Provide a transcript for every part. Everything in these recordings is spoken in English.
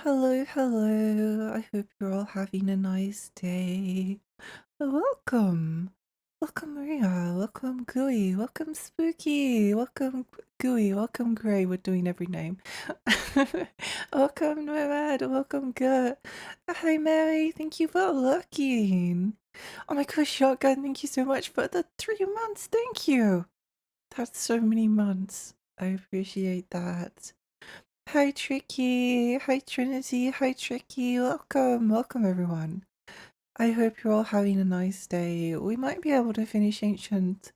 Hello, hello. I hope you're all having a nice day. Welcome. Welcome, Maria. Welcome, Gooey. Welcome, Spooky. Welcome, Gooey. Welcome, Gray. We're doing every name. Welcome, Nomad. Welcome, Gut. Hi, Mary. Thank you for looking. Oh my gosh, Shotgun. Thank you so much for the 3 months. Thank you. That's so many months. I appreciate that. Hi Tricky, hi Trinity, hi Tricky, welcome, welcome everyone. I hope you're all having a nice day. We might be able to finish Ancient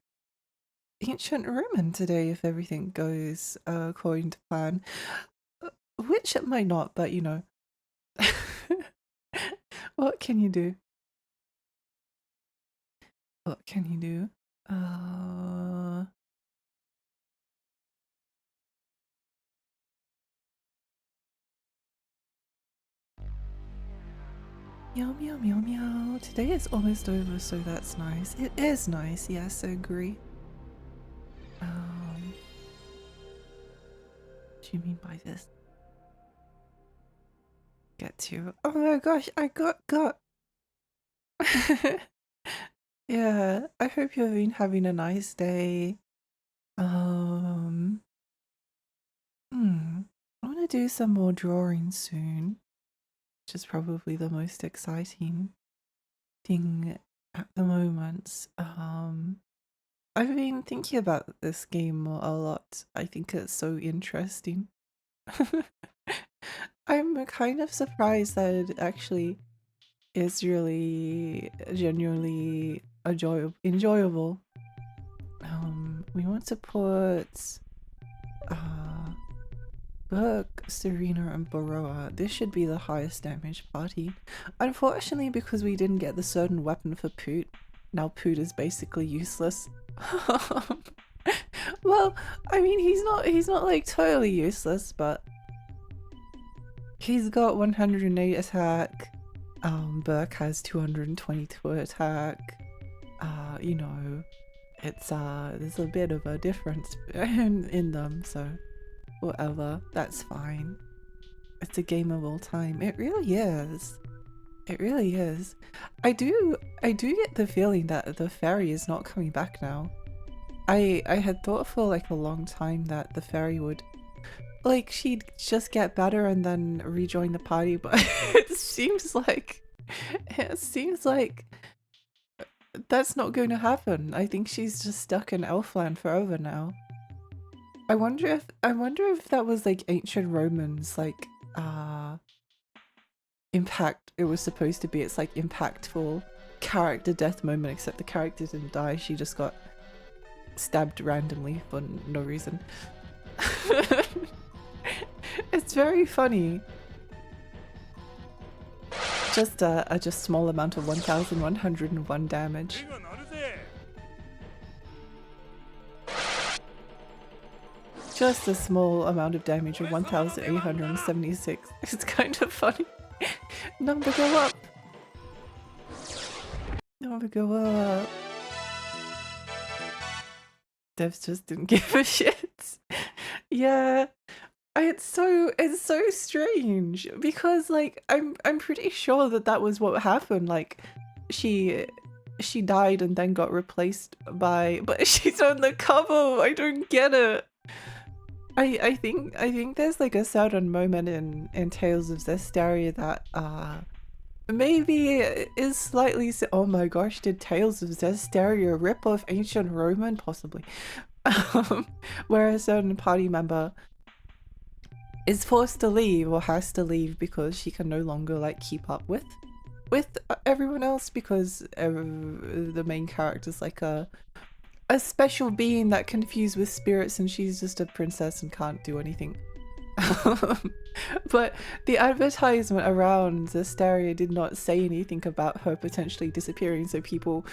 Roman today if everything goes according to plan. Which it might not, but you know. What can you do? What can you do? Meow meow meow meow. Today is almost over, so that's nice. It is nice, yes, I agree. What do you mean by this? Get to. Oh my gosh, I got. Yeah, I hope you've been having a nice day. I'm gonna do some more drawing soon, which is probably the most exciting thing at the moment. I've been thinking about this game a lot. I think it's so interesting. I'm kind of surprised that it actually is really genuinely enjoyable. We want to put Burke, Serena, and Baroa. This should be the highest damage party. Unfortunately, because we didn't get the certain weapon for Poot, now Poot is basically useless. Well, I mean, he's not like totally useless, but he's got 108 attack. Burke has 222 attack. You know, it's there's a bit of a difference in them, so whatever, that's fine. It's a game of all time. It really is. It really is. I do get the feeling that the fairy is not coming back now. I had thought for like a long time that the fairy would, like, she'd just get better and then rejoin the party, but it seems like that's not going to happen. I think she's just stuck in Elfland forever now. I wonder if that was like ancient Romans, like impact. It was supposed to be its like impactful character death moment, except the character didn't die. She just got stabbed randomly for no reason. It's very funny. Just a small amount of 1,101 damage. Just a small amount of damage of 1,876. It's kind of funny. Number go up. Number go up. Devs just didn't give a shit. Yeah. It's so strange because like I'm pretty sure that was what happened. Like she died and then got replaced by, but she's on the cover. I don't get it. I think there's like a certain moment in Tales of Zestiria that maybe is slightly oh my gosh, did Tales of Zestiria rip off ancient Roman? Possibly. Where a certain party member is forced to leave or has to leave because she can no longer like keep up with everyone else because the main character's like a special being that confused with spirits and she's just a princess and can't do anything. But the advertisement around Zestiria did not say anything about her potentially disappearing, so people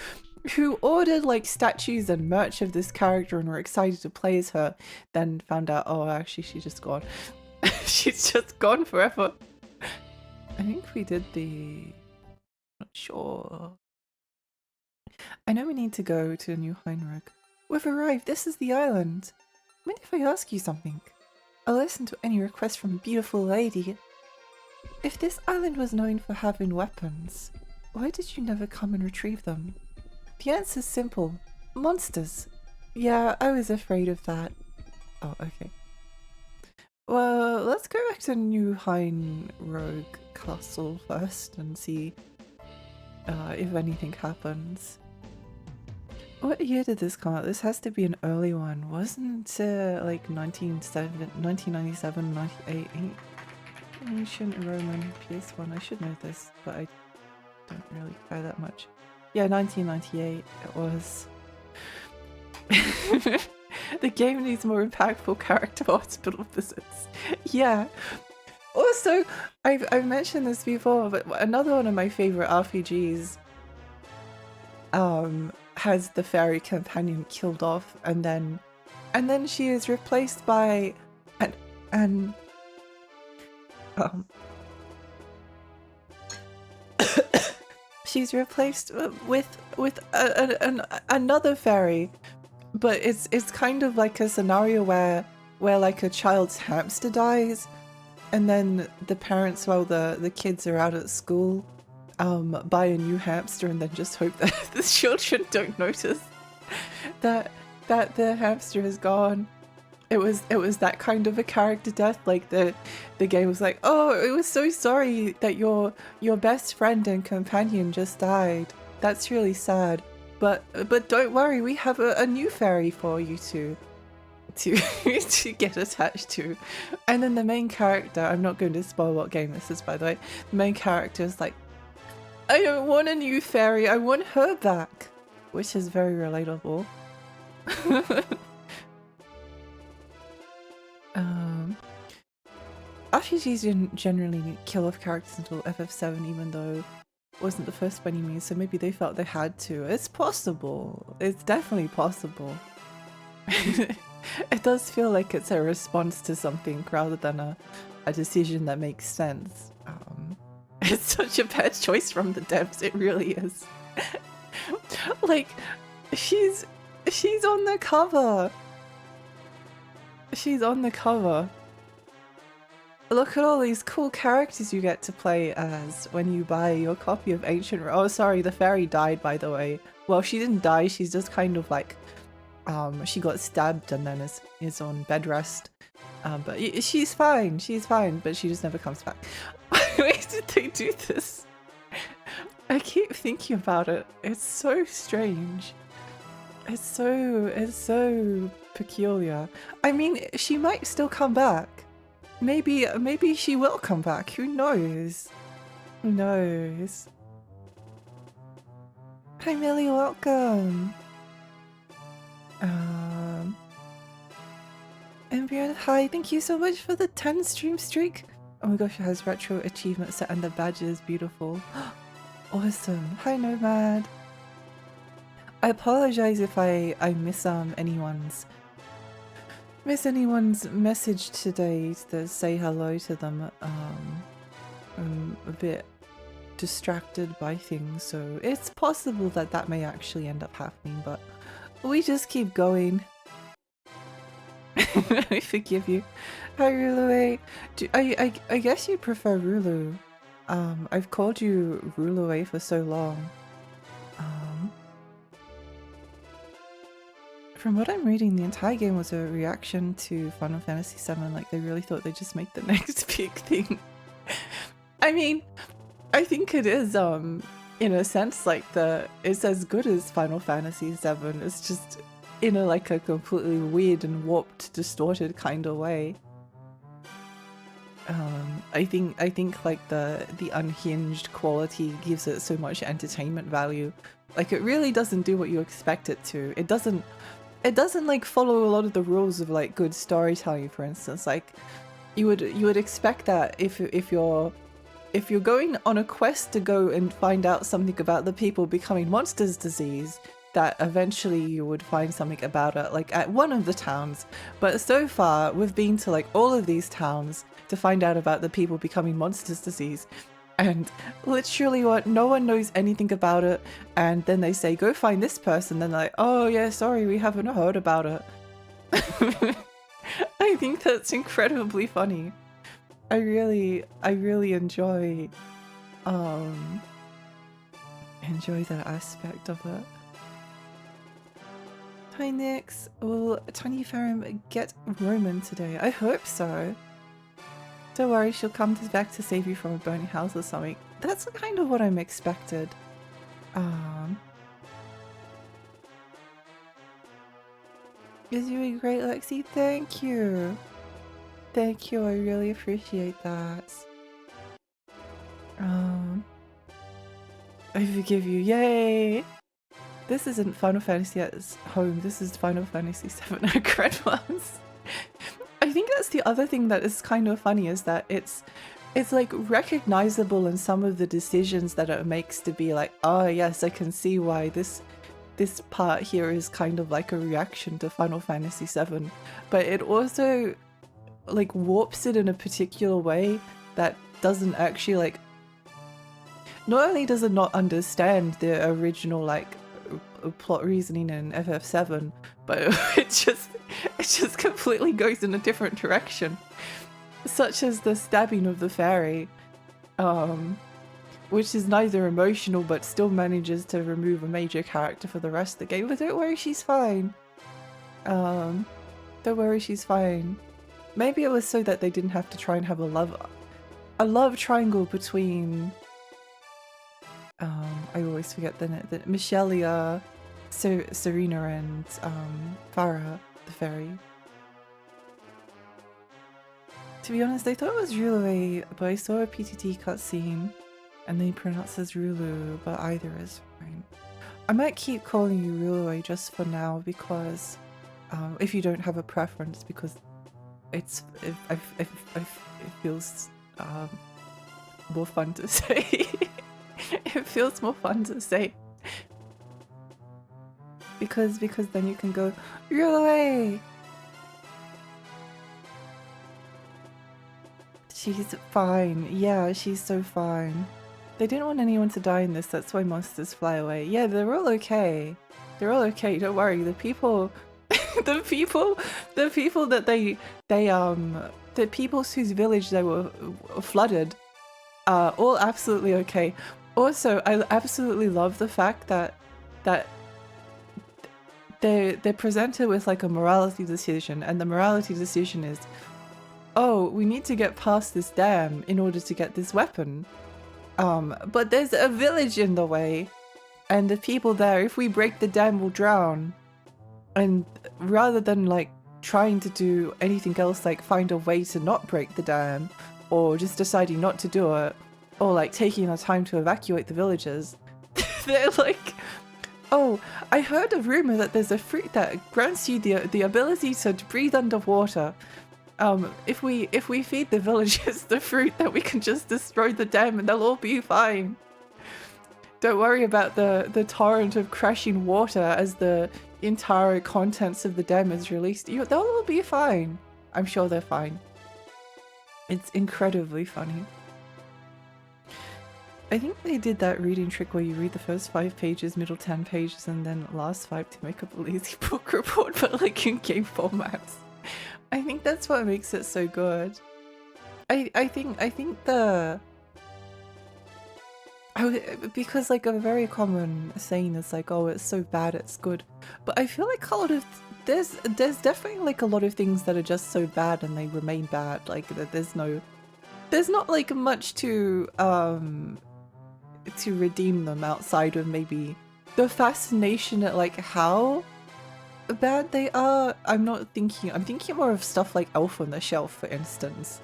who ordered like statues and merch of this character and were excited to play as her then found out, oh actually she's just gone. She's just gone forever. I think we did the... not sure. I know we need to go to New Heinrich. We've arrived. This is the island. Mind if I ask you something? I'll listen to any request from a beautiful lady. If this island was known for having weapons, why did you never come and retrieve them? The answer's simple. Monsters. Yeah, I was afraid of that. Oh, okay. Well, let's go back to New Hein Rogue Castle first and see if anything happens. What year did this come out? This has to be an early one. Wasn't it like 1997, 98? Ancient Roman PS1. I should know this, but I don't really care that much. Yeah, 1998 it was. The game needs more impactful character hospital visits. Yeah. Also, I've mentioned this before, but another one of my favorite RPGs has the fairy companion killed off, and then she is replaced by she's replaced with another fairy, but it's kind of like a scenario where like a child's hamster dies, and then the parents, while the kids are out at school, buy a new hamster and then just hope that the children don't notice that the hamster is gone. It was that kind of a character death. Like the game was like, oh, it was so sorry that your best friend and companion just died. That's really sad. But don't worry, we have a new fairy for you to get attached to. And then the main character, I'm not going to spoil what game this is, by the way. The main character is like, I don't want a new fairy, I want her back, which is very relatable. RPGs didn't generally kill off characters until FF7, even though it wasn't the first by any means, so maybe they felt they had to. It's possible. It's definitely possible. It does feel like it's a response to something rather than a decision that makes sense. It's such a bad choice from the devs, it really is. Like, she's on the cover. She's on the cover. Look at all these cool characters you get to play as when you buy your copy of Ancient... Oh, sorry, the fairy died, by the way. Well, she didn't die, she's just kind of like... she got stabbed and then is on bed rest. But she's fine, but she just never comes back. Why did they do this? I keep thinking about it. It's so strange. It's so peculiar. I mean, she might still come back. Maybe she will come back. Who knows? Who knows? Hi Millie, welcome. Embryon, hi, thank you so much for the 10 stream streak. Oh my gosh, it has retro achievement set and the badge is beautiful. Awesome. Hi Nomad. I apologize if I miss anyone's message today to say hello to them. I'm a bit distracted by things, so it's possible that may actually end up happening, but we just keep going. I forgive you. Hi Rulue. I guess you prefer Rulu. I've called you Rulue for so long. From what I'm reading, the entire game was a reaction to Final Fantasy VII. Like, they really thought they'd just make the next big thing. I mean, I think it is, in a sense, like, it's as good as Final Fantasy VII. It's just in a completely weird and warped, distorted kind of way. I think like the unhinged quality gives it so much entertainment value. Like, it really doesn't do what you expect it to. It doesn't like follow a lot of the rules of like good storytelling, for instance. Like, you would expect that if you're going on a quest to go and find out something about the people becoming monsters disease, that eventually you would find something about it like at one of the towns. But so far we've been to like all of these towns to find out about the people becoming monsters disease, and literally no one knows anything about it. And then they say, go find this person, then they're like, oh yeah, sorry, we haven't heard about it. I think that's incredibly funny. I really enjoy that aspect of it. Hi Nix, will Tiny Ferrum get Roman today? I hope so. Don't worry, she'll come back to save you from a burning house or something. That's kind of what I'm expected. You're doing great, Lexi. Thank you. Thank you, I really appreciate that. I forgive you, yay! This isn't Final Fantasy at home, this is Final Fantasy VII Grandmas. I think that's the other thing that is kind of funny, is that it's like recognizable in some of the decisions that it makes to be like, oh yes, I can see why this part here is kind of like a reaction to Final Fantasy VII, but it also like warps it in a particular way that doesn't actually like, not only does it not understand the original like plot reasoning in FF7, but it just completely goes in a different direction, such as the stabbing of the fairy, which is neither emotional but still manages to remove a major character for the rest of the game. But don't worry, she's fine. Don't worry, she's fine. Maybe it was so that they didn't have to try and have a love triangle between I always forget the Michelia, Serena, and Farah the fairy. To be honest, I thought it was Rulue, but I saw a PTT cutscene and they pronounce it as Rulu, but either is fine. I might keep calling you Rulue just for now, because if you don't have a preference, because it feels more fun to say. It feels more fun to say. Because then you can go, Rulue! She's fine. Yeah, she's so fine. They didn't want anyone to die in this, that's why monsters fly away. Yeah, they're all okay. They're all okay, don't worry. The people the people that the people whose village they were flooded are all absolutely okay. Also, I absolutely love the fact that they're presented with like a morality decision, and the morality decision is, oh, we need to get past this dam in order to get this weapon. But there's a village in the way, and the people there, if we break the dam, will drown. And rather than like trying to do anything else, like find a way to not break the dam, or just deciding not to do it, or like taking the time to evacuate the villagers, they're like, oh, I heard a rumor that there's a fruit that grants you the ability to breathe underwater. If we feed the villagers the fruit, that we can just destroy the dam and they'll all be fine. Don't worry about the torrent of crashing water as the entire contents of the dam is released. They'll all be fine. I'm sure they're fine. It's incredibly funny. I think they did that reading trick where you read the first 5 pages, middle 10 pages, and then last 5 to make up a lazy book report, but like in game formats. I think that's what makes it so good. I think because like a very common saying is like, oh, it's so bad it's good, but I feel like a lot of there's definitely like a lot of things that are just so bad and they remain bad. Like there's not like much to redeem them outside of maybe the fascination at like how bad they are. I'm thinking more of stuff like Elf on the Shelf, for instance,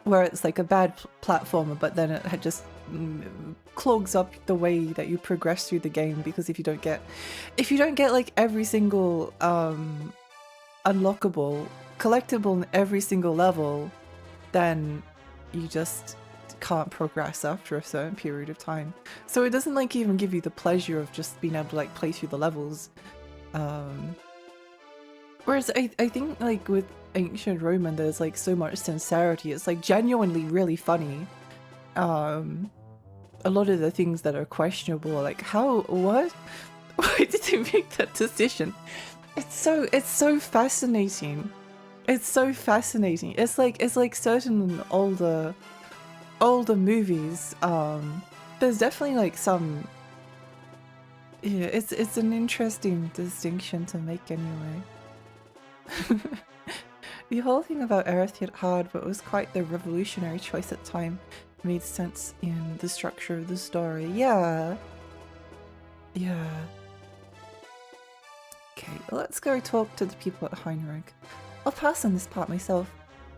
where it's like a bad platformer, but then it had just clogs up the way that you progress through the game, because if you don't get like every single unlockable collectible in every single level, then you just can't progress after a certain period of time. So it doesn't like even give you the pleasure of just being able to like play through the levels. Whereas I think like with Ancient Roman there's like so much sincerity. It's like genuinely really funny. A lot of the things that are questionable are like, what? Why did they make that decision? It's so fascinating. It's so fascinating. It's like certain older movies. There's definitely like some. Yeah, it's an interesting distinction to make anyway. The whole thing about Aerith hit hard, but it was quite the revolutionary choice at the time. It made sense in the structure of the story. Yeah. Yeah. Okay, let's go talk to the people at Heinrich. I'll pass on this part myself.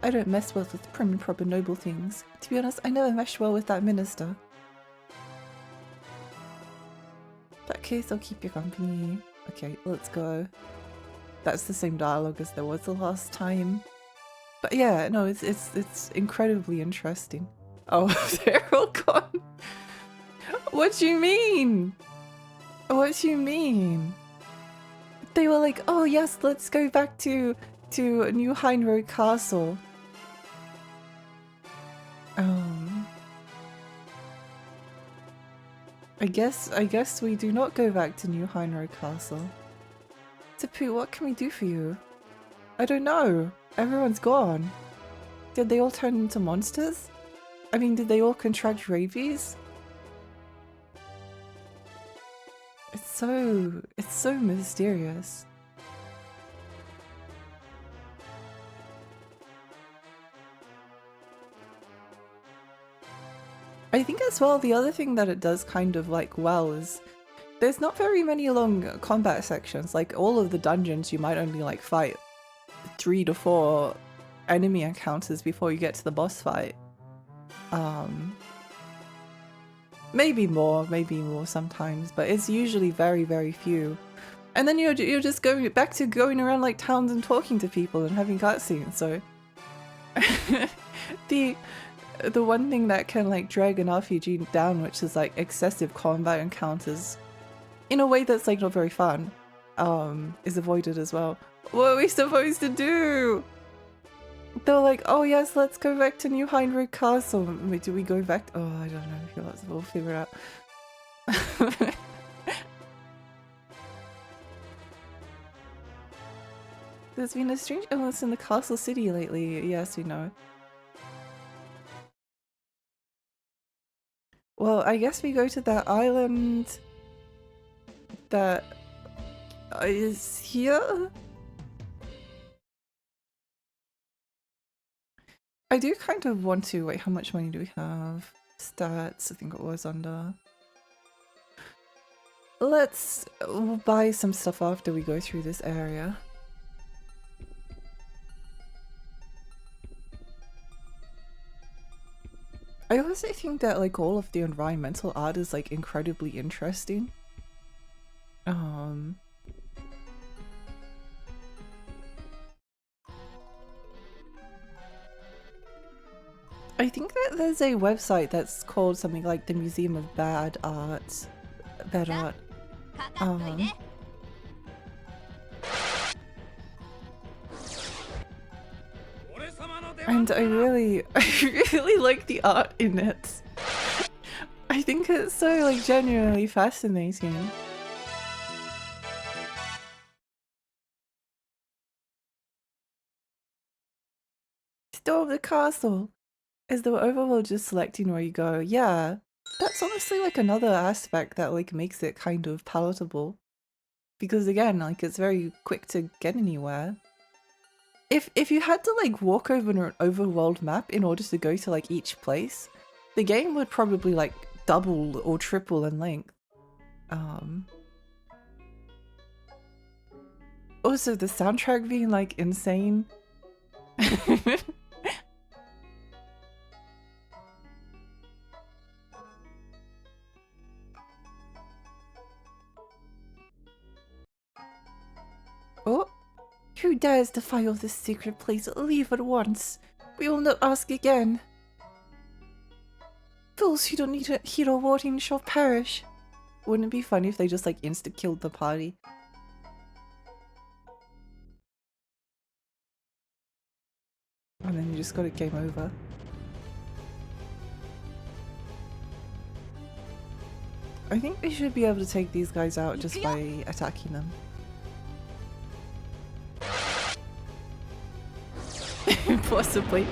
I don't mess well with prim and proper noble things. To be honest, I never meshed well with that minister. In that case, I'll keep your company. Okay, let's go. That's the same dialogue as there was the last time. But yeah, no, it's incredibly interesting. Oh, they're all gone. What do you mean? What do you mean? They were like, oh yes, let's go back to New Heinrich Castle. I guess we do not go back to New Heinrich Castle. Tapu, what can we do for you? I don't know. Everyone's gone. Did they all turn into monsters? I mean, did they all contract rabies? It's so mysterious. I think as well, the other thing that it does kind of like well is there's not very many long combat sections. Like all of the dungeons, you might only like fight 3 to 4 enemy encounters before you get to the boss fight. Maybe more sometimes, but it's usually very, very few. And then you're just going back to going around like towns and talking to people and having cutscenes. So the one thing that can like drag an RPG down, which is like excessive combat encounters in a way that's like not very fun, is avoided as well. What are we supposed to do? They're like, oh yes, let's go back to New Heinrich Castle. Wait, do we go back? Oh, I don't know. We'll figure it out. There's been a strange illness in the castle city lately. Yes, we know. Well, I guess we go to that island that is here. I do kind of want to. Wait, how much money do we have? Stats, I think it was under. Let's buy some stuff after we go through this area. I also think that like all of the environmental art is like incredibly interesting. I think that there's a website that's called something like the Museum of Bad Art. Bad Art. And I really like the art in it. I think it's so like genuinely fascinating. Storm the castle. Is the overworld just selecting where you go? Yeah. That's honestly like another aspect that like makes it kind of palatable. Because again, like it's very quick to get anywhere. If you had to like walk over an overworld map in order to go to like each place, the game would probably like double or triple in length. Also the soundtrack being like insane. Oh, who dares defile this secret place? Leave at once. We will not ask again. Fools who don't need a hero warning shall perish. Wouldn't it be funny if they just like insta-killed the party? And then you just got a game over. I think we should be able to take these guys out just by attacking them. Possibly.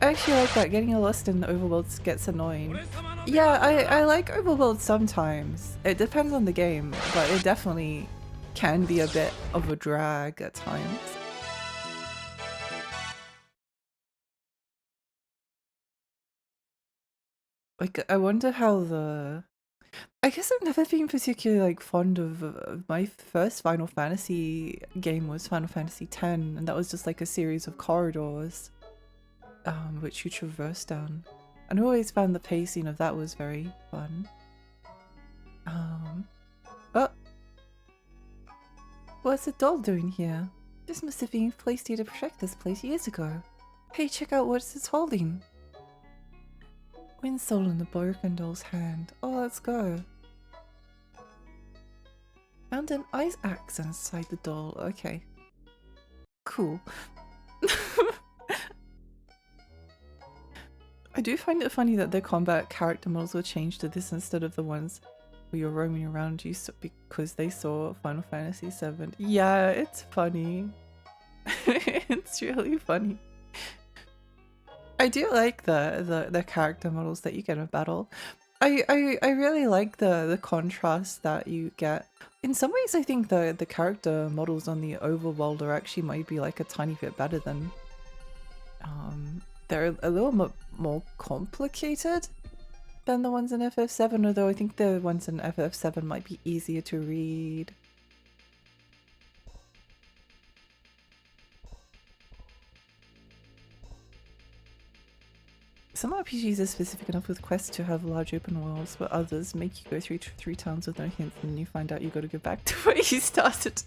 I actually like that. Getting lost in the overworlds gets annoying. Yeah, I like overworlds sometimes. It depends on the game, but it definitely can be a bit of a drag at times. Like, I wonder how the... I guess I've never been particularly like fond of my first Final Fantasy game was Final Fantasy X, and that was just like a series of corridors, which you traverse down. And I always found the pacing of that was very fun. Oh, what's the doll doing here? This must have been placed here to protect this place years ago. Hey, check out what it's holding. Wind soul in the broken doll's hand. Oh, let's go. Found an ice axe inside the doll. Okay. Cool. I do find it funny that the combat character models were changed to this instead of the ones where you're roaming around you because they saw Final Fantasy VII. Yeah, it's funny. It's really funny. I do like the character models that you get in battle. I really like the contrast that you get. In some ways, I think the character models on the overworld are actually might be like a tiny bit better than. They're a little more complicated than the ones in FF7, although I think the ones in FF7 might be easier to read. Some RPGs are specific enough with quests to have large open worlds, but others make you go through 3 towns with no hints and then you find out you gotta go back to where you started.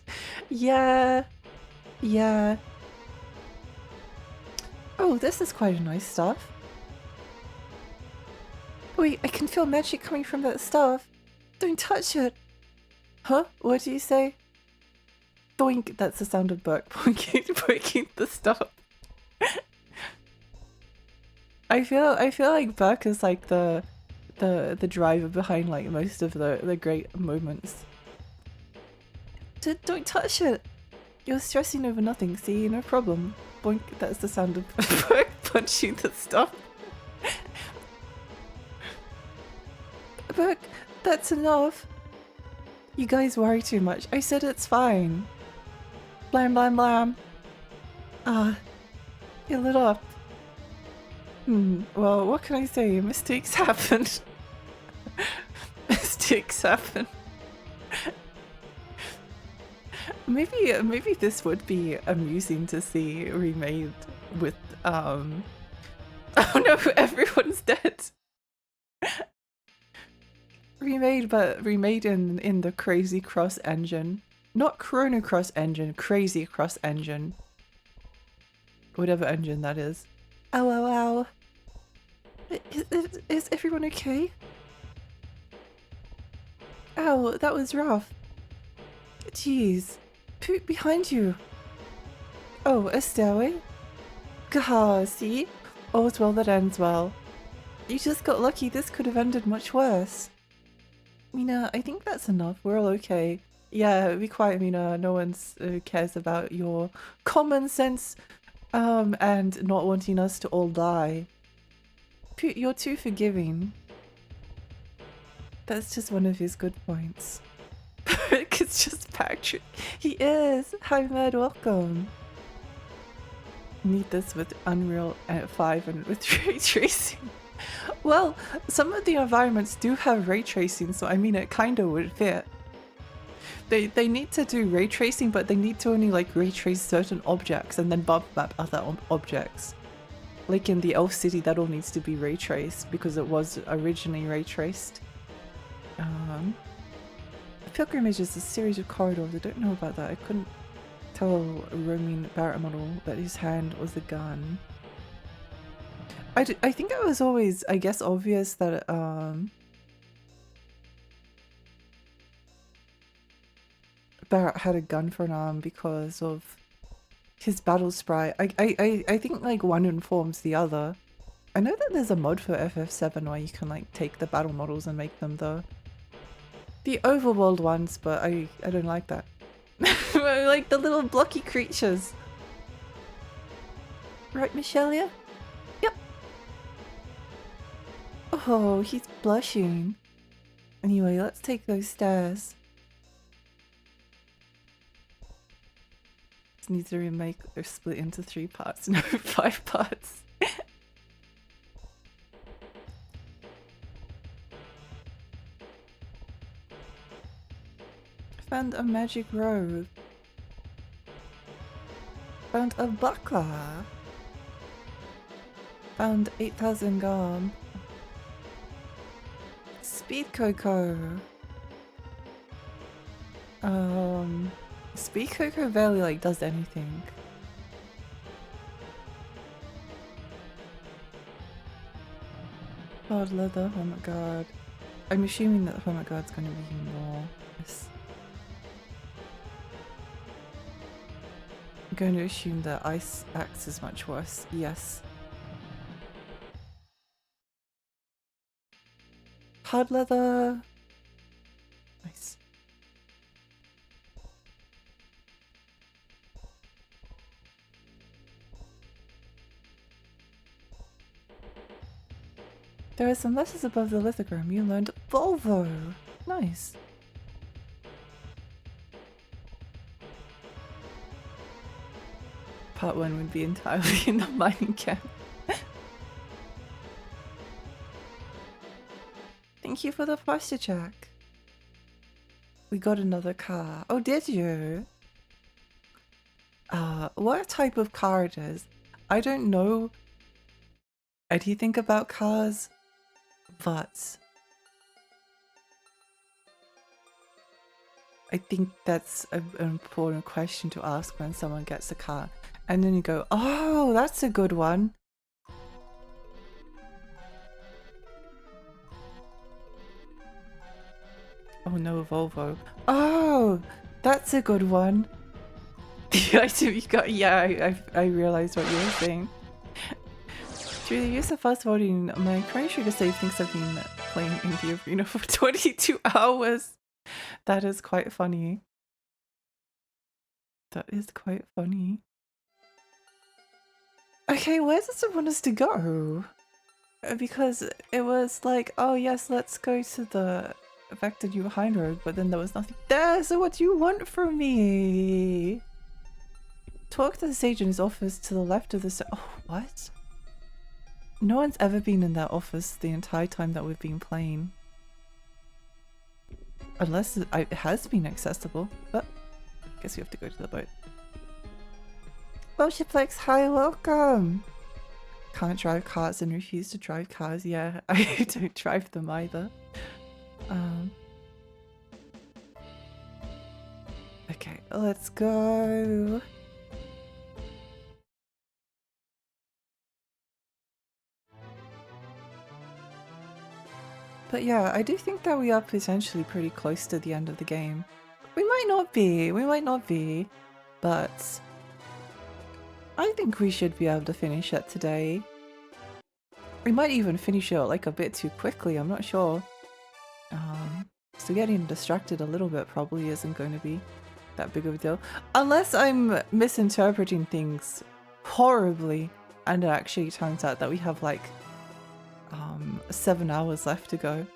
Yeah. Yeah. Oh, this is quite a nice stuff. Wait, I can feel magic coming from that stuff. Don't touch it. Huh? What do you say? Doink. That's the sound of Burke breaking the stuff. I feel like Burke is like the driver behind like most of the great moments. Don't touch it. You're stressing over nothing. See, no problem. Boink. That's the sound of Burke punching the stuff. Burke, that's enough. You guys worry too much. I said it's fine. Blam blam blam. Ah, you lit up. Well, what can I say? Mistakes happen. Mistakes happen. Maybe this would be amusing to see remade with oh no, everyone's dead. Remade in the Crazy Cross engine. Not Chrono Cross engine, Crazy Cross engine. Whatever engine that is. Ow, ow, ow. Is everyone okay? Ow, that was rough. Jeez. Poot behind you. Oh, a stairway? Gah, see? All's well that ends well. You just got lucky. This could have ended much worse. Mina, I think that's enough. We're all okay. Yeah, be quiet, Mina. No one cares about your common sense and not wanting us to all die. Poot, you're too forgiving. That's just one of his good points. It's just Patrick. He is! Hi Med, welcome. Need this with Unreal 5 and with ray tracing. Well, some of the environments do have ray tracing, so I mean it kinda would fit. They need to do ray tracing, but they need to only like ray trace certain objects and then bump map other objects. Like in the Elf City, that all needs to be ray traced because it was originally ray traced. Pilgrimage is a series of corridors. I don't know about that. I couldn't tell a roaming Barrett model that his hand was a gun. I think it was always, I guess, obvious that Barrett had a gun for an arm because of his battle sprite. I think like one informs the other. I know that there's a mod for FF7 where you can like take the battle models and make them the overworld ones, but I don't like that. I like the little blocky creatures. Right, Michelia? Yep. Oh, he's blushing. Anyway, let's take those stairs. This needs a remake or split into 3 parts, no 5 parts. Found a magic robe. Found a buckler. Found 8,000 garm. Speed Cocoa. Speed Cocoa barely like does anything. Hard leather, oh my god. I'm assuming that oh my god's gonna be more. Yes. I'm going to assume that ice axe is much worse. Yes. Hard leather. Nice. There are some letters above the lithogram. You learned Volvo. Nice. Part 1 would be entirely in the mining camp. Thank you for the posture check. We got another car. Oh, did you? What type of car it is? I don't know anything about cars, but I think that's an important question to ask when someone gets a car. And then you go, oh, that's a good one. Oh no, Volvo. Oh, that's a good one. The item you got, yeah, I realized what you were saying. Through the use of fast forwarding, my current shooter save thinks I've been playing in the arena for 22 hours. That is quite funny. That is quite funny. Okay, where does it want us to go? Because it was like, oh yes, let's go to the Vector New Hind Road, but then there was nothing there, so what do you want from me? Talk to the sage in his office to the left of the oh, what? No one's ever been in that office the entire time that we've been playing. Unless it has been accessible, but I guess we have to go to the boat. Bolsheplex, hi, welcome! Can't drive cars and refuse to drive cars. Yeah, I don't drive them either. Okay, let's go. But yeah, I do think that we are potentially pretty close to the end of the game. We might not be, but I think we should be able to finish it today. We might even finish it like a bit too quickly, I'm not sure. So getting distracted a little bit probably isn't going to be that big of a deal. Unless I'm misinterpreting things horribly and it actually turns out that we have like 7 hours left to go.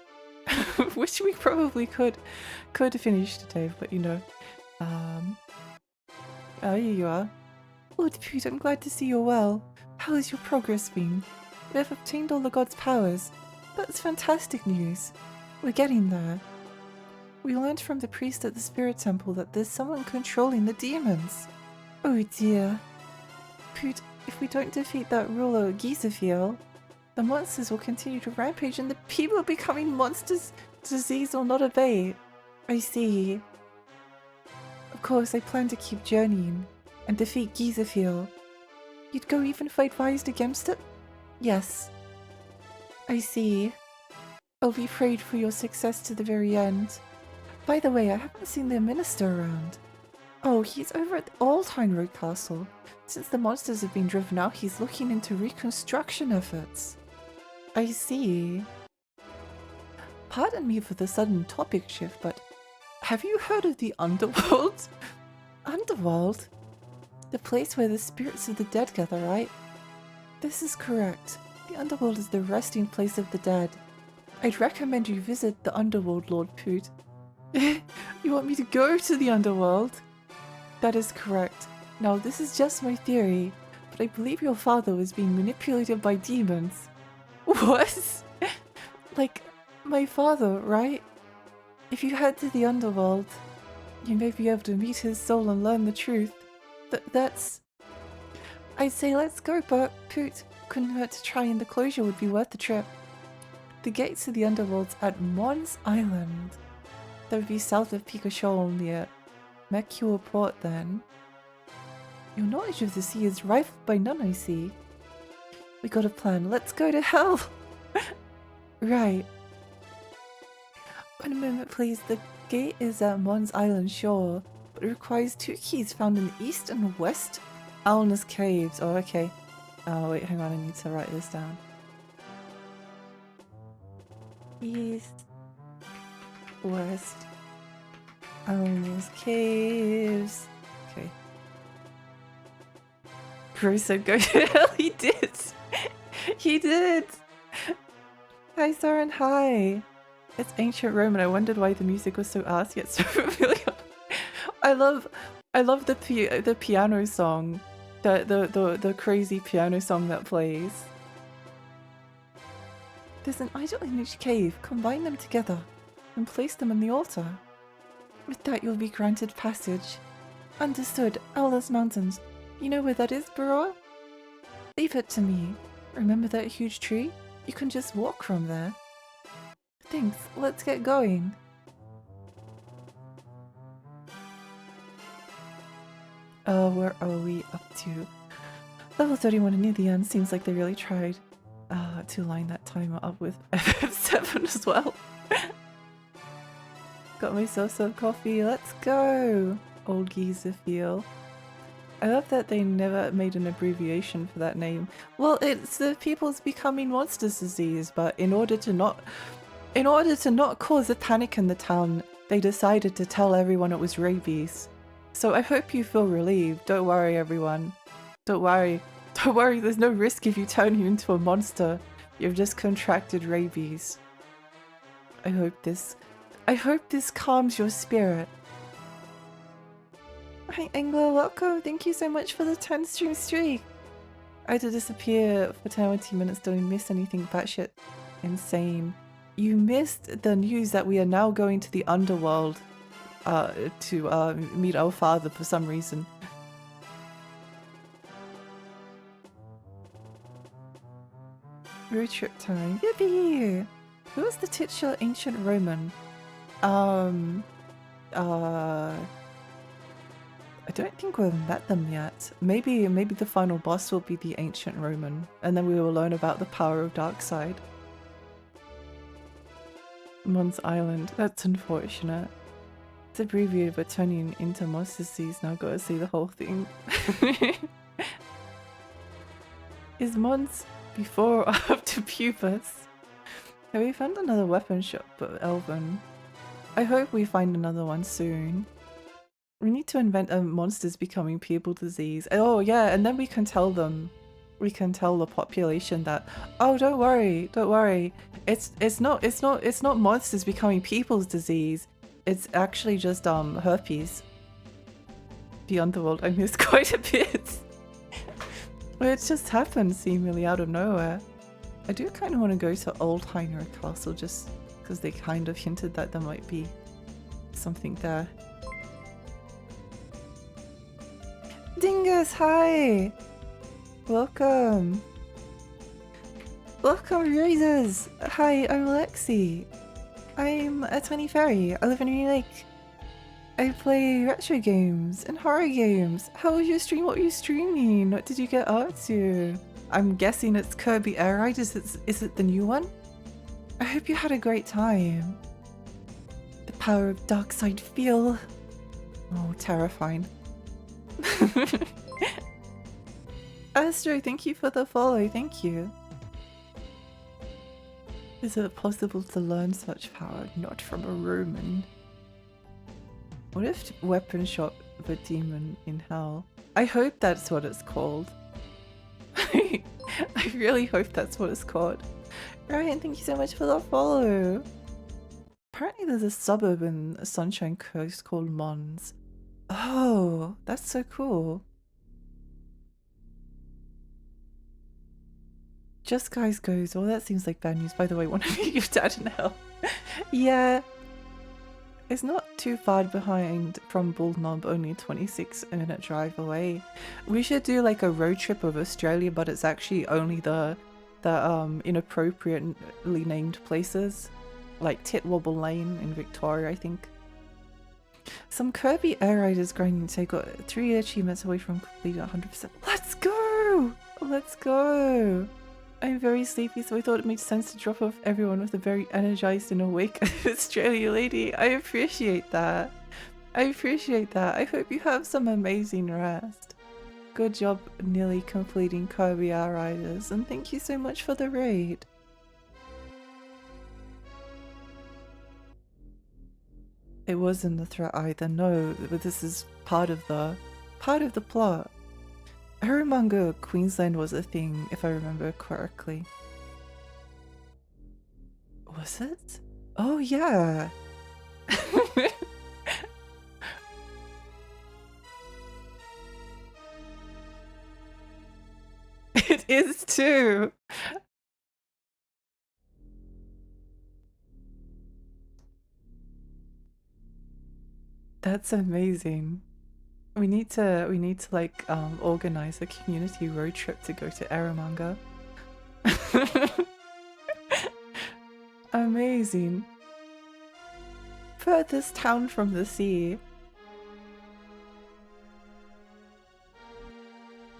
Which we probably could finish today, but you know. Oh, here you are. Lord Pute, I'm glad to see you're well. How has your progress been? We have obtained all the gods' powers. That's fantastic news. We're getting there. We learned from the priest at the spirit temple that there's someone controlling the demons. Oh dear. Pute, if we don't defeat that ruler Gizafiel, the monsters will continue to rampage and the people becoming monsters. Disease will not abate. I see. Of course, I plan to keep journeying and defeat Gizafiel. You'd go even fight Vised against it? Yes. I see. I'll be prayed for your success to the very end. By the way, I haven't seen the minister around. Oh, he's over at the Aldhine Road Castle. Since the monsters have been driven out, he's looking into reconstruction efforts. I see. Pardon me for the sudden topic shift, but have you heard of the Underworld? Underworld? The place where the spirits of the dead gather, right? This is correct. The underworld is the resting place of the dead. I'd recommend you visit the underworld, Lord Poot. You want me to go to the underworld? That is correct. Now, this is just my theory, but I believe your father was being manipulated by demons. What? Like, my father, right? If you head to the underworld, you may be able to meet his soul and learn the truth. That's... I'd say let's go, but Poot, couldn't hurt to try and the closure would be worth the trip. The gates to the underworld's at Mons Island. That would be south of Picachol near Mercure Port then. Your knowledge of the sea is rivaled by none, I see. We got a plan. Let's go to hell! Right. One moment, please. The gate is at Mons Island shore, but it requires 2 keys found in the east and west Alnus Caves. Oh, okay. Oh, wait, hang on. I need to write this down. East, west, Alnus Caves. Okay. Bro said go to hell. He did. He did. Hi, Soren. Hi. It's ancient Roman. I wondered why the music was so ass yet so familiar. I love the piano song, the crazy piano song that plays. There's an idol in each cave. Combine them together and place them on the altar. With that, you'll be granted passage. Understood. Allah's Mountains. You know where that is, Baror? Leave it to me. Remember that huge tree? You can just walk from there. Thanks. Let's get going. Where are we up to? Level 31 and near the end. Seems like they really tried to line that timer up with FF7 as well. Got myself some coffee. Let's go! Old geezer feel. I love that they never made an abbreviation for that name. Well, it's the People's Becoming Monsters disease, but in order to not cause a panic in the town, they decided to tell everyone it was rabies. So I hope you feel relieved. Don't worry, everyone. Don't worry. Don't worry, there's no risk if you turn you into a monster. You've just contracted rabies. I hope this calms your spirit. Hi Angler, welcome. Thank you so much for the 10 stream streak. I had to disappear for 20 minutes. Don't miss anything batshit insane. You missed the news that we are now going to the underworld to meet our father for some reason. Road trip time. Yippee! Who was the titular ancient Roman? I don't think we've met them yet. Maybe the final boss will be the ancient Roman, and then we will learn about the power of Darkside. Mons Island. That's unfortunate. It's abbreviated, but turning into monster disease. Now gotta see the whole thing. Is Mons before or after Pubis? Have we found another weapon shop but Elven? I hope we find another one soon. We need to invent a monsters becoming people disease. Oh yeah, and then we can tell them. We can tell the population that, oh, don't worry. It's not monsters becoming people's disease. It's actually just herpes. The underworld I missed quite a bit. Well, it just happened seemingly out of nowhere. I do kind of want to go to Oldheimer Castle just because they kind of hinted that there might be something there. Dingus, hi! Welcome! Welcome, Razors! Hi, I'm Alexi. I'm a tiny fairy. I live in New Lake. I play retro games and horror games. How was your stream? What were you streaming? What did you get up to? I'm guessing it's Kirby Air Ride. Is it the new one? I hope you had a great time. The power of Darkside feel. Oh, terrifying. Astro, thank you for the follow. Thank you. Is it possible to learn such power not from a Roman? What if weapon shop of a demon in hell? I hope that's what it's called. I really hope that's what it's called. Ryan, thank you so much for the follow. Apparently there's a suburb in Sunshine Coast called Mons. Oh, that's so cool. Just Guys Goes. Oh, that seems like bad news. By the way, one of you died in hell. Yeah. It's not too far behind from Bull Knob, only a 26-minute drive away. We should do like a road trip of Australia, but it's actually only the inappropriately named places. Like Titwobble Lane in Victoria, I think. Some Kirby Air Riders grinding today got 3 achievements away from completing 100%. Let's go! Let's go! I'm very sleepy, so I thought it made sense to drop off everyone with a very energized and awake Australia lady. I appreciate that. I appreciate that. I hope you have some amazing rest. Good job nearly completing Kirby Air Riders, and thank you so much for the raid. It wasn't the threat either, no, but this is part of the plot. Eromanga, Queensland was a thing, if I remember correctly. Was it? Oh yeah! It is too! That's amazing. We need to like organize a community road trip to go to Eromanga. Amazing. Furthest town from the sea.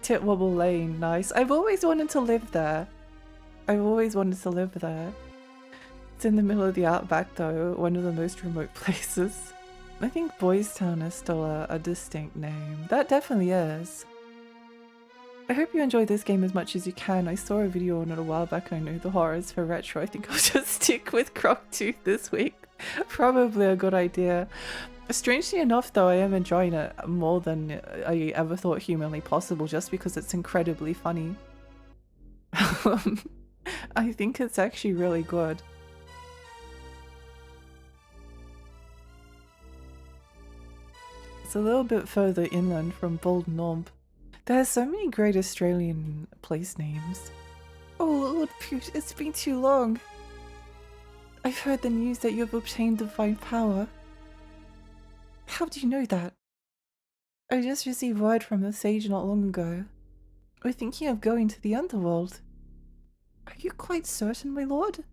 Titwobble Lane, nice. I've always wanted to live there. I've always wanted to live there. It's in the middle of the outback though, one of the most remote places. I think Boys Town is still a distinct name. That definitely is. I hope you enjoyed this game as much as you can. I saw a video on it a while back and I know the horrors for retro. I think I'll just stick with Croctooth this week. Probably a good idea. Strangely enough though, I am enjoying it more than I ever thought humanly possible just because it's incredibly funny. I think it's actually really good. It's a little bit further inland from Bald Knob. There's so many great Australian place names. Oh, Lord Poot, it's been too long. I've heard the news that you have obtained divine power. How do you know that? I just received word from the sage not long ago. We're thinking of going to the underworld. Are you quite certain, my lord?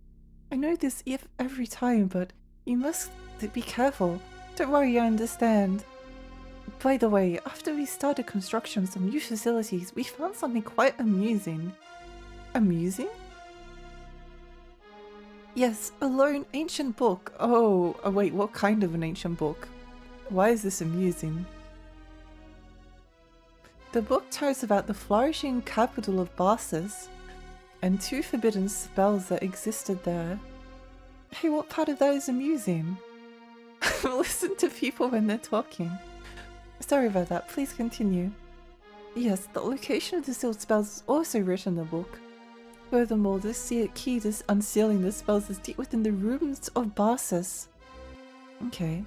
I know this every time, but you must be careful. Don't worry, I understand. By the way, after we started construction of some new facilities, we found something quite amusing. Amusing? Yes, a lone ancient book. Oh, wait, what kind of an ancient book? Why is this amusing? The book tells about the flourishing capital of Barsus and 2 forbidden spells that existed there. Hey, what part of that is amusing? Listen to people when they're talking. Sorry about that, please continue. Yes, the location of the sealed spells is also written in the book. Furthermore, the key to unsealing the spells is deep within the ruins of Barsus. Okay.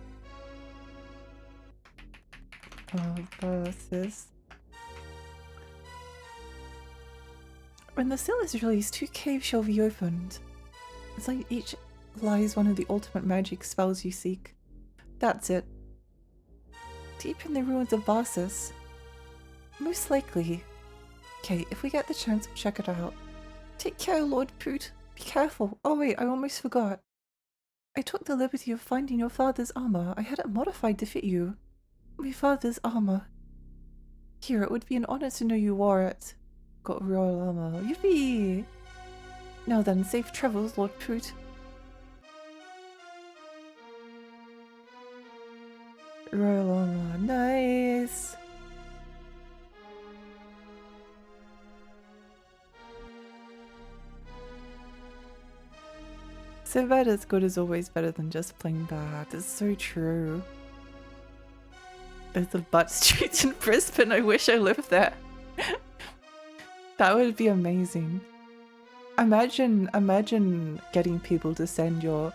Barsus. When the seal is released, 2 caves shall be opened. Inside each lies one of the ultimate magic spells you seek. That's it. Deep in the ruins of Barsus. Most likely. Okay, if we get the chance, we'll check it out. Take care, Lord Poot. Be careful. Oh wait, I almost forgot. I took the liberty of finding your father's armor. I had it modified to fit you. My father's armor. Here, it would be an honor to know you wore it. Got royal armor. Yippee! Now then, safe travels, Lord Poot. Royal armor. Nice! So bad as good is always better than just plain bad. It's so true. There's the butt streets in Brisbane. I wish I lived there. That would be amazing. Imagine getting people to send your.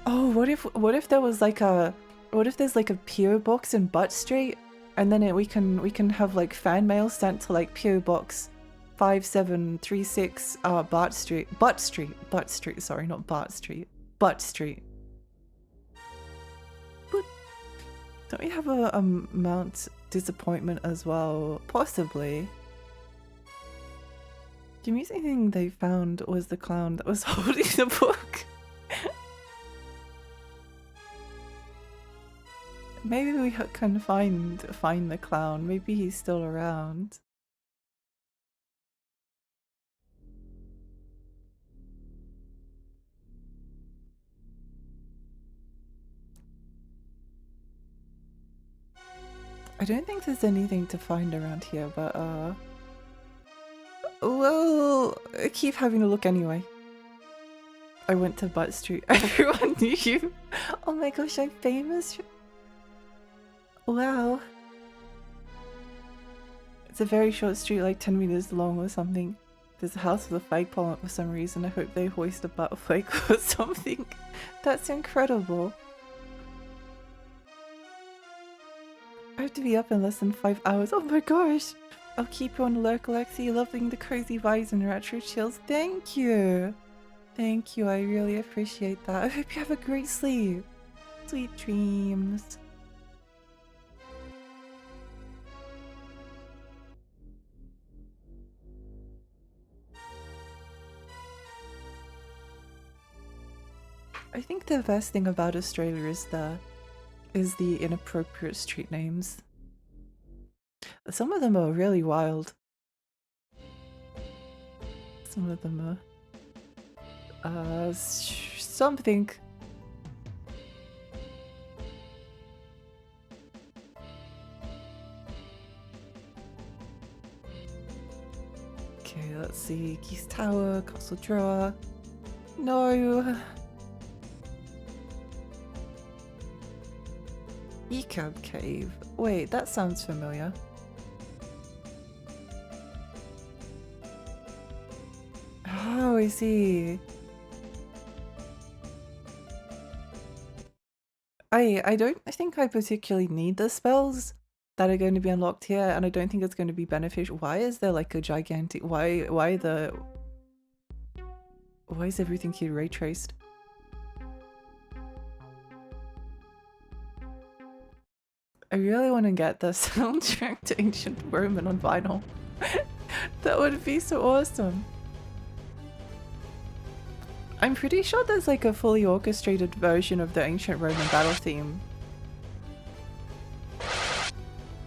Oh, what if there was like a, what if there's like a PO box in Butt Street, and then we can have like fan mail sent to like PO box 5736 Butt Street. Sorry, not Butt Street. Butt Street. But don't we have a Mount Disappointment as well? Possibly. The amusing thing they found was the clown that was holding the book. Maybe we can find the clown. Maybe he's still around. I don't think there's anything to find around here, but well, I keep having to look anyway. I went to Butt Street. Everyone knew you. Oh my gosh, I'm famous. Wow. It's a very short street, like 10 meters long or something. There's a house with a flagpole on it for some reason. I hope they hoist a butt flag or something. That's incredible. I have to be up in less than 5 hours. Oh my gosh. I'll keep you on alert, Alexi. Loving the cozy vibes and retro chills. Thank you. Thank you. I really appreciate that. I hope you have a great sleep. Sweet dreams. I think the best thing about Australia is the inappropriate street names. Some of them are really wild. Some of them are something. Okay, let's see. Geese Tower, Castle Drawer. No. Ecab Cave. Wait, that sounds familiar. Oh, I see. I don't think I particularly need the spells that are going to be unlocked here, and I don't think it's going to be beneficial. Why is there like a gigantic why is everything here ray traced? I really want to get the soundtrack to Ancient Roman on vinyl. That would be so awesome. I'm pretty sure there's like a fully orchestrated version of the Ancient Roman battle theme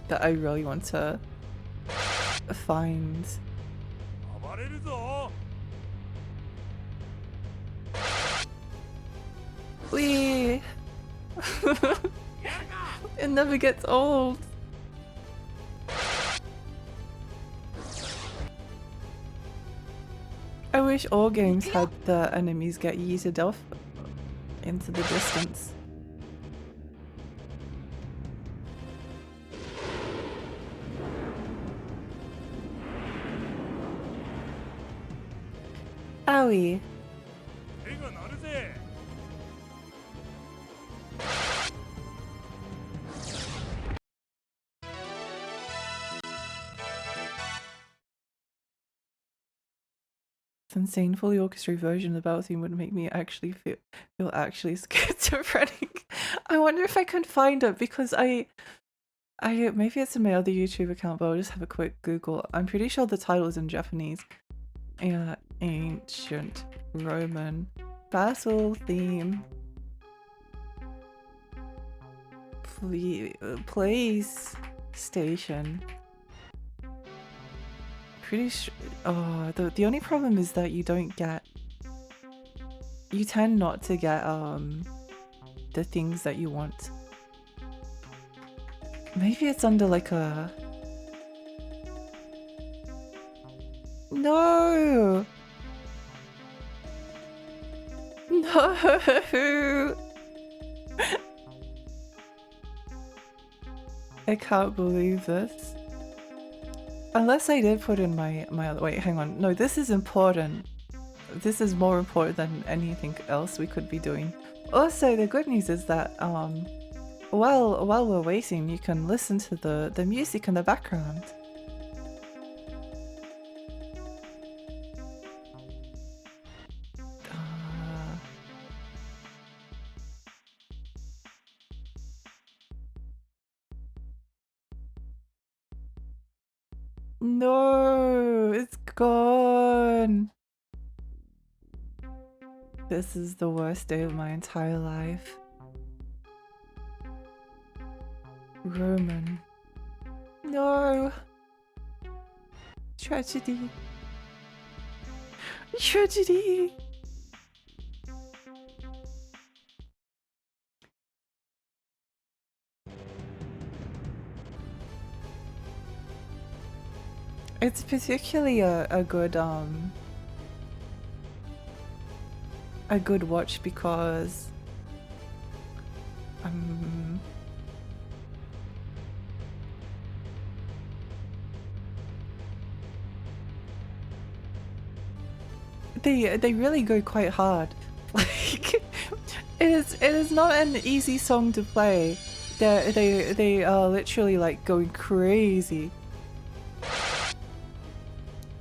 that I really want to find. Wee! It never gets old. I wish all games had the enemies get yeeted off into the distance. Owie. Insane fully orchestrated version of the battle theme would make me actually feel actually schizophrenic. I wonder if I can find it, because I maybe it's in my other YouTube account, but I'll just have a quick Google. I'm pretty sure the title is in Japanese. Yeah, Ancient Roman battle theme. Place station. Pretty sure. Oh, the only problem is that you tend not to get the things that you want. Maybe it's under like a. No. No. I can't believe this. Unless I did put in my other. Wait, hang on. No, this is important. This is more important than anything else we could be doing. Also, the good news is that while we're waiting, you can listen to the music in the background. No, it's gone. This is the worst day of my entire life. Roman. No. Tragedy. Tragedy. It's particularly a good watch because they really go quite hard. Like it is not an easy song to play. They are literally like going crazy.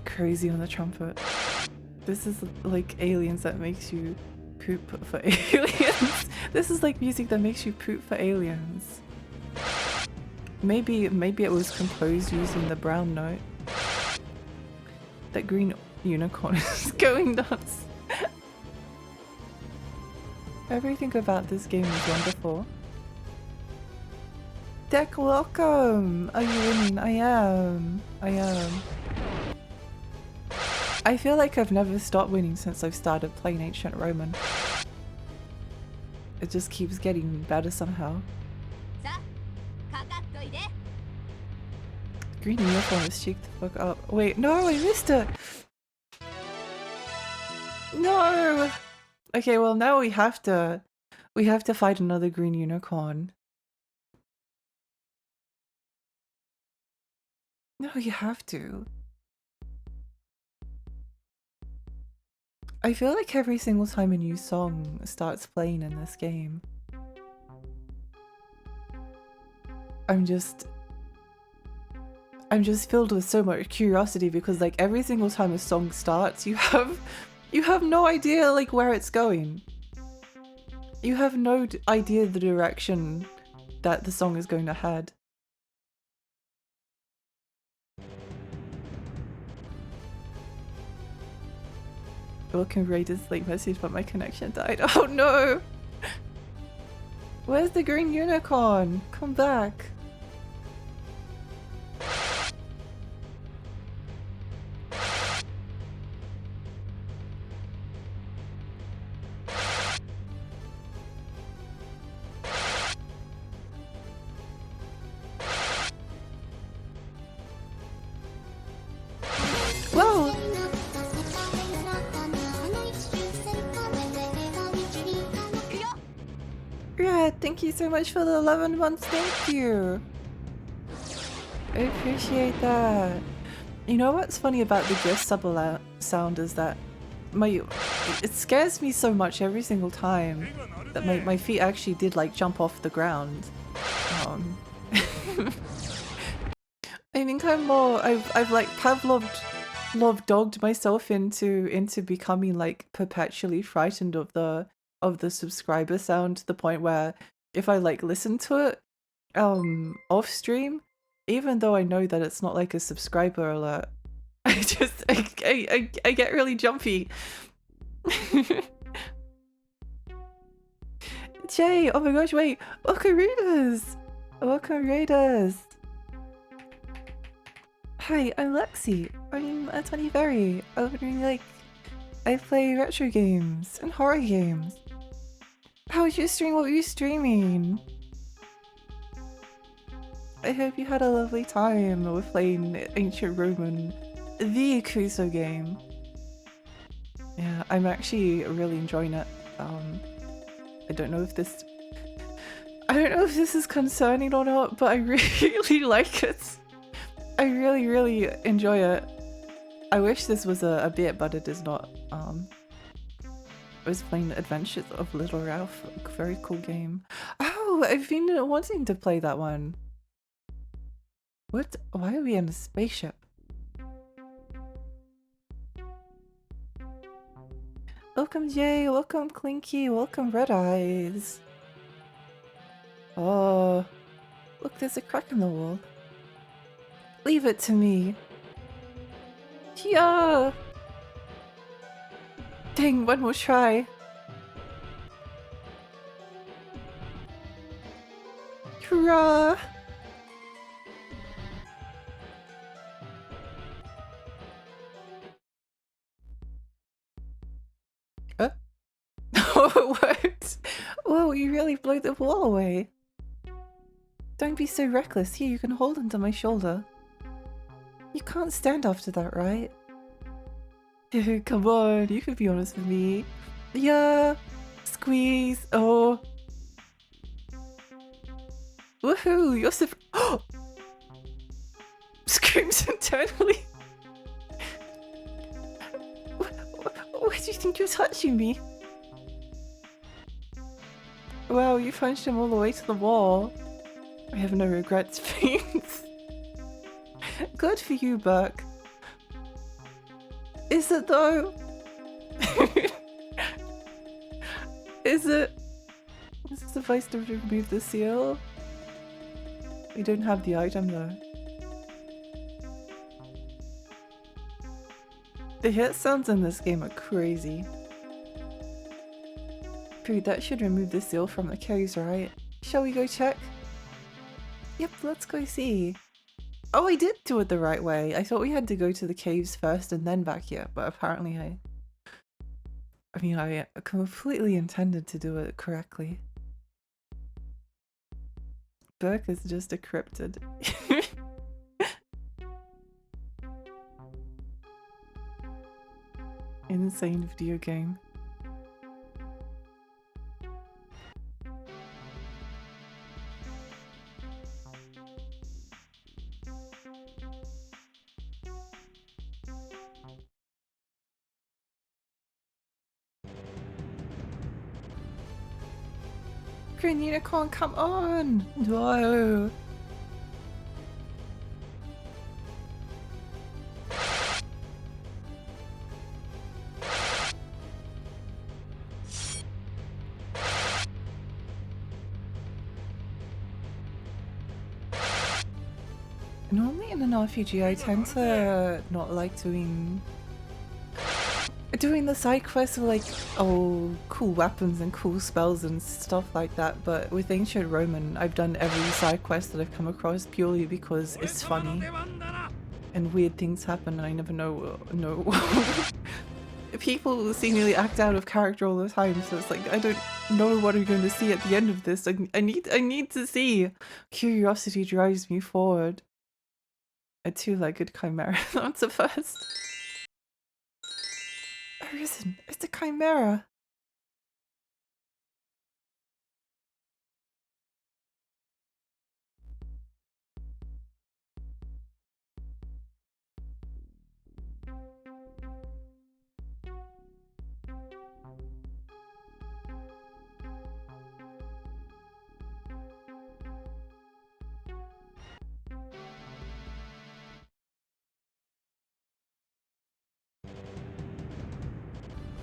Crazy on the trumpet. This is like aliens that makes you poop for aliens. This is like music that makes you poop for aliens. Maybe it was composed using the brown note. That green unicorn is going nuts. Everything about this game is wonderful. Deck, welcome! Are you winning? I am. I feel like I've never stopped winning since I've started playing Ancient Roman. It just keeps getting better somehow. Green uniform is cheeked the fuck up. Wait, no, I missed it! No! Okay, well now we have to fight another green unicorn. No, you have to. I feel like every single time a new song starts playing in this game, I'm just filled with so much curiosity because like every single time a song starts, you have no idea like where it's going. You have no idea the direction that the song is going to head. Welcome Raiders late message, but my connection died. Oh no! Where's the green unicorn? Come back. Whoa! Red, thank you so much for the 11 months, thank you! I appreciate that. You know what's funny about the gift sub sound is that it scares me so much every single time that my feet actually did like jump off the ground. I think I'm more I've like Pavlov dogged myself into becoming like perpetually frightened of the subscriber sound to the point where if I like listen to it off stream, even though I know that it's not like a subscriber alert, I get really jumpy. Jay, oh my gosh, wait, welcome Raiders! Welcome Raiders! Hi, I'm Lexi. I'm a 20 fairy. I play retro games and horror games. How was your stream? What were you streaming? I hope you had a lovely time with playing Ancient Roman, the Crusoe game. Yeah, I'm actually really enjoying it. I don't know if this is concerning or not, but I really like it. I really, really enjoy it. I wish this was a bit, but it is not. I was playing Adventures of Little Ralph, a very cool game. Oh, I've been wanting to play that one. What? Why are we in a spaceship? Welcome Jay, welcome Clinky, welcome Red Eyes. Oh, look, there's a crack in the wall. Leave it to me. Yeah. Dang, one more try. Hurrah! Oh, it worked! Whoa, you really blew the wall away. Don't be so reckless. Here, you can hold onto my shoulder. You can't stand after that, right? Come on, you can be honest with me. Yeah! Squeeze! Oh! Woohoo! You're so— Screams internally! Why do you think you're touching me? Wow, you punched him all the way to the wall. I have no regrets, Fiends. Good for you, Burke. Is it though? Is it? Is this device to remove the seal? We don't have the item though. The hit sounds in this game are crazy. Dude, that should remove the seal from the caves, right? Shall we go check? Yep, let's go see. Oh, I did do it the right way. I thought we had to go to the caves first and then back here, but apparently I completely intended to do it correctly. Burke is just a cryptid. Insane video game. Green Unicorn, come on! No! Normally in an RPG I tend to not like doing the side quests with like, oh, cool weapons and cool spells and stuff like that, but with Ancient Roman I've done every side quest that I've come across purely because it's funny and weird things happen and I never know people seemingly act out of character all the time, so it's like I don't know what I'm going to see at the end of this. I need to see. Curiosity drives me forward. A two-legged chimera. That's a first. Arisen, it's a chimera.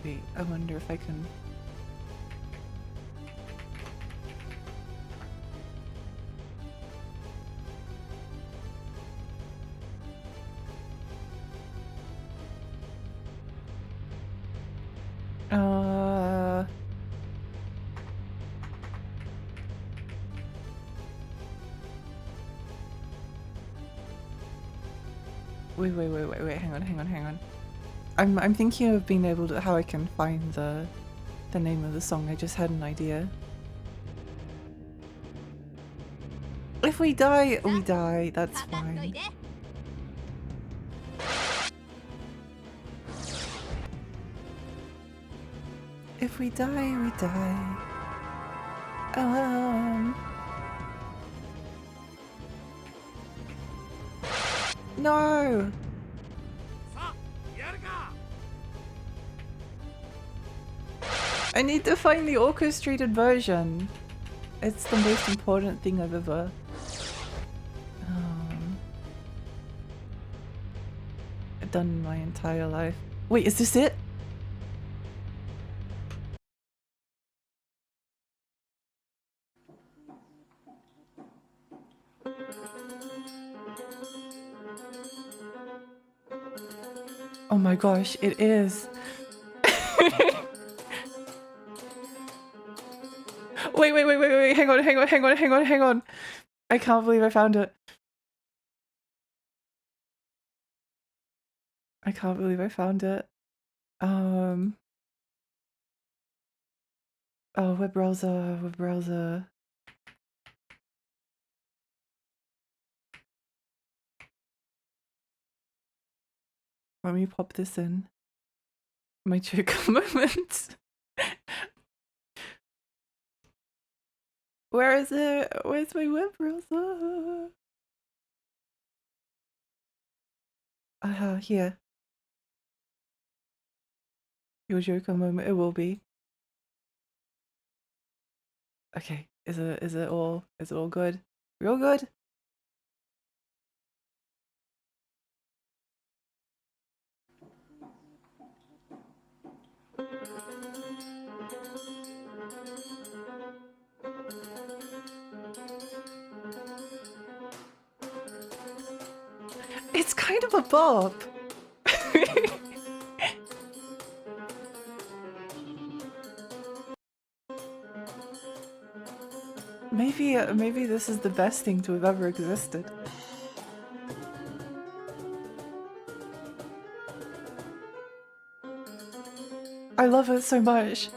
Wait, I wonder if I can... Wait, hang on. I'm thinking of being able to, how I can find the name of the song. I just had an idea. If we die, we die, that's fine. If we die, we die. No! I need to find the orchestrated version. It's the most important thing I've ever... done in my entire life. Wait, is this it? Oh my gosh, it is. Wait, hang on. I can't believe I found it. I can't believe I found it. Oh, web browser. Let me pop this in. My joke moment. Where is it? Where's my web browser? Here. Your joker moment, it will be. Okay, is it all good? Real good? It's kind of a bop. Maybe this is the best thing to have ever existed. I love it so much.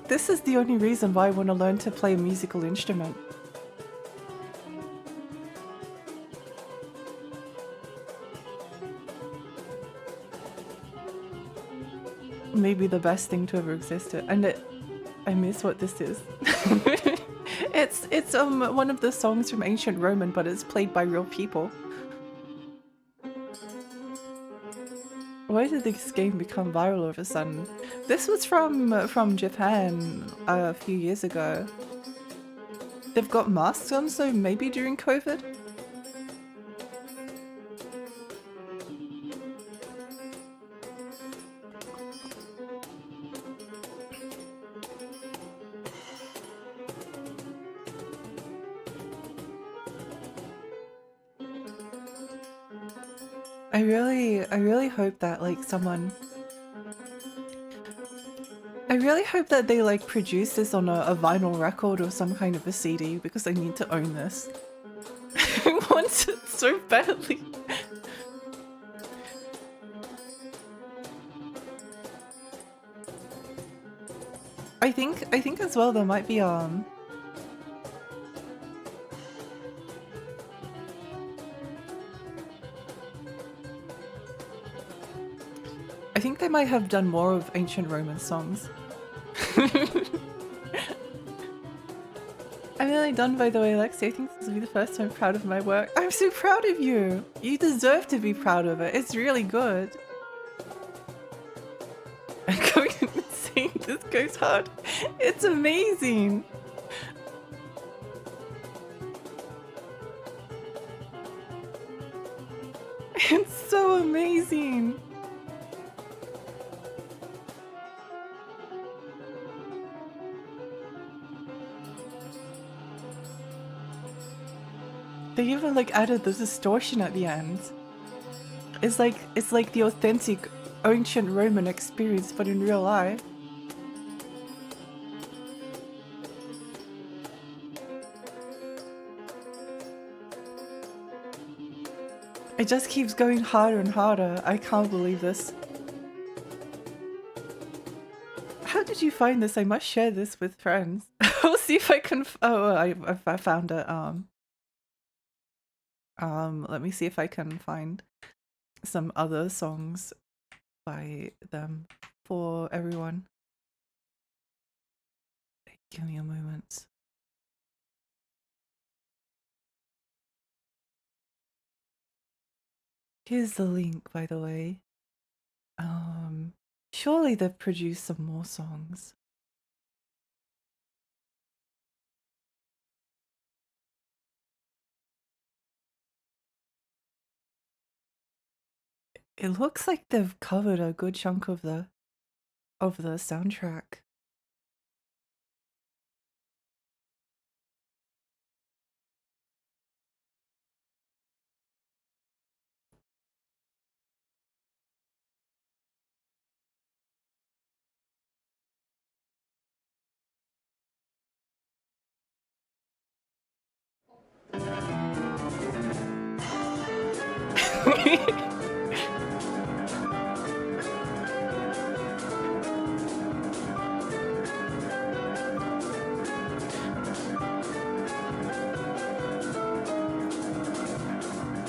This is the only reason why I want to learn to play a musical instrument. Maybe the best thing to ever exist. And I miss what this is. It's one of the songs from ancient Roman, but it's played by real people. Why did this game become viral all of a sudden? This was from Japan a few years ago. They've got masks on, so maybe during COVID? I really hope that like someone... I really hope that they like produce this on a vinyl record or some kind of a CD because I need to own this. I want it so badly. I think as well there might be I think they might have done more of ancient Roman songs. I'm nearly done, by the way, Lexi. I think this will be the first time I'm proud of my work. I'm so proud of you! You deserve to be proud of it. It's really good. I'm going insane. This goes hard. It's amazing! It's so amazing! They even like added the distortion at the end. It's like the authentic ancient Roman experience, but in real life. It just keeps going harder and harder. I can't believe this. How did you find this? I must share this with friends. We'll see if I can. Oh, I found it. Let me see if I can find some other songs by them for everyone. Give me a moment. Here's the link, by the way. Surely they've produced some more songs. It looks like they've covered a good chunk of the soundtrack.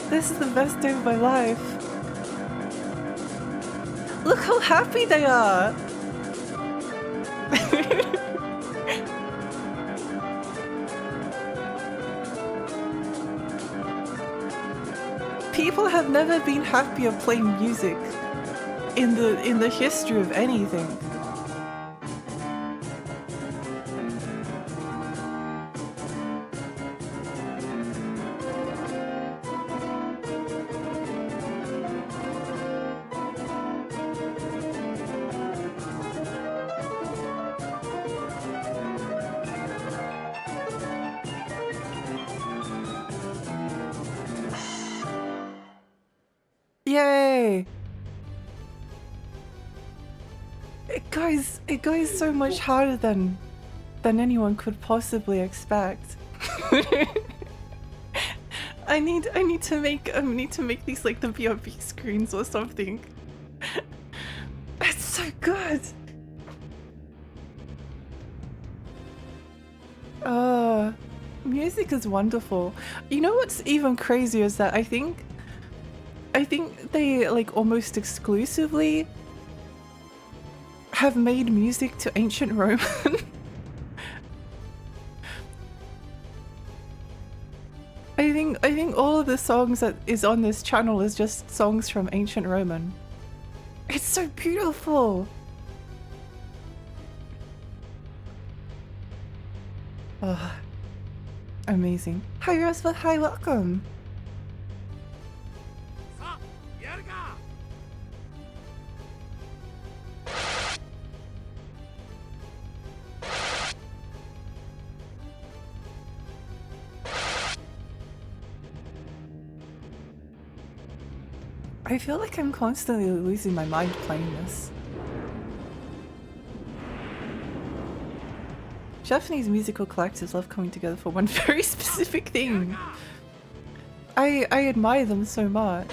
This is the best day of my life. Look how happy they are. People have never been happier playing music in the history of anything. Yay! It goes so much harder than anyone could possibly expect. I need to make these like the BRB screens or something. It's so good. Music is wonderful. You know what's even crazier is that I think they like almost exclusively have made music to ancient Roman. I think all of the songs that is on this channel is just songs from ancient Roman. It's so beautiful. Oh, amazing. Hi Rosva, hi, welcome. I feel like I'm constantly losing my mind playing this. Japanese musical collectors love coming together for one very specific thing. I admire them so much.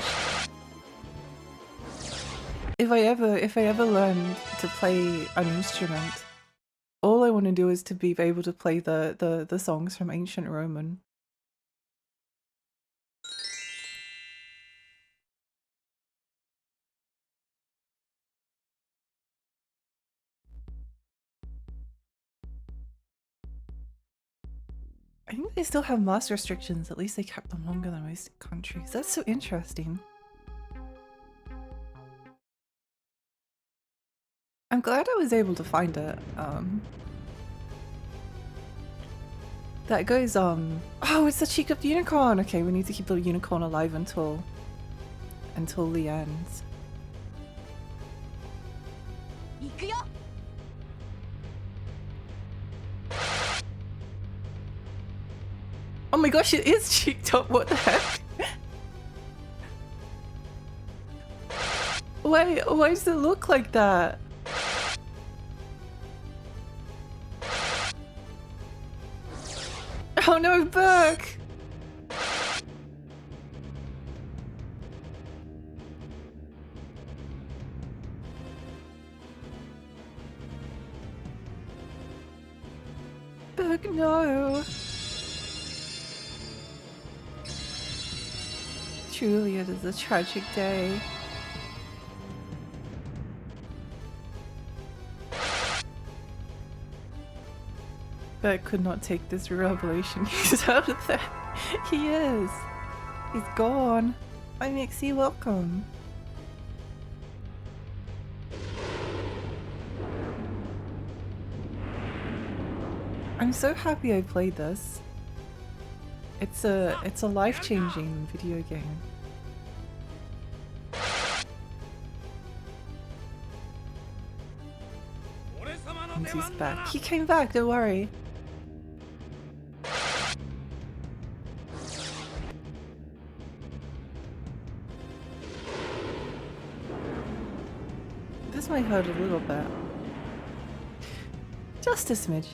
If I ever learn to play an instrument, all I want to do is to be able to play the songs from ancient Roman. I think they still have mask restrictions, at least they kept them longer than most countries. That's so interesting. I'm glad I was able to find it. That goes, oh, it's the cheek of the unicorn! Okay, we need to keep the unicorn alive until the end. Oh my gosh, it is cheeked up, what the heck? Why does it look like that? Oh no, Burke! Look, no. Truly, it is a tragic day. But I could not take this revelation. He's out of there. He is. He's gone. Hi, Mixie, welcome. I'm so happy I played this. It's a life-changing video game. And he's back. He came back, don't worry. This might hurt a little bit. Just a smidge.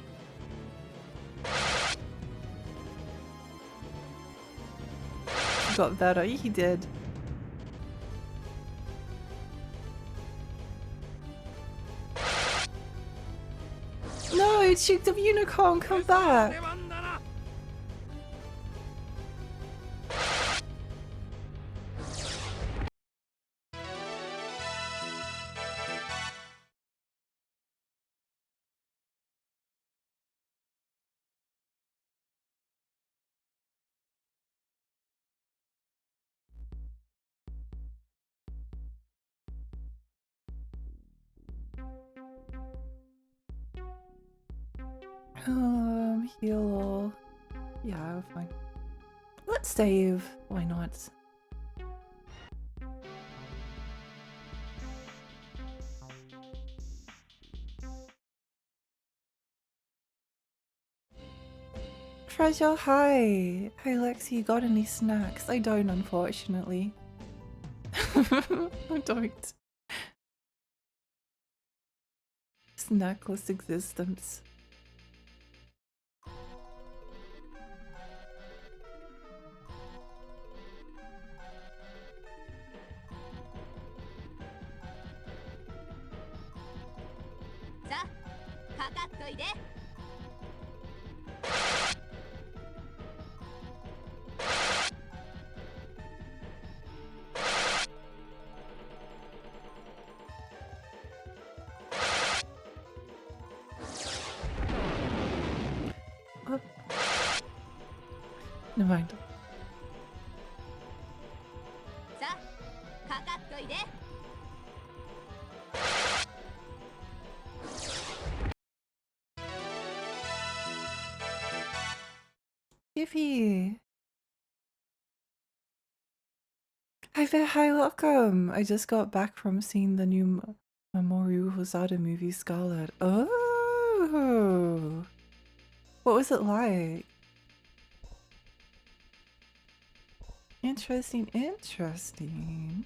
He got better, he did. No, Cheek of Unicorn, come back! Heal. Yeah, fine. Let's save. Why not? Treasure, hi! Hi Lexi, you got any snacks? I don't, unfortunately. I don't. Snackless existence. Never mind. Yippee! Hi, welcome! I just got back from seeing the new Mamoru Hosoda movie, Scarlet. Oh! What was it like? Interesting, interesting.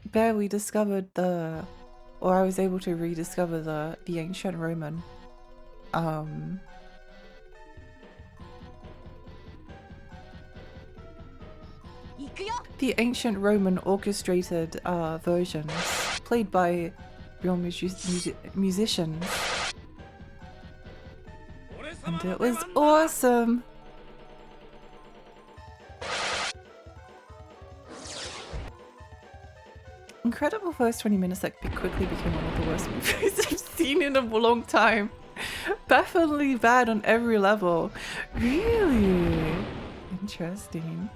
Bear, we discovered or I was able to rediscover the ancient Roman. The ancient Roman orchestrated versions played by real musicians. And it was awesome! Incredible first 20 minutes that quickly became one of the worst movies I've seen in a long time. Definitely bad on every level. Really? Interesting.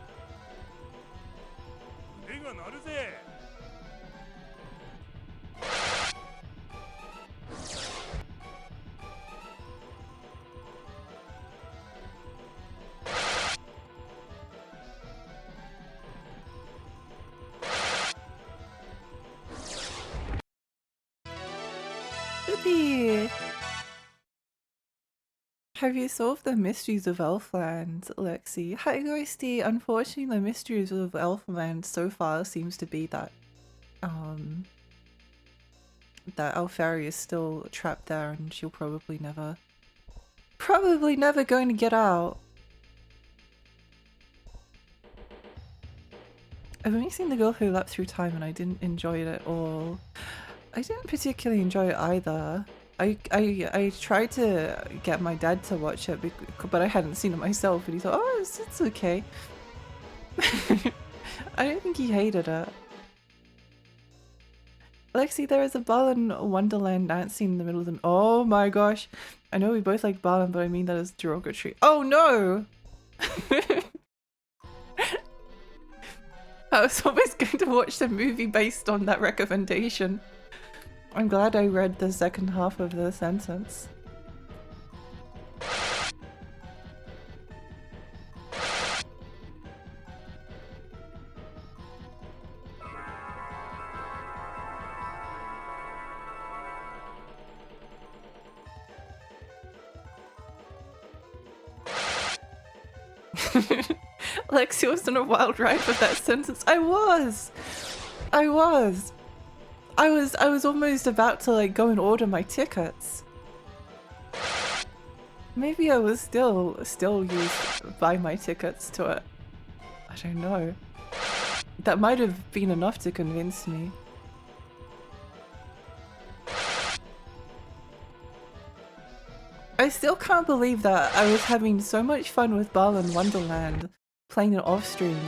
Yippee! Have you solved the mysteries of Elfland, Lexi? Hi, Ghosty. Unfortunately, the mysteries of Elfland so far seems to be that that Alfari is still trapped there and she'll probably never going to get out. I've only seen The Girl Who Leapt Through Time and I didn't enjoy it at all. I didn't particularly enjoy it either. I tried to get my dad to watch it, but I hadn't seen it myself, and he thought, oh, it's okay. I don't think he hated it. Lexi, there is a Balan Wonderland dance scene in the middle of them. Oh my gosh. I know we both like Balan, but I mean that as derogatory. Oh no! I was always going to watch the movie based on that recommendation. I'm glad I read the second half of the sentence. Lexi was on a wild ride with that sentence. I was almost about to like go and order my tickets. Maybe I was still used buy my tickets to it. I don't know. That might have been enough to convince me. I still can't believe that I was having so much fun with Balan Wonderland, playing it off stream,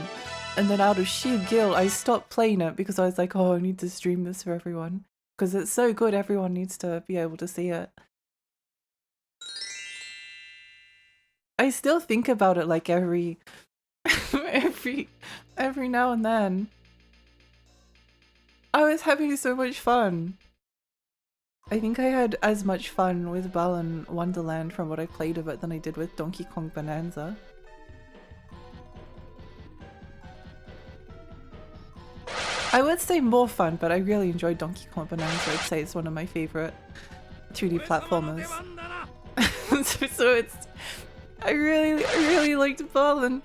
and then out of sheer guilt I stopped playing it because I was like, oh, I need to stream this for everyone. Because it's so good, everyone needs to be able to see it. I still think about it like every now and then. I was having so much fun. I think I had as much fun with Balan Wonderland from what I played of it than I did with Donkey Kong Bonanza. I would say more fun, but I really enjoyed Donkey Kong Bonanza. I'd say it's one of my favorite 2D platformers. so it's... I really liked Balan.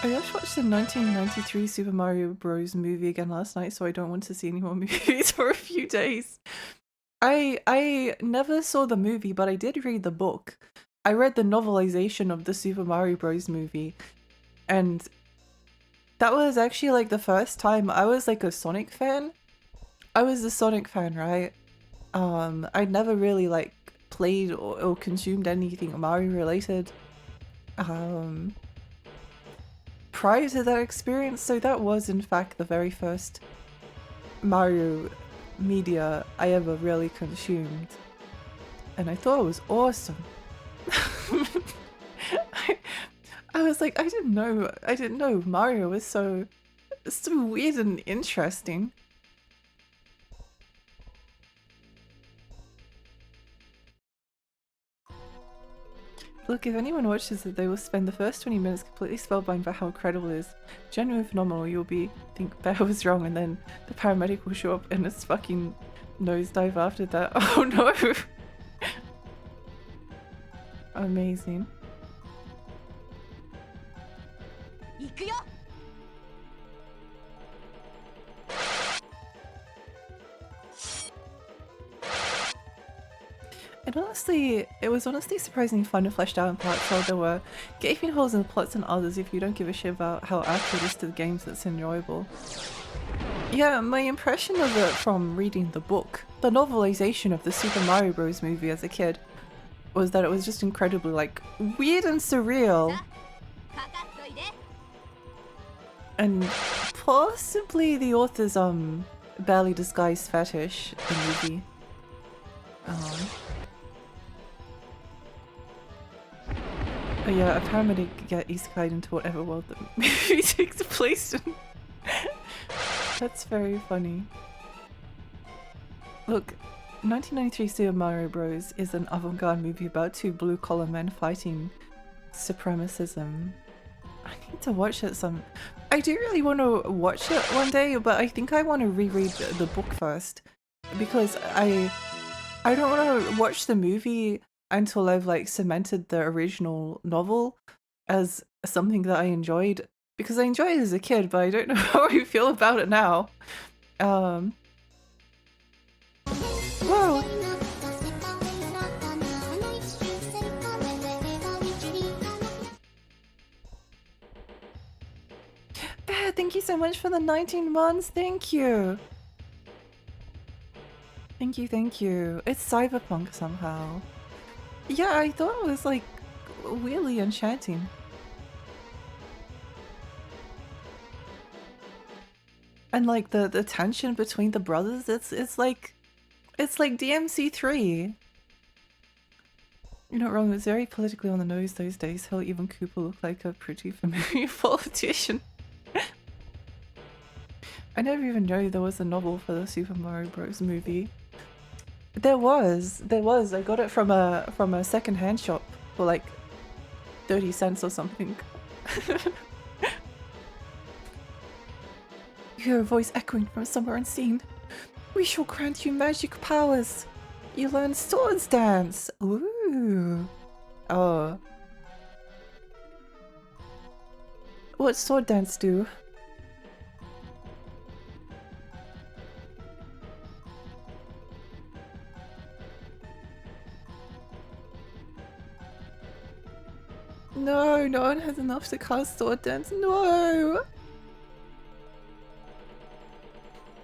I just watched the 1993 Super Mario Bros. Movie again last night, so I don't want to see any more movies for a few days. I never saw the movie, but I did read the book. I read the novelization of the Super Mario Bros. Movie, and that was actually like the first time I was like a Sonic fan. I was a Sonic fan, right? I'd never really like played or consumed anything Mario related. Prior to that experience, so that was in fact the very first Mario media I ever really consumed, and I thought it was awesome. I was like, I didn't know Mario was so weird and interesting. Look, if anyone watches it, they will spend the first 20 minutes completely spellbound by how incredible it is. Genuinely phenomenal. You'll think Bear was wrong, and then the paramedic will show up in his fucking nosedive after that. Oh no! Amazing. And honestly, it was surprisingly fun and fleshed out in parts while there were gaping holes in plots and others. If you don't give a shit about how accurate it is to the games, it's enjoyable. Yeah, my impression of it from reading the book, the novelization of the Super Mario Bros. Movie as a kid, was that it was just incredibly like weird and surreal. And possibly the author's barely disguised fetish in the movie. But yeah, a paramedic get isekai'd into whatever world the movie takes place in. That's very funny. Look, 1993 Super Mario Bros. Is an avant-garde movie about two blue-collar men fighting supremacism. I need to watch it some... I do really want to watch it one day, but I think I want to reread the book first. Because I don't want to watch the movie until I've like cemented the original novel as something that I enjoyed, because I enjoyed it as a kid, but I don't know how I feel about it now. Whoa! thank you so much for the 19 months. Thank you. Thank you, thank you. It's cyberpunk somehow. Yeah, I thought it was like weirdly enchanting. And like the tension between the brothers, it's like DMC3. You're not wrong, it was very politically on the nose those days. Hell, even Cooper looked like a pretty familiar politician. I never even knew there was a novel for the Super Mario Bros. Movie. There was. I got it from a second-hand shop for like 30 cents or something. You hear a voice echoing from somewhere unseen. We shall grant you magic powers. You learn swords dance. Ooh. Oh. What sword dance do? No, no one has enough to cast sword dance. No!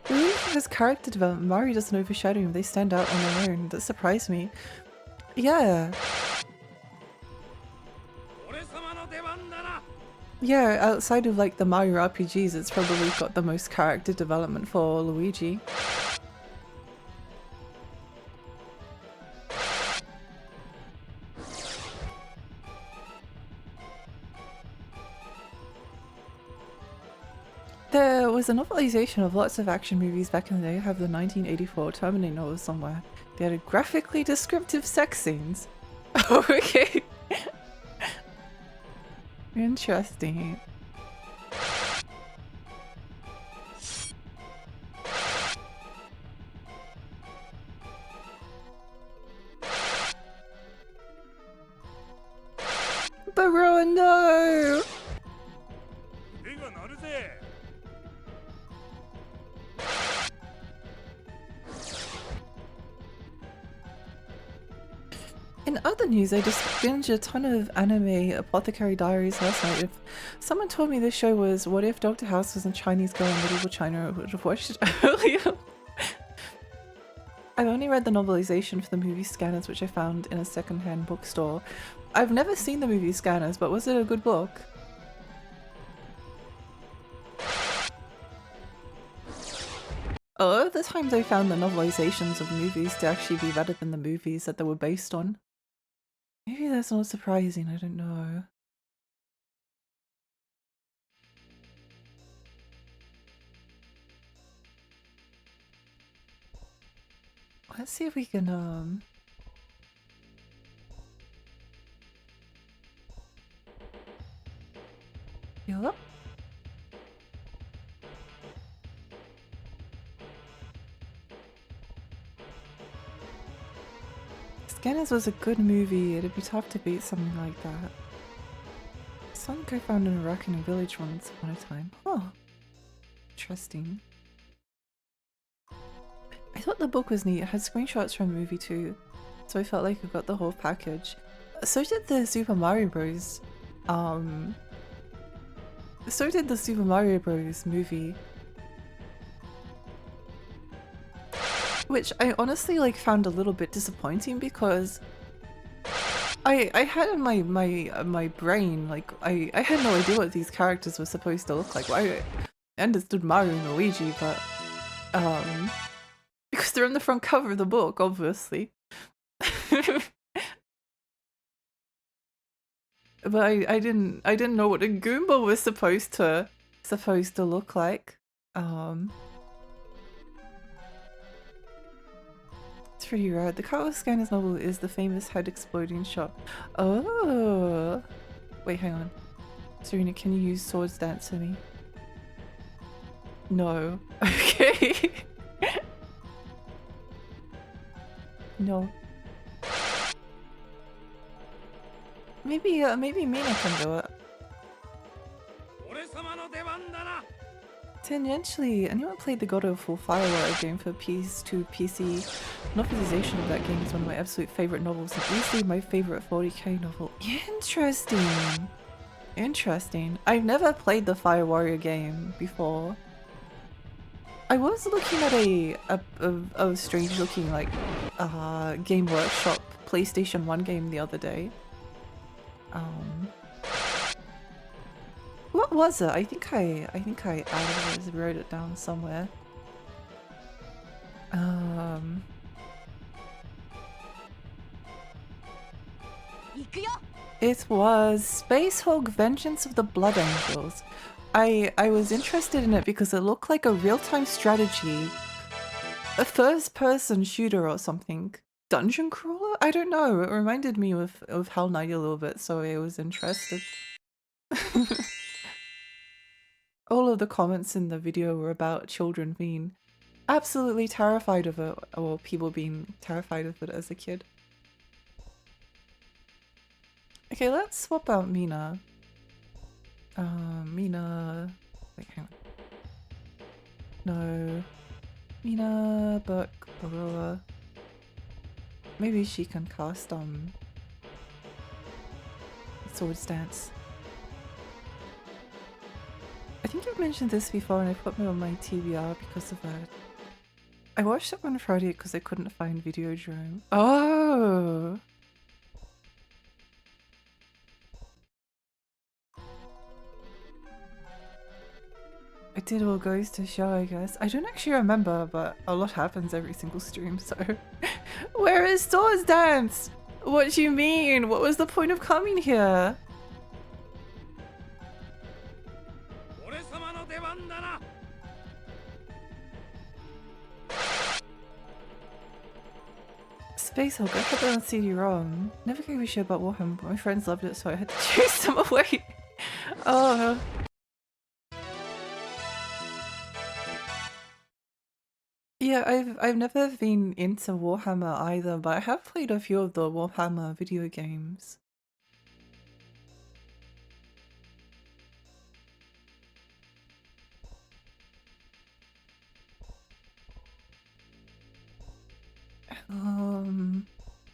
Really, his character development, Mario doesn't overshadow him. They stand out on their own. That surprised me. Yeah. Yeah, outside of like the Mario RPGs, it's probably got the most character development for Luigi. There was a novelization of lots of action movies back in the day. I have the 1984 Terminator novel somewhere. They had graphically descriptive sex scenes. Oh, okay. Interesting. Bro, no! In other news, I just binged a ton of anime Apothecary Diaries last night. If someone told me this show was What If Dr. House was a Chinese girl in medieval China, I would have watched it earlier. I've only read the novelization for the movie Scanners, which I found in a secondhand bookstore. I've never seen the movie Scanners, but was it a good book? A lot of the times I found the novelizations of movies to actually be better than the movies that they were based on. Maybe that's not surprising, I don't know. Let's see if we can, heal up. Scanners was a good movie. It'd be tough to beat something like that. Something I found in a raccoon village once upon a time. Oh, interesting. I thought the book was neat. It had screenshots from the movie too, so I felt like I got the whole package. So did the Super Mario Bros. So did the Super Mario Bros. Movie. Which I honestly like found a little bit disappointing because I had in my brain, like I had no idea what these characters were supposed to look like. Well, I understood Mario and Luigi, but because they're on the front cover of the book, obviously. But I didn't know what a Goomba was supposed to look like. It's pretty rad. The Carlos Scanners novel is the famous head exploding shot. Oh, wait, hang on. Serena, can you use swords dance for me? No. Okay. No. Maybe Mina can do it. Tangentially, anyone played the God of War Firewater game for PS2 PC? Novelization of that game is one of my absolute favourite novels and easily my favourite 40k novel. Interesting! Interesting. I've never played the Fire Warrior game before. I was looking at a strange looking like Game Workshop PlayStation 1 game the other day. What was it? I think I added it, wrote it down somewhere. It was Space Hulk Vengeance of the Blood Angels. I was interested in it because it looked like a real-time strategy. A first-person shooter or something. Dungeon crawler? I don't know. It reminded me of Hell Knight a little bit, so I was interested. All of the comments in the video were about children being absolutely terrified of it, or people being terrified of it as a kid. Okay, let's swap out Mina. Mina... Wait, hang on. No. Mina, Buck, Baroa. Maybe she can cast, Swords Dance. I think I've mentioned this before and I put me on my TBR because of that. I watched it on Friday because I couldn't find Videodrome. Oh! It did all goes to show, I guess. I don't actually remember, but a lot happens every single stream, so... Where is Swords Dance? What do you mean? What was the point of coming here? Space Hulk, I put that on CD-ROM. Never gave a shit about Warhammer, but my friends loved it, so I had to chase them away. Oh. Yeah, I've never been into Warhammer either, but I have played a few of the Warhammer video games.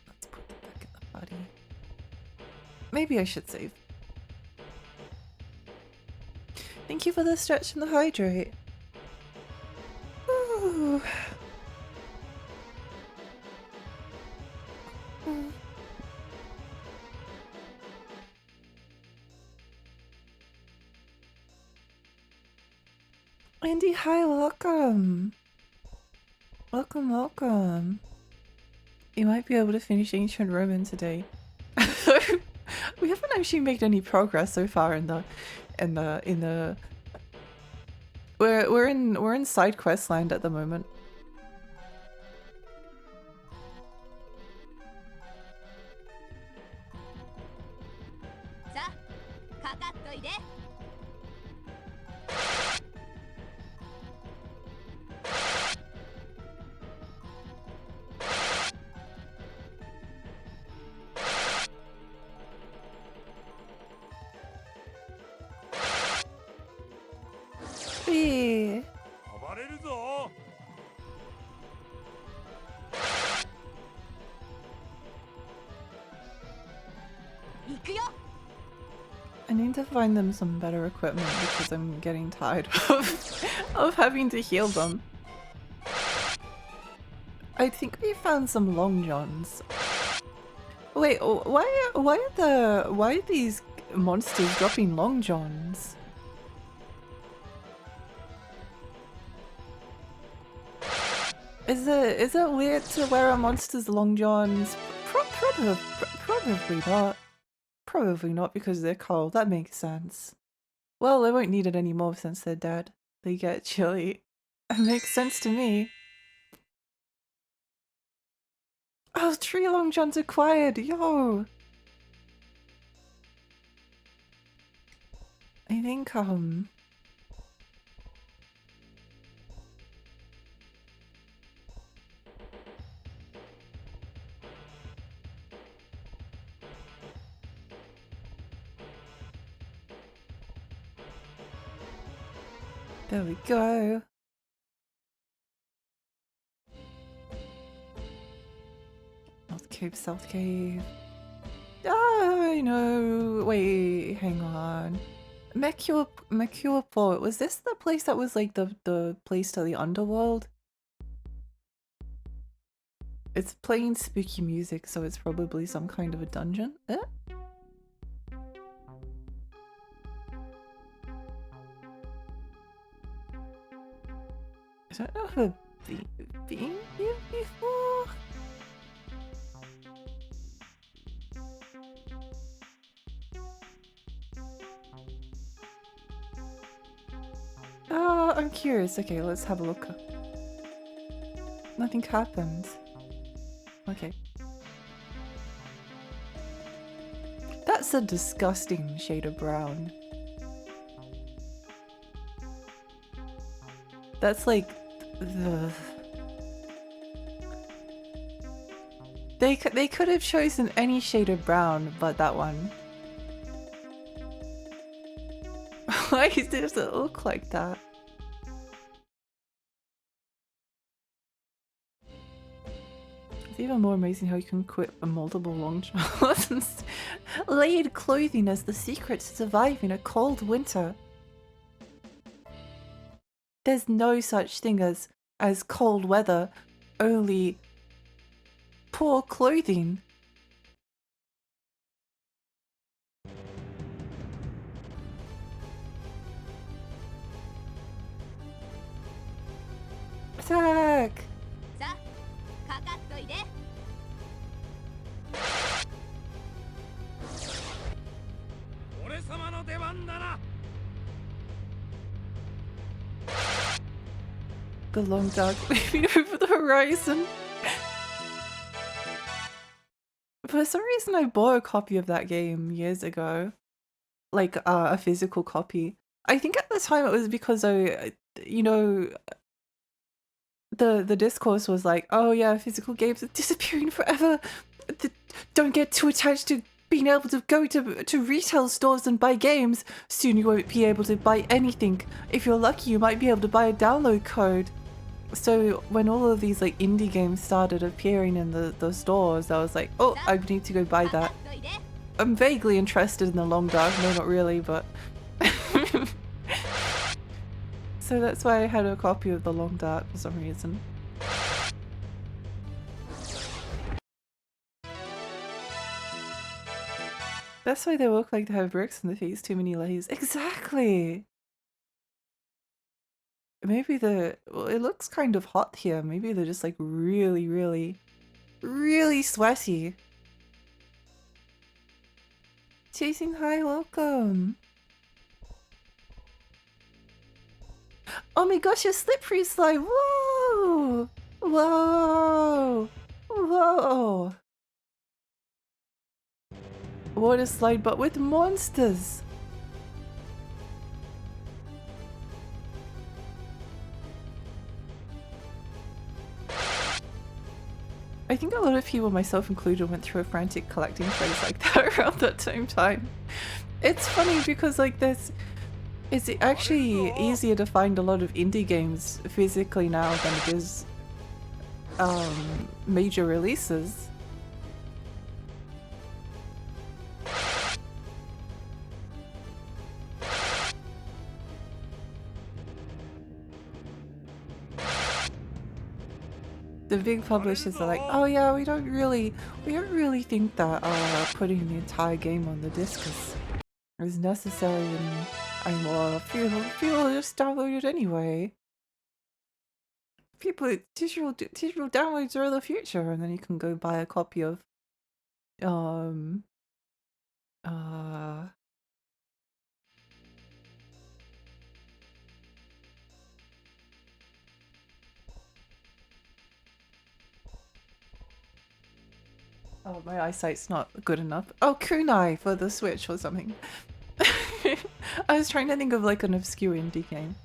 Let's put that back in the body. Maybe I should save. Thank you for the stretch and the hydrate. Ooh. Andy, hi, welcome. Welcome, welcome. You might be able to finish Ancient Roman today. We haven't actually made any progress so far in the we're in side quest land at the moment. I need to find them some better equipment because I'm getting tired of having to heal them. I think we found some long johns. Wait, why are these monsters dropping long johns? Is it weird to wear a monster's long johns? Probably not. Probably not because they're cold. That makes sense. Well, they won't need it anymore since they're dead. They get chilly. It makes sense to me. Oh, tree long johns acquired! Yo! I think, there we go. North Cave, South Cave. I know. Wait, hang on. Mercure Port. Was this the place that was like the place to the underworld? It's playing spooky music, so it's probably some kind of a dungeon. Eh? I don't know if I've been here before. I'm curious. Okay, let's have a look. Nothing happened. Okay. That's a disgusting shade of brown. That's like the... They could have chosen any shade of brown but that one. Why does it look like that? It's even more amazing how you can equip multiple longshots and layered clothing as the secret to surviving a cold winter. There's no such thing as cold weather, only poor clothing. Attack! The long dark waving over the horizon. For some reason I bought a copy of that game years ago. Like a physical copy. I think at the time it was because you know, the discourse was like, oh yeah, physical games are disappearing forever. Don't get too attached to being able to go to retail stores and buy games. Soon you won't be able to buy anything. If you're lucky, you might be able to buy a download code. So when all of these like indie games started appearing in the stores, I was like, oh, I need to go buy that. I'm vaguely interested in the Long Dark, no not really, but... So that's why I had a copy of the Long Dark for some reason. That's why they look like they have bricks in the face, too many layers. Exactly! Maybe well, it looks kind of hot here. Maybe they're just like really, really, really sweaty. Chasing High, welcome! Oh my gosh, a slippery slide! Whoa! Whoa! Whoa! Water slide, but with monsters! I think a lot of people, myself included, went through a frantic collecting phase like that around that same time. It's funny because like it's actually easier to find a lot of indie games physically now than it is major releases. The big publishers are like, oh yeah, we don't really think that putting the entire game on the disc is necessary anymore. People just download it anyway. Digital downloads are the future, and then you can go buy a copy of oh, my eyesight's not good enough. Oh, kunai for the Switch or something. I was trying to think of like an obscure indie game.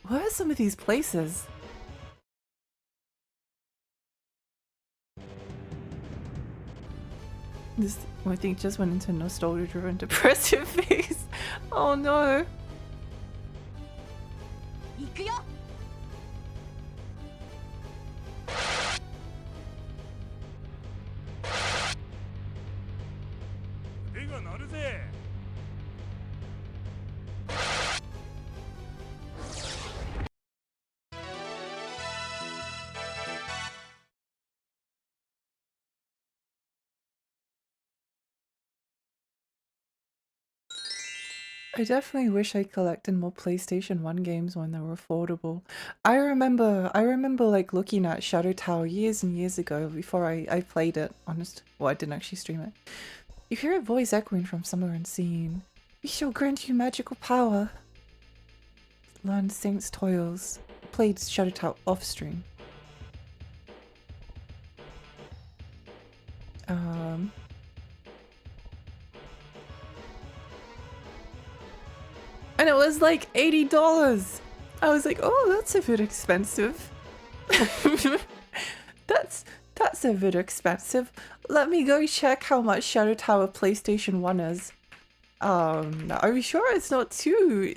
What are some of these places? This, I think, just went into nostalgia-driven depressive phase. Oh no. I definitely wish I collected more PlayStation 1 games when they were affordable. I remember like looking at Shadow Tower years and years ago before I played it. Well, I didn't actually stream it. You hear a voice echoing from somewhere unseen. We shall grant you magical power. Learn Saint's Toils. Played Shadow Tower off stream. And it was like $80. I was like, oh, that's a bit expensive. That's a bit expensive. Let me go check how much Shadow Tower PlayStation 1 is. Are we sure it's not too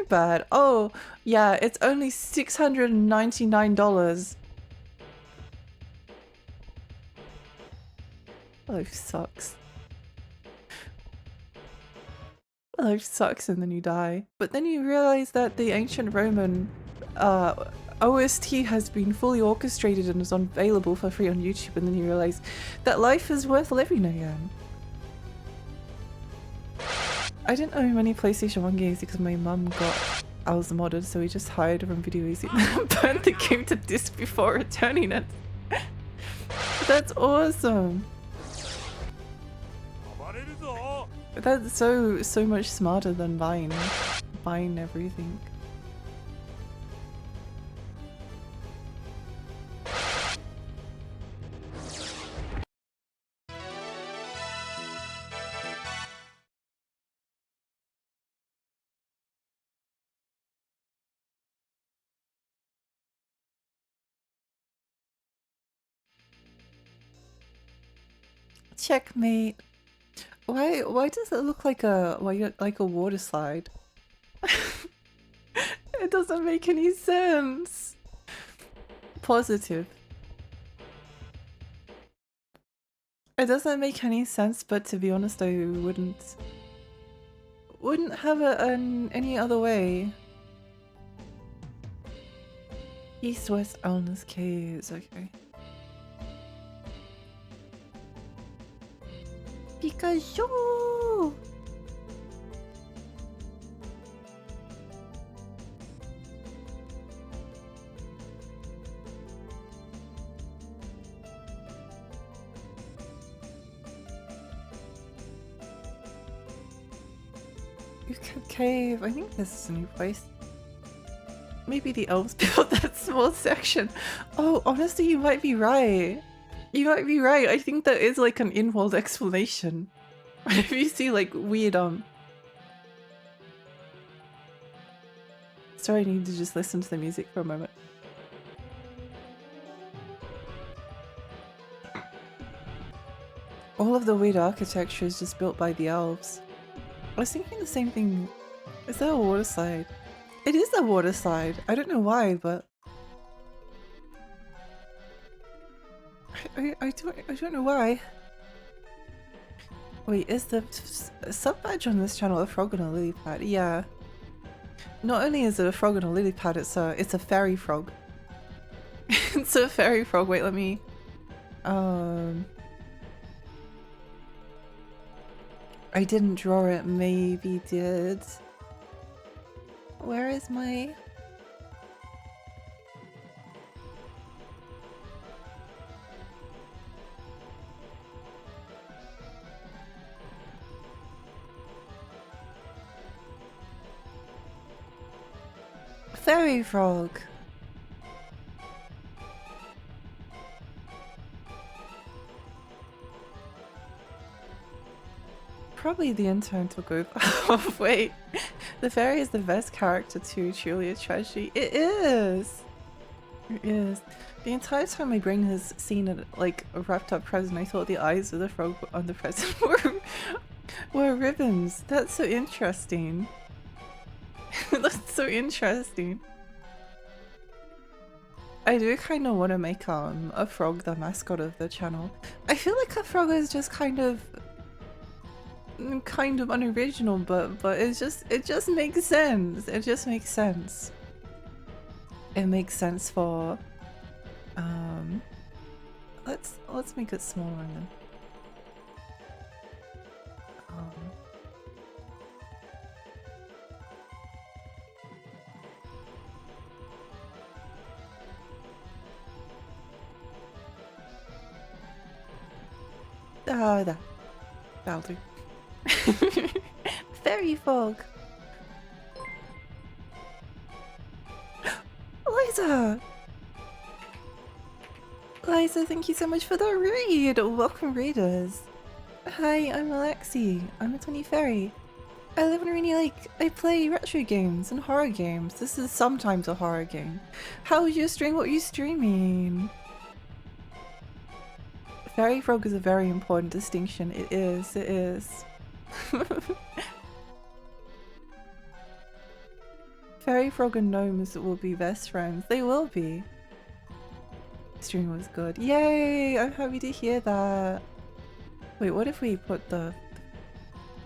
bad? Oh, yeah, it's only $699. Life sucks. Life sucks and then you die. But then you realize that the ancient Roman OST has been fully orchestrated and is available for free on YouTube, and then you realize that life is worth living again. I didn't own many PlayStation 1 games because my mum got ours modded, so we just hired from Video Easy and burned the game to disc before returning it. That's awesome! That's so much smarter than buying everything. Checkmate. Why does it look like a water slide? It doesn't make any sense. Positive. It doesn't make any sense, but to be honest, I wouldn't have it any other way. East-west Elness Caves, okay. Pikachu! Cave. I think this is a new place. Maybe the elves built that small section. Oh, honestly, you might be right. You might be right. I think there is like an in-world explanation. If you see like weird Sorry, I need to just listen to the music for a moment. All of the weird architecture is just built by the elves. I was thinking the same thing. Is that a water slide? It is a water slide. I don't know why, but I don't know why. Wait, is the sub badge on this channel a frog and a lily pad? Yeah. Not only is it a frog and a lily pad, it's a fairy frog. It's a fairy frog. Wait, let me. I didn't draw it. Maybe did. Where is my? Fairy frog. Probably the intern took over. Oh, wait. The fairy is the best character too, truly a tragedy. It is! It is. The entire time my brain has seen it like a wrapped up present, I thought the eyes of the frog on the present were ribbons. That's so interesting. That's so interesting. I do kind of want to make a frog the mascot of the channel. I feel like a frog is just kind of kind of unoriginal, but it just makes sense. It just makes sense. It makes sense for let's make it smaller then. That'll do. Fairy fog. Liza! Liza, thank you so much for the raid! Welcome, raiders! Hi, I'm Alexi. I'm a 20 fairy. I live in I play retro games and horror games. This is sometimes a horror game. How was your stream? What were you streaming? Fairy frog is a very important distinction. It is, it is. Fairy frog and gnomes will be best friends. They will be. Stream was good. Yay! I'm happy to hear that. Wait, what if we put the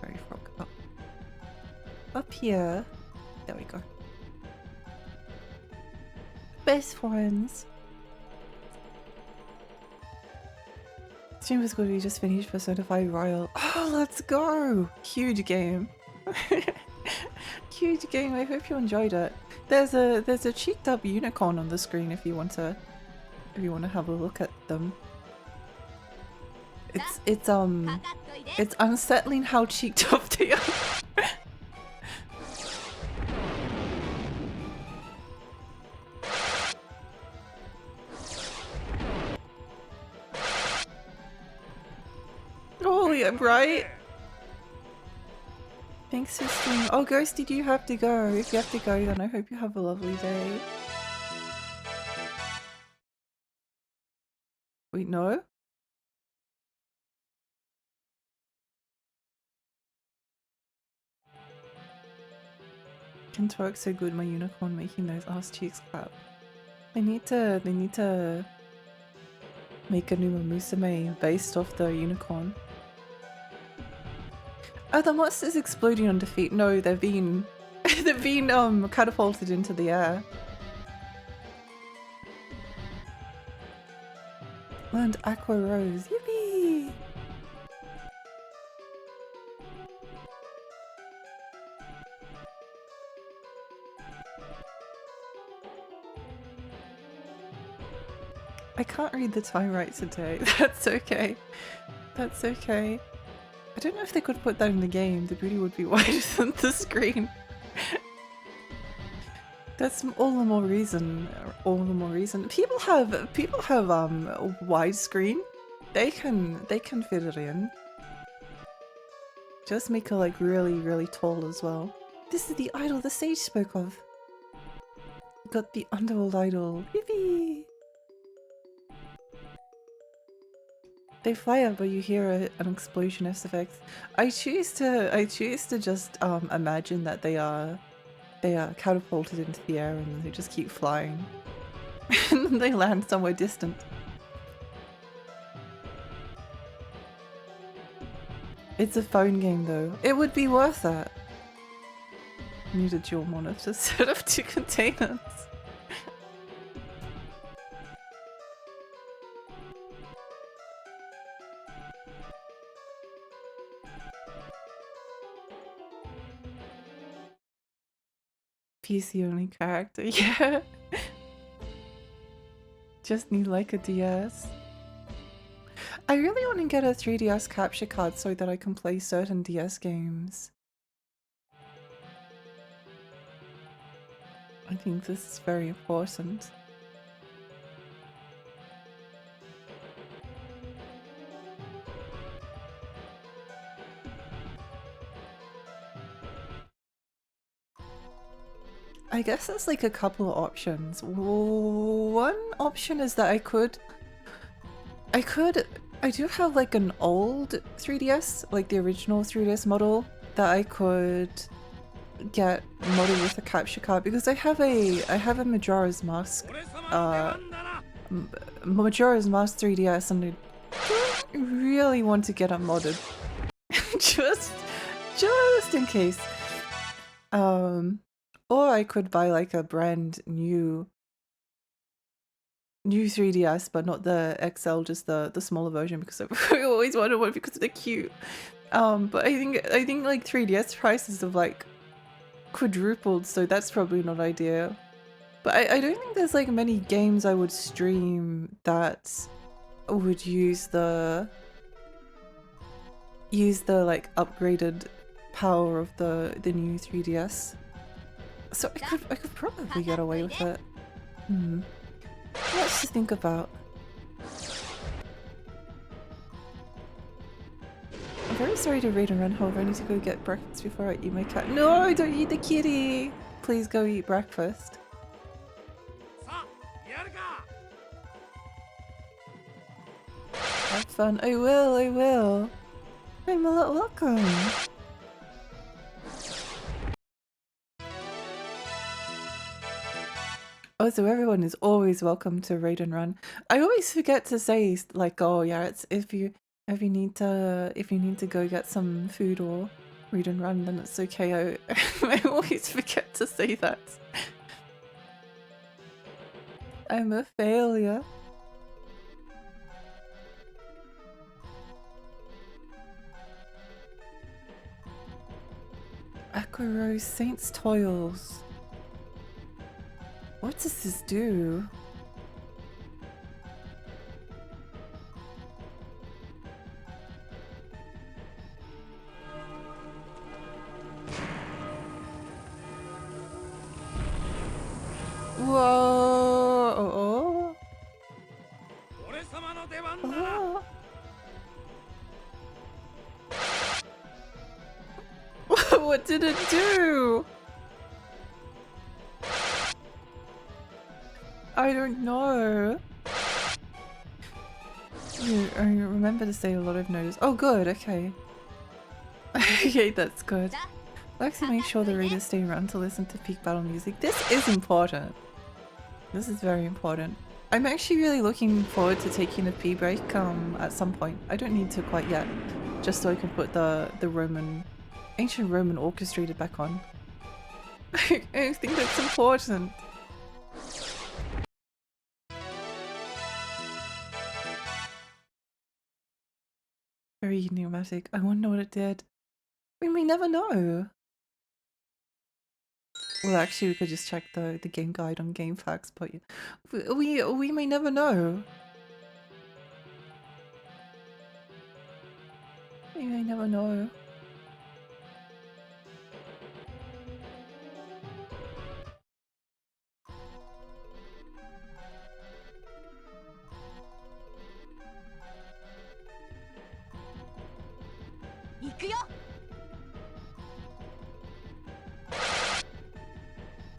fairy frog up? Up here. There we go. Best friends. Stream was good. We just finished Persona 5 Royal. Oh, let's go! Huge game. Huge game. I hope you enjoyed it. There's a cheeked up unicorn on the screen if you want to have a look at them. It's unsettling how cheeked up they are. Oh yeah, right? Thanks for streaming. Oh, Ghosty, do you have to go? If you have to go, then I hope you have a lovely day. Wait, no? Can twerk so good, my unicorn making those ass cheeks clap. They need to make a new Musume based off the unicorn. Oh, the monster's exploding on defeat. No, they're being catapulted into the air. Learned Aqua Rose. Yippee! I can't read the time right today. That's okay. That's okay. I don't know if they could put that in the game. The booty would be wider than the screen. That's all the more reason. All the more reason. People have widescreen. They can fit it in. Just make her like really tall as well. This is the idol the sage spoke of. Got the underworld idol. Yippee! They fly up, but you hear an explosionist effect. I choose to just imagine that they are catapulted into the air and they just keep flying, and then they land somewhere distant. It's a phone game though. It would be worth it. Need a dual monitor set up 2 containers. PC only character, yeah. Just need like a DS. I really want to get a 3DS capture card so that I can play certain DS games. I think this is very important. I guess there's like a couple of options. One option is that I do have like an old 3DS, like the original 3DS model, that I could get modded with a capture card, because I have a Majora's Mask, Majora's Mask 3DS, and I don't really want to get it modded. Just just in case. Or I could buy like a brand new 3DS, but not the XL, just the smaller version, because I always wanted one because they're cute. But I think like 3DS prices have like quadrupled, so that's probably not ideal. But I don't think there's like many games I would stream that would use the like upgraded power of the new 3DS. So I could probably get away with it. Let's just think about. I'm very sorry to raid and run, however I need to go get breakfast before I eat my cat. No, don't eat the kitty! Please go eat breakfast. Have fun. I will. I'm a lot welcome. Oh, so everyone is always welcome to raid and run. I always forget to say like, oh yeah, it's if you need to go get some food or raid and run, then it's okay. I always forget to say that. I'm a failure. Aquarose Saint's Toils. What does this do? Whoa! Oh. What did it do? I don't know. I remember to say a lot of no's. Oh good, okay. Okay, that's good. I'll actually make sure the readers stay around to listen to peak battle music. This is important. This is very important. I'm actually really looking forward to taking a pee break at some point. I don't need to quite yet, just so I can put the ancient Roman orchestrated back on. I think that's important. Very pneumatic. I wonder what it did. We may never know. Well, actually, we could just check the game guide on GameFAQs, but we may never know. We may never know.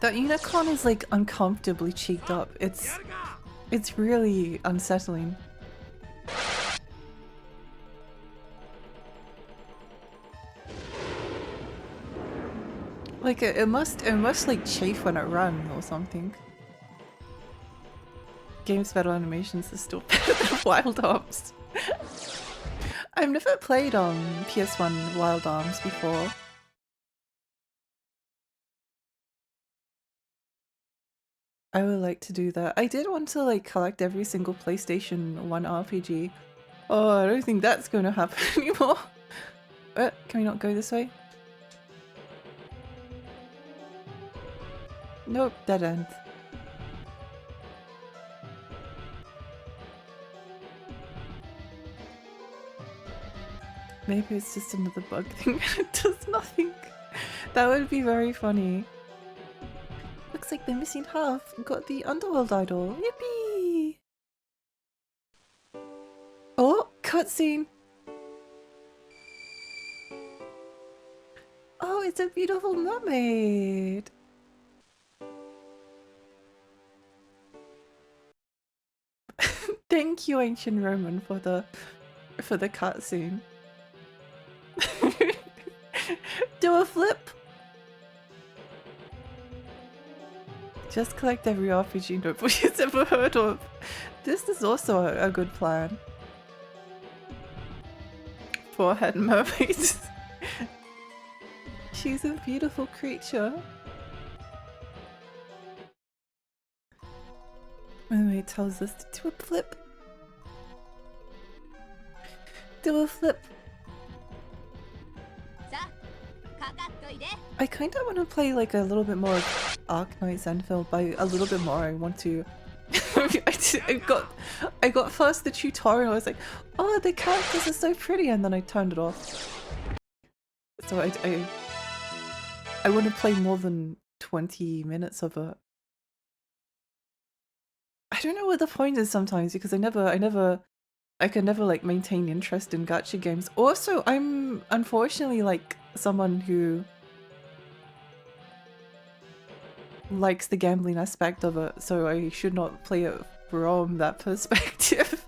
That unicorn is like uncomfortably cheeked up. It's really unsettling. Like it must like chafe when it runs or something. Game's battle animations are still better than Wild Arms. I've never played on PS1 Wild Arms before. I would like to do that. I did want to like collect every single PlayStation 1 RPG. Oh, I don't think that's gonna happen anymore. Can we not go this way? Nope, dead end. Maybe it's just another bug thing and it does nothing. That would be very funny. Looks like the missing half got the underworld idol. Yippee! Oh, cutscene! Oh, it's a beautiful mermaid! Thank you, Ancient Roman, for the cutscene. Do a flip! Just collect every RPG notebook you've ever heard of. This is also a good plan. Forehead mermaids. She's a beautiful creature. Anyway, it tells us to do a flip. Do a flip. I kind of want to play like a little bit more of Arknight Zenfeld. By a little bit more, I want to. I got past the tutorial. I was like, oh, the characters are so pretty, and then I turned it off. So I want to play more than 20 minutes of it. I don't know what the point is sometimes because I can never like maintain interest in gacha games. Also, I'm unfortunately like someone who likes the gambling aspect of it, so I should not play it from that perspective.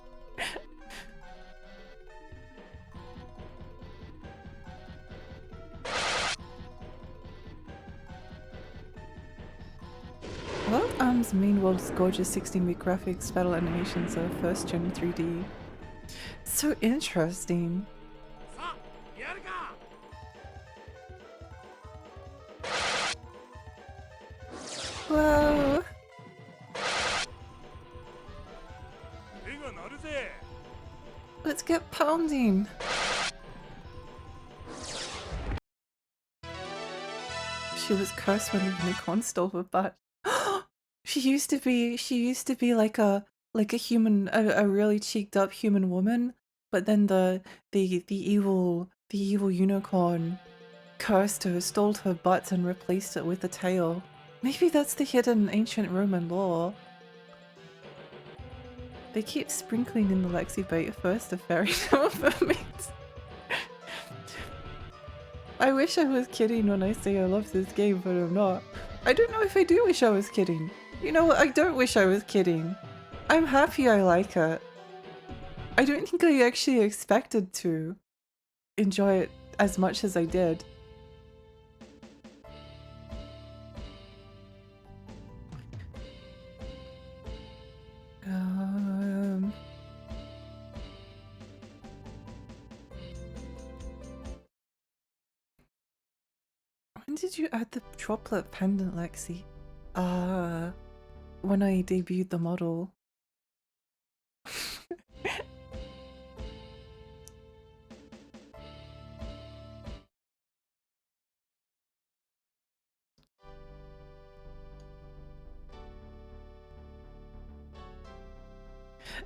World Arms main world's gorgeous 16-bit graphics, battle animations are first gen 3D. So interesting. Whoa. Let's get pounding. She was cursed when the unicorn stole her butt. She used to be like a human, a really cheeked up human woman, but then the evil unicorn cursed her, stole her butt and replaced it with a tail. Maybe that's the hidden ancient Roman lore. They keep sprinkling in the Lexi bait first, a fairy tale mermaids. I wish I was kidding when I say I love this game, but I'm not. I don't know if I do wish I was kidding. You know what? I don't wish I was kidding. I'm happy I like it. I don't think I actually expected to enjoy it as much as I did. When did you add the droplet pendant, Lexi? When I debuted the model.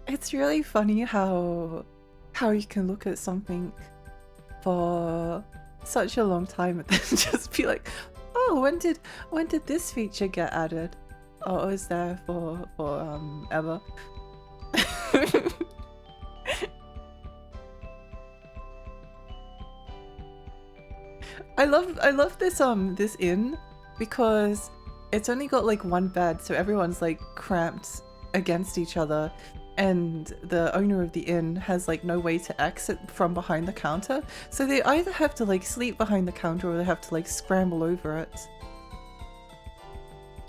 It's really funny how you can look at something for such a long time and then just be like, oh, when did this feature get added? Oh, it was there for ever. I love this inn because it's only got like one bed, so everyone's like cramped against each other, and the owner of the inn has like no way to exit from behind the counter, so they either have to like sleep behind the counter or they have to like scramble over it.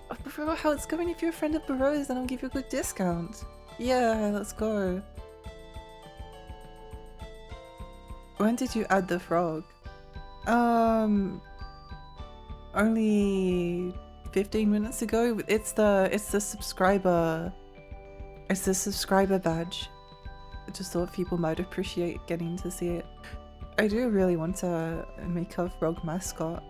I prefer how it's going. If you're a friend of Burroughs, then I'll give you a good discount. Yeah, let's go. When did you add the frog? Only 15 minutes ago. It's the subscriber. It's the subscriber badge. I just thought people might appreciate getting to see it. I do really want to make a frog mascot.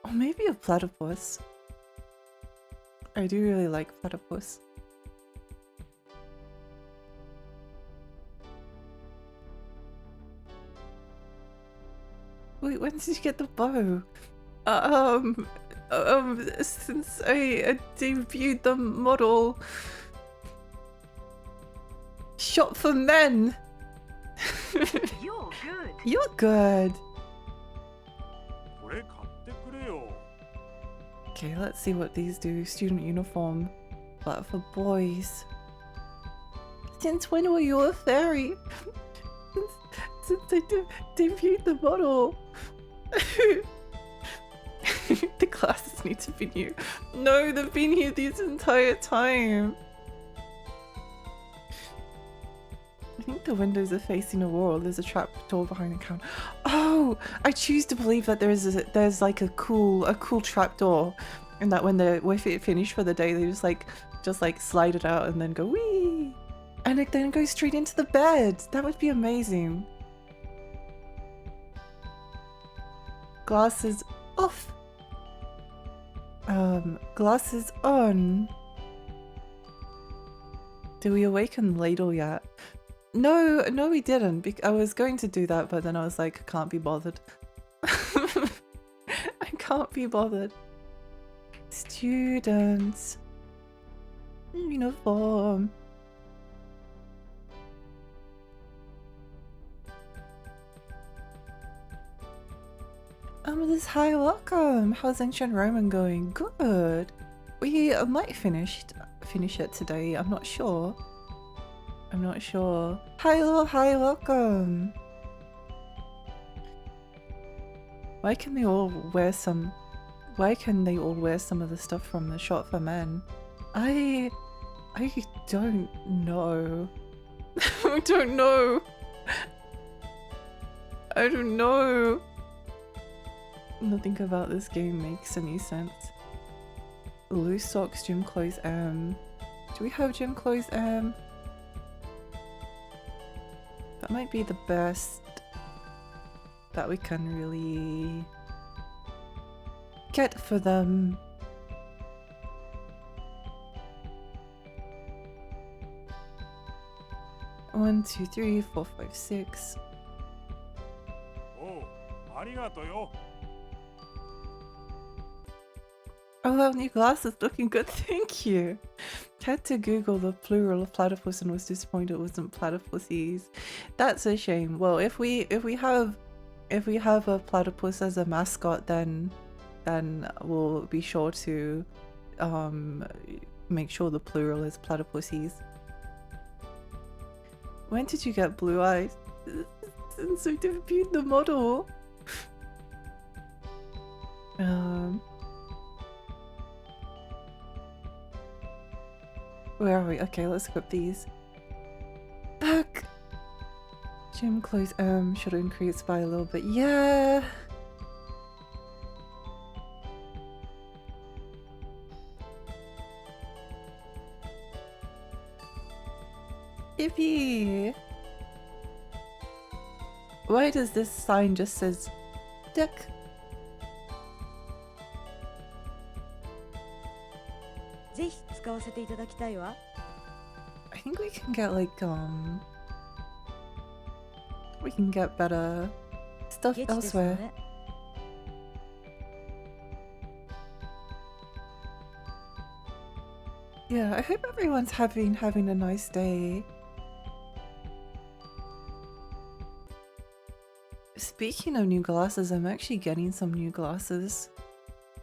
Or maybe a platypus. I do really like platypus. Wait, when did you get the bow? Since I debuted the model. Shot for men! You're good. You're good. Okay, let's see what these do. Student uniform, but for boys. Since when were you a fairy? Since I debuted the model. The glasses need to be new. No, they've been here this entire time. think the windows are facing a wall. There's a trap door behind the counter. Oh, I choose to believe that there's like a cool trap door, and that when if it finished for the day, they just like slide it out and then go wee, and it then goes straight into the bed. That would be amazing. Glasses off. Glasses on. Did we awaken Ladle yet? No, we didn't. I was going to do that, but then I was like, I can't be bothered. I can't be bothered. Students. Uniform. This hi, welcome. How's Ancient Roman going? Good. We might finish it today. I'm not sure. Hi, welcome. Why can they all wear some of the stuff from the shop for men? I don't know. I don't know. Nothing about this game makes any sense. Loose socks, gym clothes, Do we have gym clothes, That might be the best that we can really get for them. One, two, three, 4, 5, 6. Oh, arigato yo. Oh well, new glasses, looking good, thank you. Had to Google the plural of platypus and was disappointed it wasn't platypuses. That's a shame. Well, if we have a platypus as a mascot, then we'll be sure to make sure the plural is platypuses. When did you get blue eyes? Since we debuted the model. Where are we? Okay, let's grab these. Back! Gym clothes, should increase by a little bit. Yeah! Yippee! Why does this sign just says duck? I think we can get like we can get better stuff elsewhere. Yeah, I hope everyone's having a nice day. Speaking of new glasses, I'm actually getting some new glasses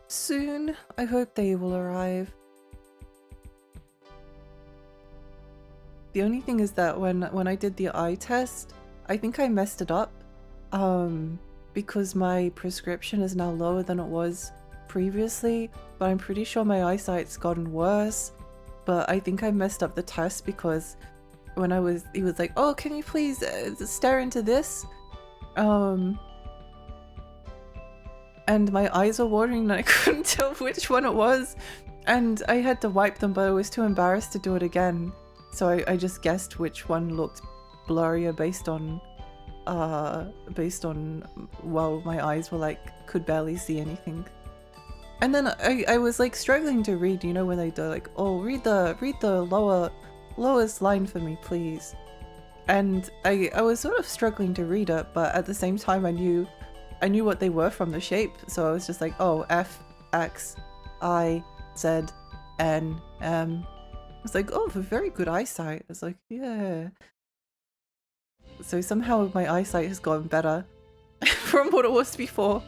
soon. I hope they will arrive. The only thing is that when I did the eye test, I think I messed it up because my prescription is now lower than it was previously, but I'm pretty sure my eyesight's gotten worse. But I think I messed up the test because when he was like, oh, can you please stare into this? And my eyes were watering and I couldn't tell which one it was. And I had to wipe them, but I was too embarrassed to do it again. So I just guessed which one looked blurrier based on well, my eyes were like, could barely see anything. And then I was like struggling to read, you know, when they do like, oh, read the lowest line for me, please. And I was sort of struggling to read it, but at the same time I knew what they were from the shape, so I was just like, oh, F, X, I, Z, N, M. I was like, oh, very good eyesight. I was like, yeah. So somehow my eyesight has gotten better from what it was before.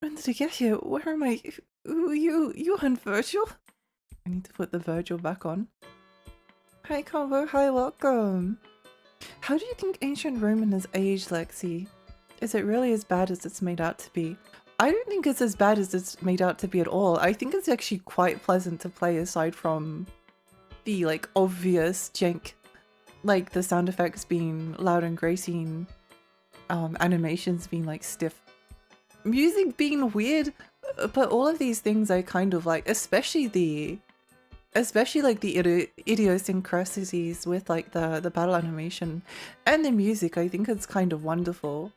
When did I get here? Where am I? You and Virgil? I need to put the Virgil back on. Hi Convo, hi, welcome. How do you think ancient Roman has aged, Lexi? Is it really as bad as it's made out to be? I don't think it's as bad as it's made out to be at all. I think it's actually quite pleasant to play aside from the like obvious jank, like the sound effects being loud and grating, animations being like stiff, music being weird, but all of these things I kind of like, especially like the idiosyncrasies with like the battle animation and the music. I think it's kind of wonderful.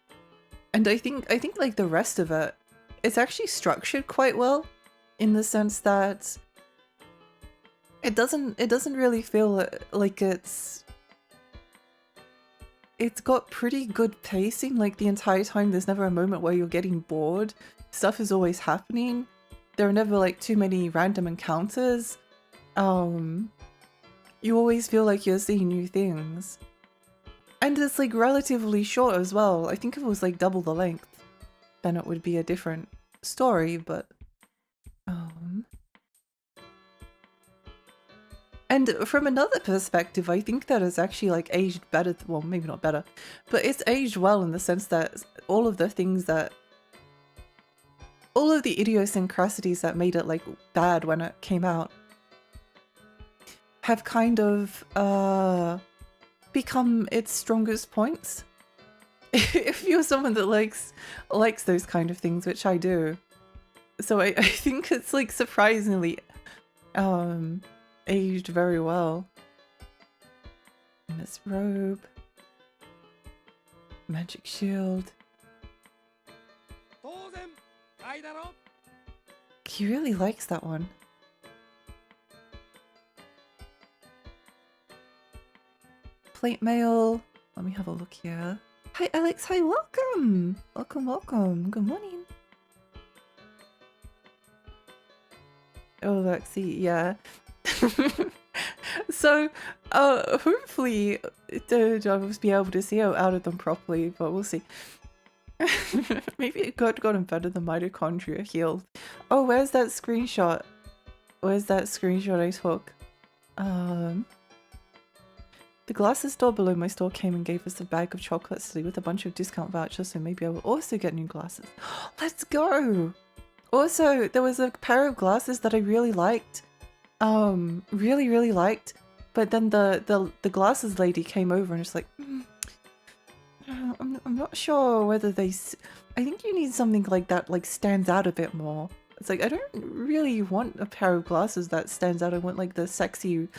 And I think like the rest of it, it's actually structured quite well in the sense that it doesn't really feel like it's got pretty good pacing like the entire time. There's never a moment where you're getting bored. Stuff is always happening. There are never like too many random encounters. You always feel like you're seeing new things. And it's like relatively short as well. I think if it was like double the length, then it would be a different story, but and from another perspective, I think that it's actually like aged better, well maybe not better, but it's aged well in the sense that all of the things that, all of the idiosyncrasies that made it like bad when it came out have kind of become its strongest points. If you're someone that likes those kind of things, which I do. So I think it's like surprisingly aged very well. In this robe. Magic shield. He really likes that one. Plate mail. Let me have a look here. Hi Alex, hi, welcome! Welcome. Good morning. Oh, let's see, yeah. So, hopefully I'll be able to see out of them properly, but we'll see. Maybe it got better than mitochondria healed. Oh, where's that screenshot? Where's that screenshot I took? The glasses store below my store came and gave us a bag of chocolates today with a bunch of discount vouchers, so maybe I will also get new glasses. Let's go! Also, there was a pair of glasses that I really liked. Really liked. But then the glasses lady came over and was like, I'm not sure whether they... I think you need something like that, like stands out a bit more. It's like, I don't really want a pair of glasses that stands out. I want like the sexy...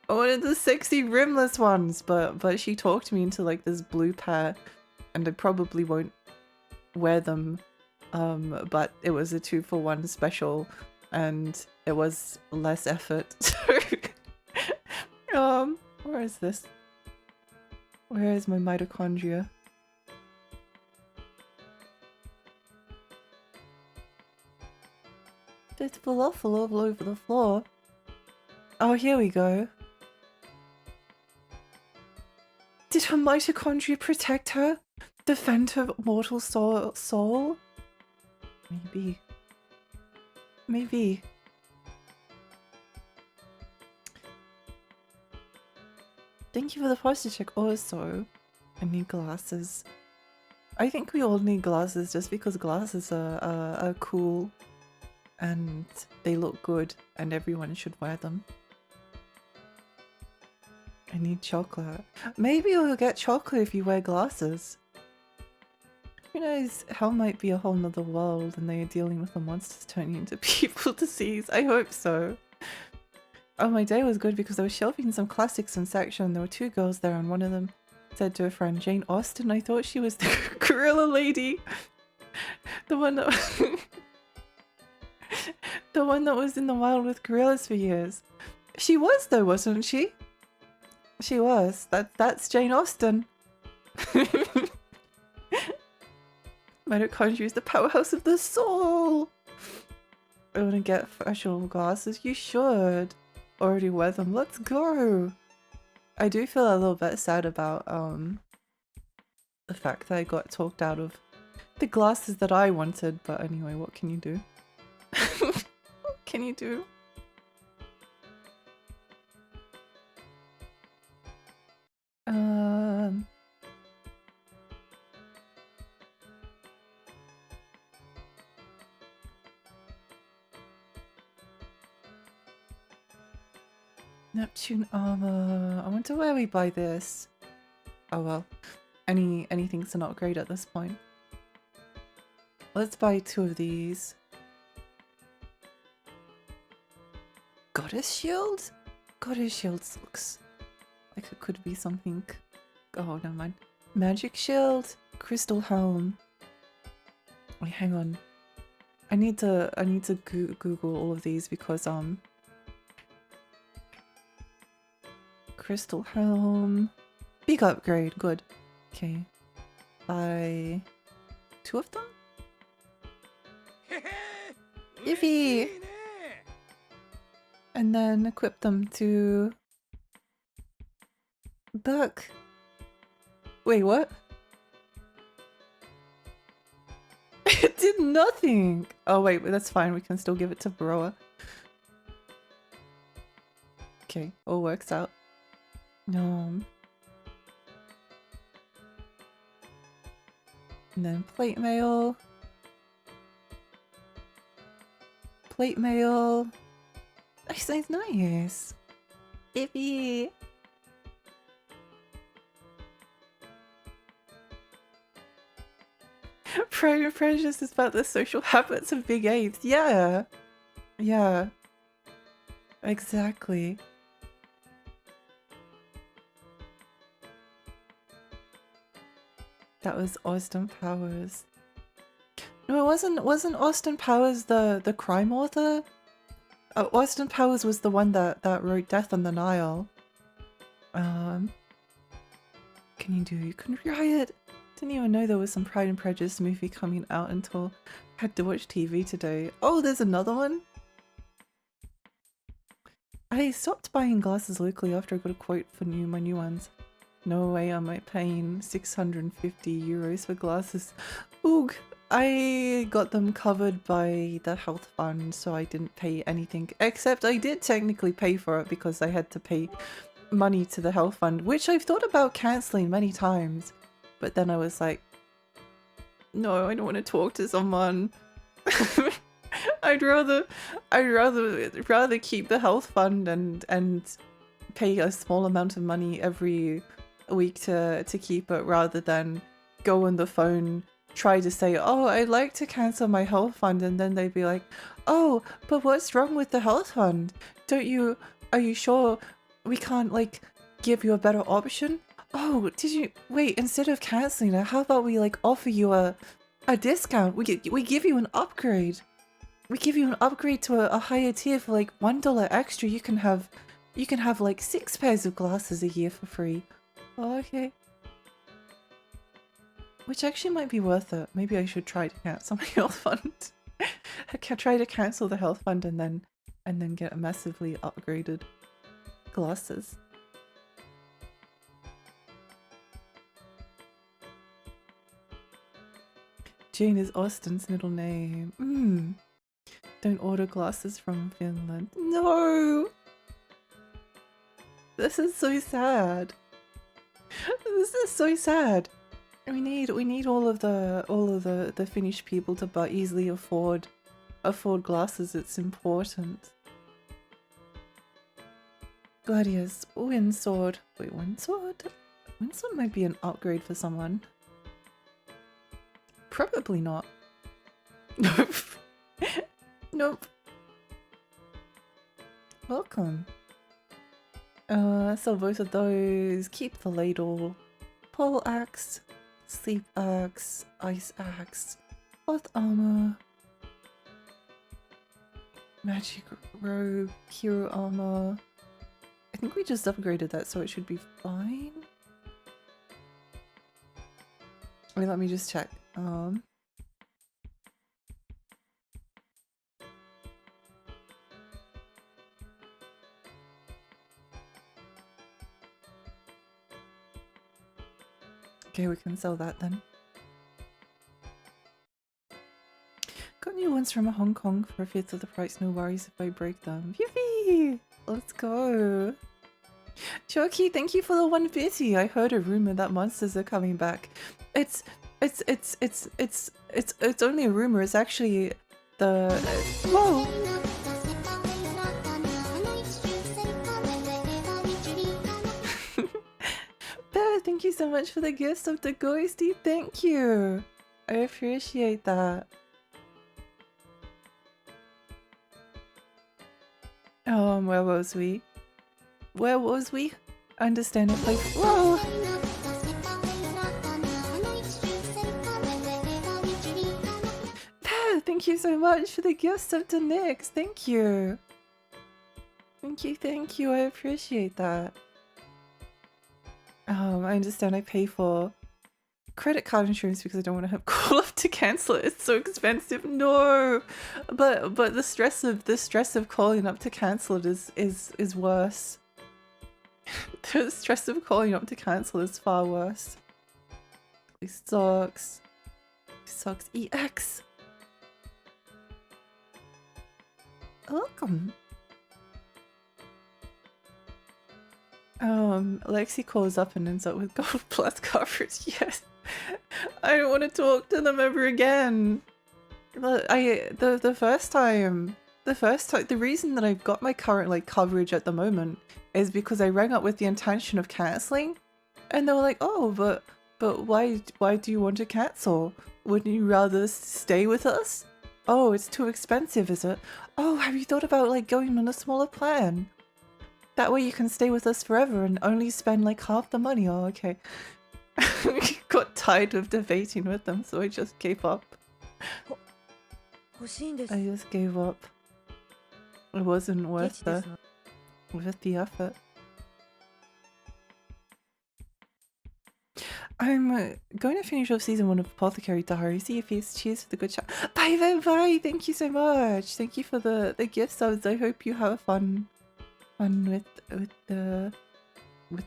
I wanted the sexy rimless ones, but she talked me into like this blue pair, and I probably won't wear them. But it was a 2-for-1 special, and it was less effort. So, where is this? Where is my mitochondria? There's falafel all over the floor. Oh, here we go. Did her mitochondria protect her? Defend her mortal soul? Maybe. Maybe. Thank you for the posture check. Also, I need glasses. I think we all need glasses just because glasses are cool and they look good and everyone should wear them. I need chocolate. Maybe you'll get chocolate if you wear glasses. Who knows, hell might be a whole nother world and they are dealing with the monsters turning into people disease. I hope so. Oh, my day was good because I was shelving some classics in section. There were 2 girls there and one of them said to a friend, Jane Austen, I thought she was the gorilla lady. The one that the one that was in the wild with gorillas for years. She was though, wasn't she? She was. That's Jane Austen. Mitochondria is the powerhouse of the soul. I want to get special glasses. You should already wear them. Let's go. I do feel a little bit sad about the fact that I got talked out of the glasses that I wanted, but anyway, what can you do? What can you do? Neptune armor. I wonder where we buy this. Oh well. Anything's an upgrade at this point. Let's buy 2 of these. Goddess shield? Goddess shield looks like it could be something. Oh, never mind. Magic shield, crystal helm. Wait, hang on. I need to Google all of these because crystal helm. Big upgrade, good. Okay. Buy 2 of them? Yippee! And then equip them to Buck. Wait, what? It did nothing! Oh wait, but that's fine, we can still give it to Broa. Okay, all works out. No. And then plate mail. Plate mail. That sounds nice. Iffy. Pride and Prejudice is about the social habits of big apes. Yeah. Yeah. Exactly. That was Austin Powers. No, it wasn't Austin Powers the crime author? Austin Powers was the one that wrote Death on the Nile. Can you can riot? Didn't even know there was some Pride and Prejudice movie coming out until I had to watch TV today. Oh, there's another one? I stopped buying glasses locally after I got a quote for my new ones. No way am I paying 650 euros for glasses. Oog! I got them covered by the health fund, so I didn't pay anything. Except I did technically pay for it because I had to pay money to the health fund, which I've thought about cancelling many times. But then I was like, no, I don't want to talk to someone. I'd rather keep the health fund and pay a small amount of money every week to keep it, rather than go on the phone, try to say, oh, I'd like to cancel my health fund, and then they'd be like, oh, but what's wrong with the health fund? Are you sure we can't like give you a better option? Oh, wait, instead of canceling it, how about we like offer you a discount? We give you an upgrade. We give you an upgrade to a higher tier for like $1 extra. You can have like 6 pairs of glasses a year for free. Oh, okay. Which actually might be worth it. Maybe I should try to cancel my health fund. I can try to cancel the health fund and then get massively upgraded glasses. Jane is Austin's middle name. Don't order glasses from Finland. No! This is so sad. This is so sad. We need all of the Finnish people to easily afford glasses. It's important. Gladius, Windsword. Wait, Windsword? Windsword might be an upgrade for someone. Probably not. Nope. Nope. Welcome. So both of those. Keep the ladle. Pole axe. Sleep axe. Ice axe. Cloth armor. Magic robe. Hero armor. I think we just upgraded that, so it should be fine. Wait, let me just check. Okay, we can sell that then. Got new ones from Hong Kong for 1/5 of the price. No worries if I break them. Yippee! Let's go. Chucky, thank you for the 150. I heard a rumor that monsters are coming back. It's only a rumor. It's actually the whoa. thank you so much for the gifts of the ghosty. Thank you. I appreciate that. Where was we? Where was we? Understand it, like, whoa! Ah, thank you so much for the gifts of the Nyx. Thank you. Thank you. I appreciate that. I understand I pay for credit card insurance because I don't want to have call up to cancel it. It's so expensive. No, but the stress of calling up to cancel it is worse. The stress of calling up to cancel is far worse. These sucks. EX. Welcome. Lexi calls up and ends up with Gold Plus coverage. Yes. I don't want to talk to them ever again. The reason that I've got my current like coverage at the moment is because I rang up with the intention of cancelling, and they were like, "Oh, but why do you want to cancel? Wouldn't you rather stay with us? Oh, it's too expensive, is it? Oh, have you thought about like going on a smaller plan? That way you can stay with us forever and only spend like half the money." Oh, okay. Got tired of debating with them, so I just gave up. I just gave up. It wasn't worth the effort. I'm going to finish off season 1 of Apothecary Diary. See if he's cheers for the good chat. Bye. Thank you so much. Thank you for the gift subs. I hope you have fun with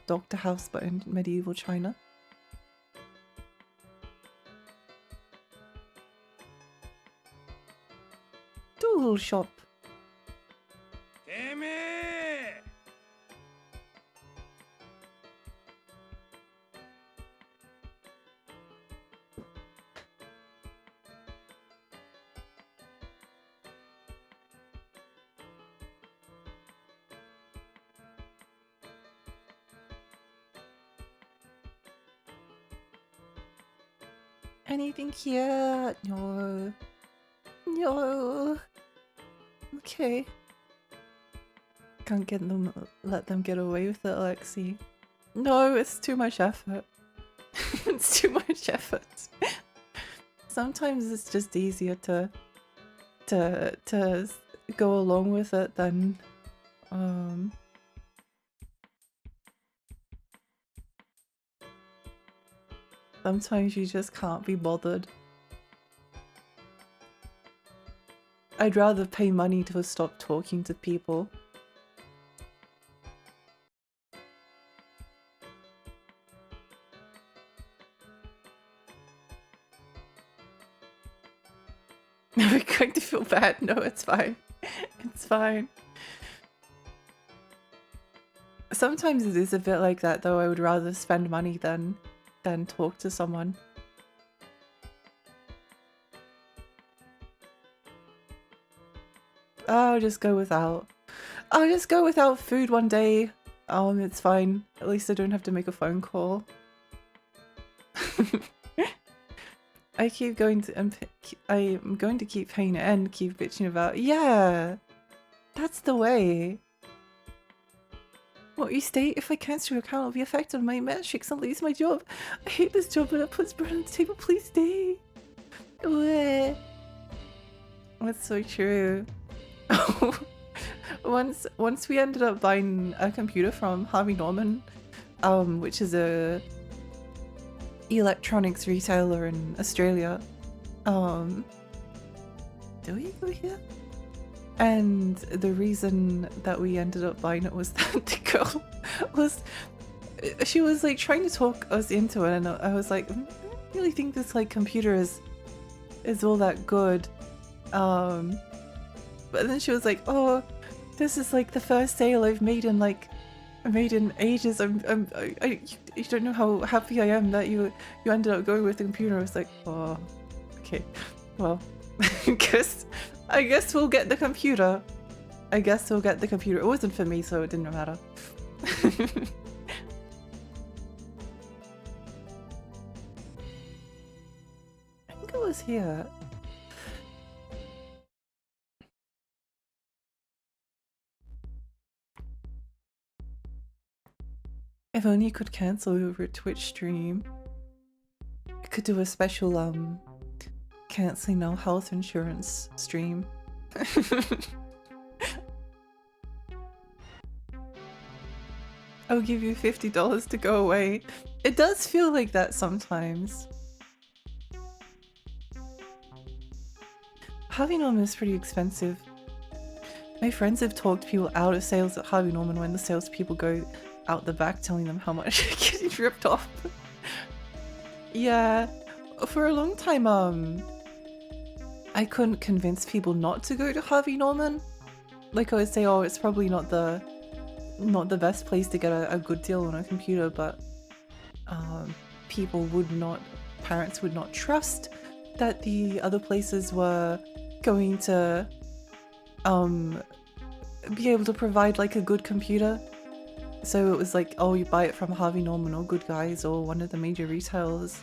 Dr. House, but in medieval China. Tool shop. Damn it! Anything here? No. No. Okay. Can't let them get away with it, Lexi. No, it's too much effort. It's too much effort. Sometimes it's just easier to go along with it than sometimes you just can't be bothered. I'd rather pay money to stop talking to people. We're going to feel bad. No, it's fine. It's fine. Sometimes it is a bit like that, though. I would rather spend money than talk to someone. I'll just go without. I'll just go without food one day. It's fine. At least I don't have to make a phone call. I'm going to keep paying it and keep bitching about. Yeah, that's the way. What you state? If I cancel your account, I'll be affected on my metrics and lose my job. I hate this job, but it puts bread on the table. Please stay. That's so true. Once we ended up buying a computer from Harvey Norman, which is a electronics retailer in Australia. Do we go here? And the reason that we ended up buying it was that the girl she was like trying to talk us into it, and I was like, I don't really think this like computer is all that good. But then she was like, "Oh, this is like the first sale I've made in ages. You don't know how happy I am that you ended up going with the computer." I was like, "Oh, okay, well, I guess we'll get the computer. It wasn't for me, so it didn't matter." was here? If only you could cancel over a Twitch stream. I could do a special canceling no health insurance stream. I'll give you $50 to go away. It does feel like that sometimes. Harvey Norman is pretty expensive. My friends have talked people out of sales at Harvey Norman when the salespeople go out the back telling them how much they're getting ripped off. Yeah, for a long time, I couldn't convince people not to go to Harvey Norman. Like I would say, oh, it's probably not the best place to get a good deal on a computer, but people would not, parents would not trust that the other places were going to be able to provide like a good computer. So it was like, oh, you buy it from Harvey Norman or Good Guys or one of the major retailers.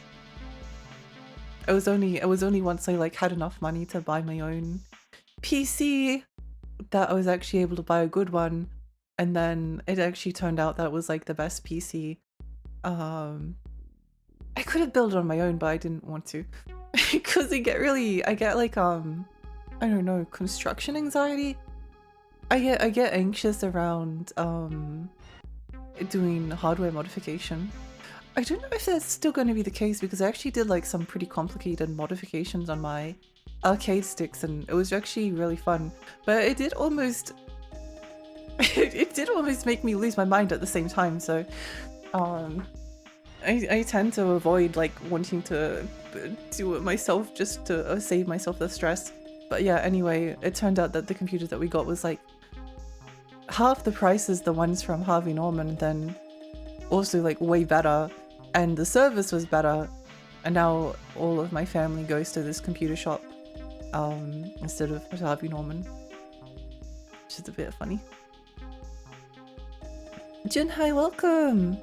It was only once I like had enough money to buy my own PC that I was actually able to buy a good one, and then it actually turned out that was like the best PC. I could have built it on my own, but I didn't want to because I get like I don't know, construction anxiety. I get anxious around doing hardware modification. I don't know if that's still going to be the case because I actually did like some pretty complicated modifications on my arcade sticks and it was actually really fun, but it did almost it did almost make me lose my mind at the same time. So I tend to avoid like wanting to do it myself just to save myself the stress. But yeah, anyway, it turned out that the computer that we got was like half the price as the ones from Harvey Norman, then also like way better, and the service was better, and now all of my family goes to this computer shop instead of Harvey Norman, which is a bit funny. Jin, hi, welcome!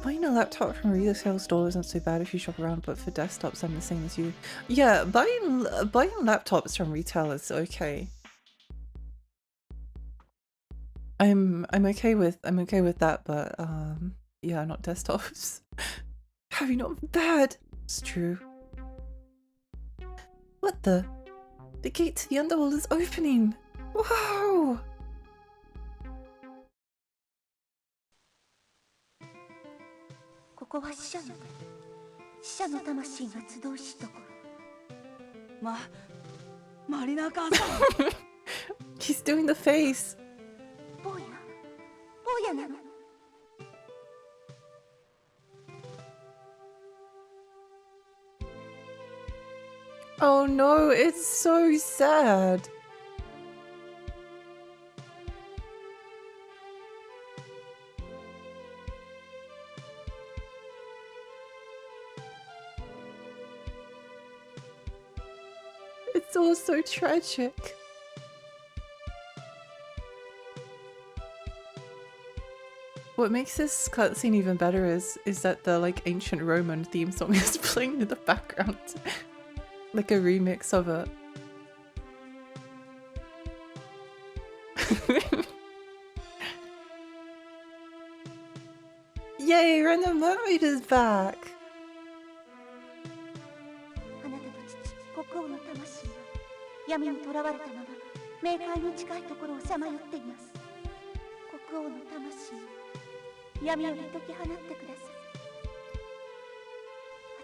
Buying a laptop from a retail store isn't so bad if you shop around, but for desktops I'm the same as you. Yeah, buying laptops from retail is okay. I'm okay with that, but yeah, not desktops. Have you not bad? It's true. What the? The gate to the underworld is opening! Wow! ここは死者の魂が集うしところ。マリナ母さん。He's doing the face. 坊やなの。Oh no, it's so sad. It's all so tragic. What makes this cutscene even better is that the like ancient Roman theme song is playing in the background. Like a remix of it. Yay, Random Mermaid is back! あなたと父、国王の魂は闇に囚われたまま冥界に近いところをさまよっています。国王の魂、闇より解き放ってください。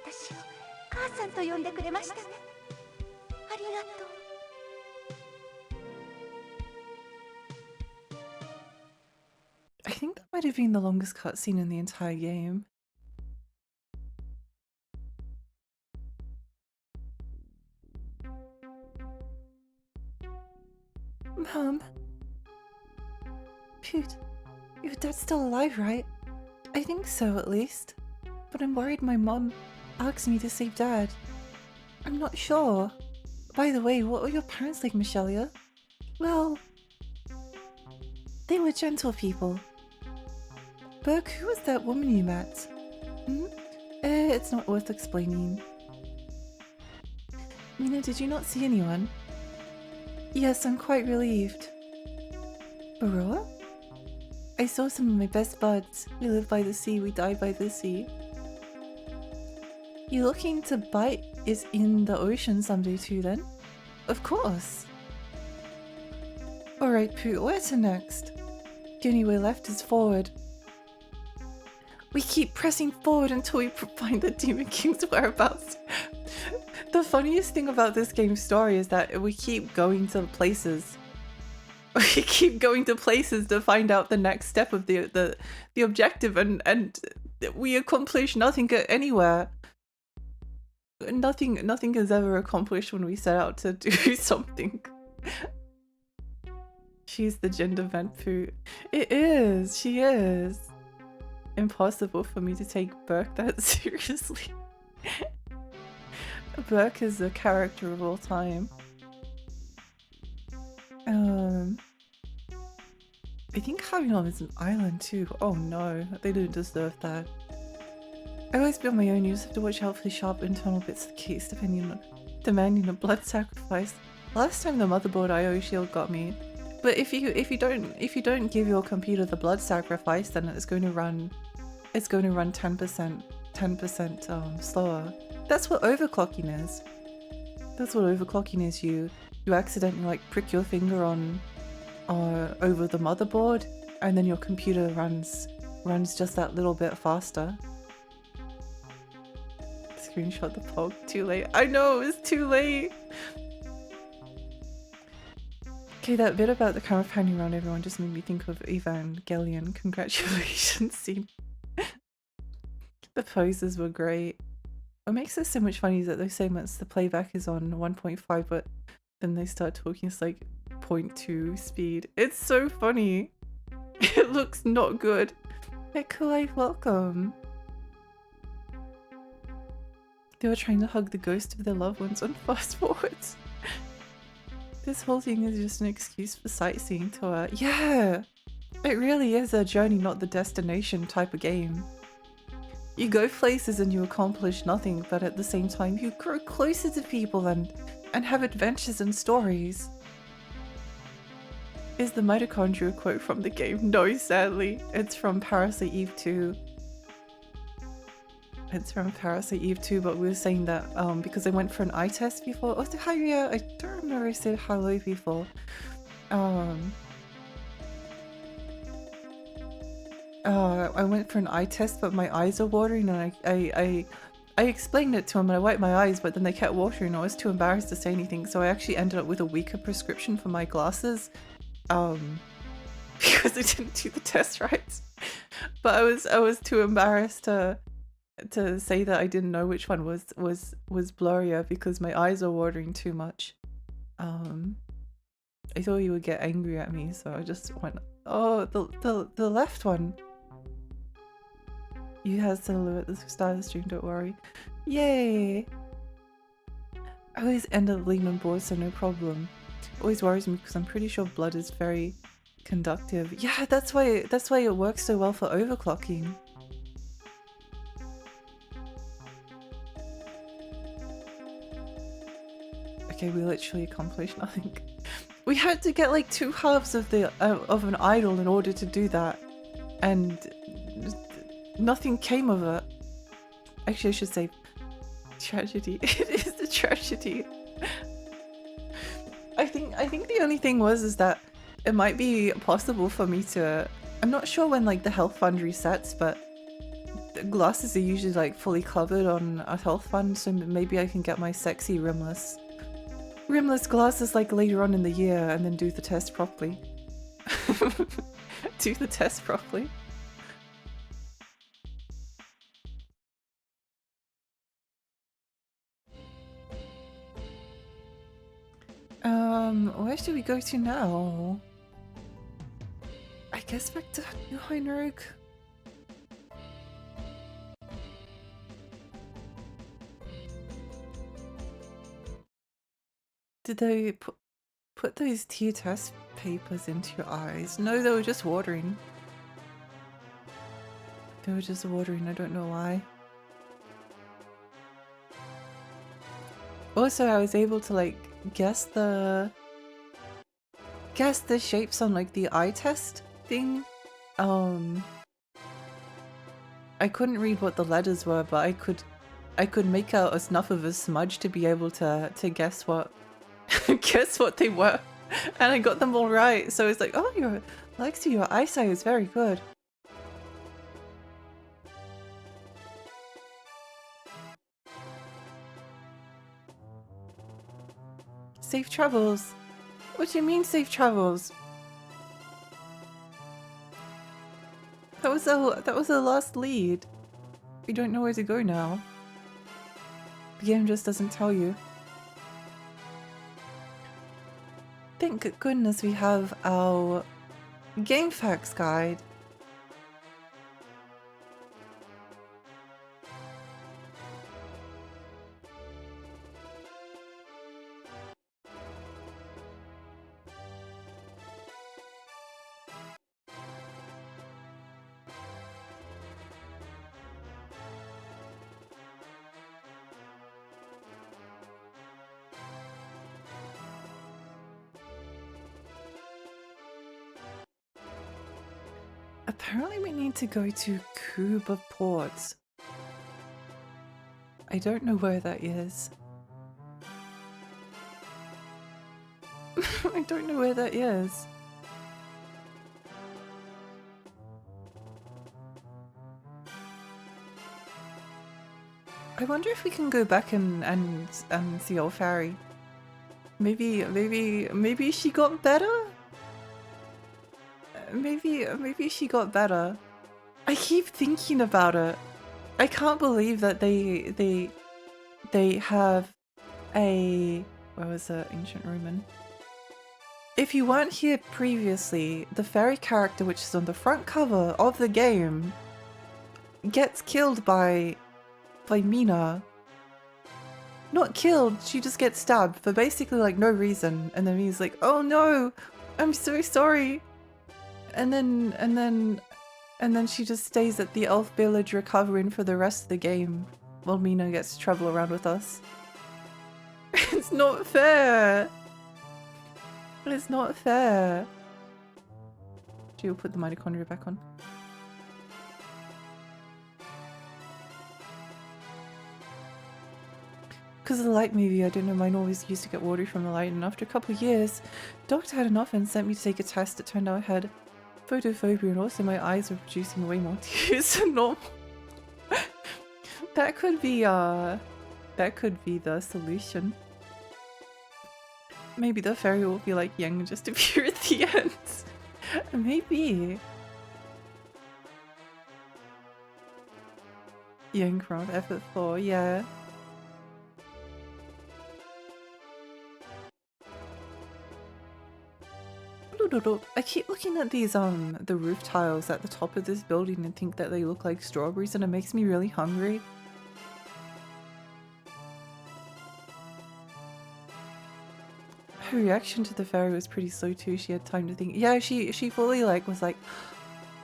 私を母さんと呼んでくれましたね。ありがとう。I think that might have been the longest cutscene in the entire game. Mom? Shoot, your dad's still alive, right? I think so, at least. But I'm worried my mom asked me to save Dad. I'm not sure. By the way, what were your parents like, Michelia? Well, they were gentle people. Burke, who was that woman you met? It's not worth explaining. Mina, did you not see anyone? Yes, I'm quite relieved. Baroa? I saw some of my best buds. We live by the sea, we die by the sea. You looking to bite is in the ocean someday too then? Of course. Alright, Pooh, where to next? The only way left is forward. We keep pressing forward until we find the Demon King's whereabouts. The funniest thing about this game's story is that we keep going to places. We keep going to places to find out the next step of the objective, and we accomplish nothing anywhere. Nothing is ever accomplished when we set out to do something. She's the gender vent Pooh. It is, she is. Impossible for me to take Burke that seriously. Burke is a character of all time. I think Havinam is an island too. Oh no, they didn't deserve that. I always build my own. You just have to watch out for the sharp internal bits of the case, demanding a blood sacrifice. Last time the motherboard IO shield got me. But if you don't give your computer the blood sacrifice, then it's going to run 10% slower. That's what overclocking is. That's what overclocking is. You accidentally like prick your finger on over the motherboard, and then your computer runs just that little bit faster. Screenshot the pog. Too late. I know, it was too late. Okay, that bit about the camera panning around everyone just made me think of Evangelion. Congratulations, scene. The poses were great. What makes it so much funny is that those segments, the playback is on 1.5, but then they start talking, it's like 0.2 speed. It's so funny. It looks not good. Hey, Kulai, welcome. They were trying to hug the ghost of their loved ones on fast forwards. This whole thing is just an excuse for sightseeing tour. Yeah! It really is a journey, not the destination type of game. You go places and you accomplish nothing, but at the same time you grow closer to people and have adventures and stories. Is the mitochondria quote from the game? No, sadly. It's from Parasite Eve 2. It's from Parasite Eve 2, but we were saying that because I went for an eye test before. Oh, hi, yeah, I don't remember I said hello before. I went for an eye test, but my eyes are watering, and I explained it to them and I wiped my eyes, but then they kept watering. I was too embarrassed to say anything, so I actually ended up with a weaker prescription for my glasses, because I didn't do the test right. But I was too embarrassed to say that I didn't know which one was blurrier because my eyes are watering too much. I thought you would get angry at me, so I just went, oh, the left one. You had silhouette at the start of the stream, don't worry. Yay! I always end up leaning board, so no problem. Always worries me because I'm pretty sure blood is very conductive. Yeah, that's why it works so well for overclocking. Okay, we literally accomplished nothing. We had to get like 2 halves of an idol in order to do that, and nothing came of it. Actually, I should say tragedy. It is a tragedy. I think the only thing is that it might be possible for me to. I'm not sure when like the health fund resets, but the glasses are usually like fully covered on a health fund, so maybe I can get my sexy rimless glasses like later on in the year and then do the test properly. Do the test properly. Where should we go to now? I guess back to New Heinrich. Did they put those tear test papers into your eyes? No, they were just watering. They were just watering, I don't know why. Also, I was able to like guess the shapes on like the eye test thing. I couldn't read what the letters were, but I could make out enough of a smudge to be able to guess what guess what they were, and I got them all right. So it's like, oh, Lexi, your eyesight is very good. Safe travels. What do you mean safe travels? That was the last lead. We don't know where to go now. The game just doesn't tell you. Thank goodness we have our game facts guide. Apparently we need to go to Cuba Port. I don't know where that is. I don't know where that is. I wonder if we can go back and see old Fairy. Maybe she got better? Maybe she got better. I keep thinking about it. I can't believe that they have a, where was it? Ancient Roman. If you weren't here previously, the fairy character, which is on the front cover of the game, gets killed by Mina. Not killed, she just gets stabbed for basically like no reason, and then he's like, oh no, I'm so sorry. And then she just stays at the elf village recovering for the rest of the game while Mina gets to travel around with us. It's not fair. It's not fair. She'll put the mitochondria back on. Because of the light movie, I don't know, mine always used to get watery from the light, and after a couple of years, doctor had enough and sent me to take a test. It turned out I had photophobia, and also my eyes were producing way more tears than normal. That could be the solution. Maybe the fairy will be like Yang and just appear at the end. Maybe. Yang from Effort 4, yeah. I keep looking at these the roof tiles at the top of this building and think that they look like strawberries, and it makes me really hungry. Her reaction to the fairy was pretty slow too. She had time to think. Yeah, she fully like was like,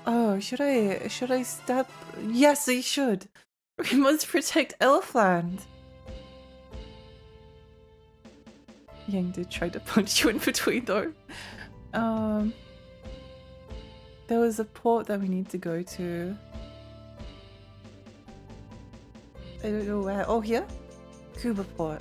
oh, should I step? Yes, I should. We must protect Elfland. Yang did try to punch you in between though. There was a port that we need to go to. I don't know where. Oh, here? Cuba Port.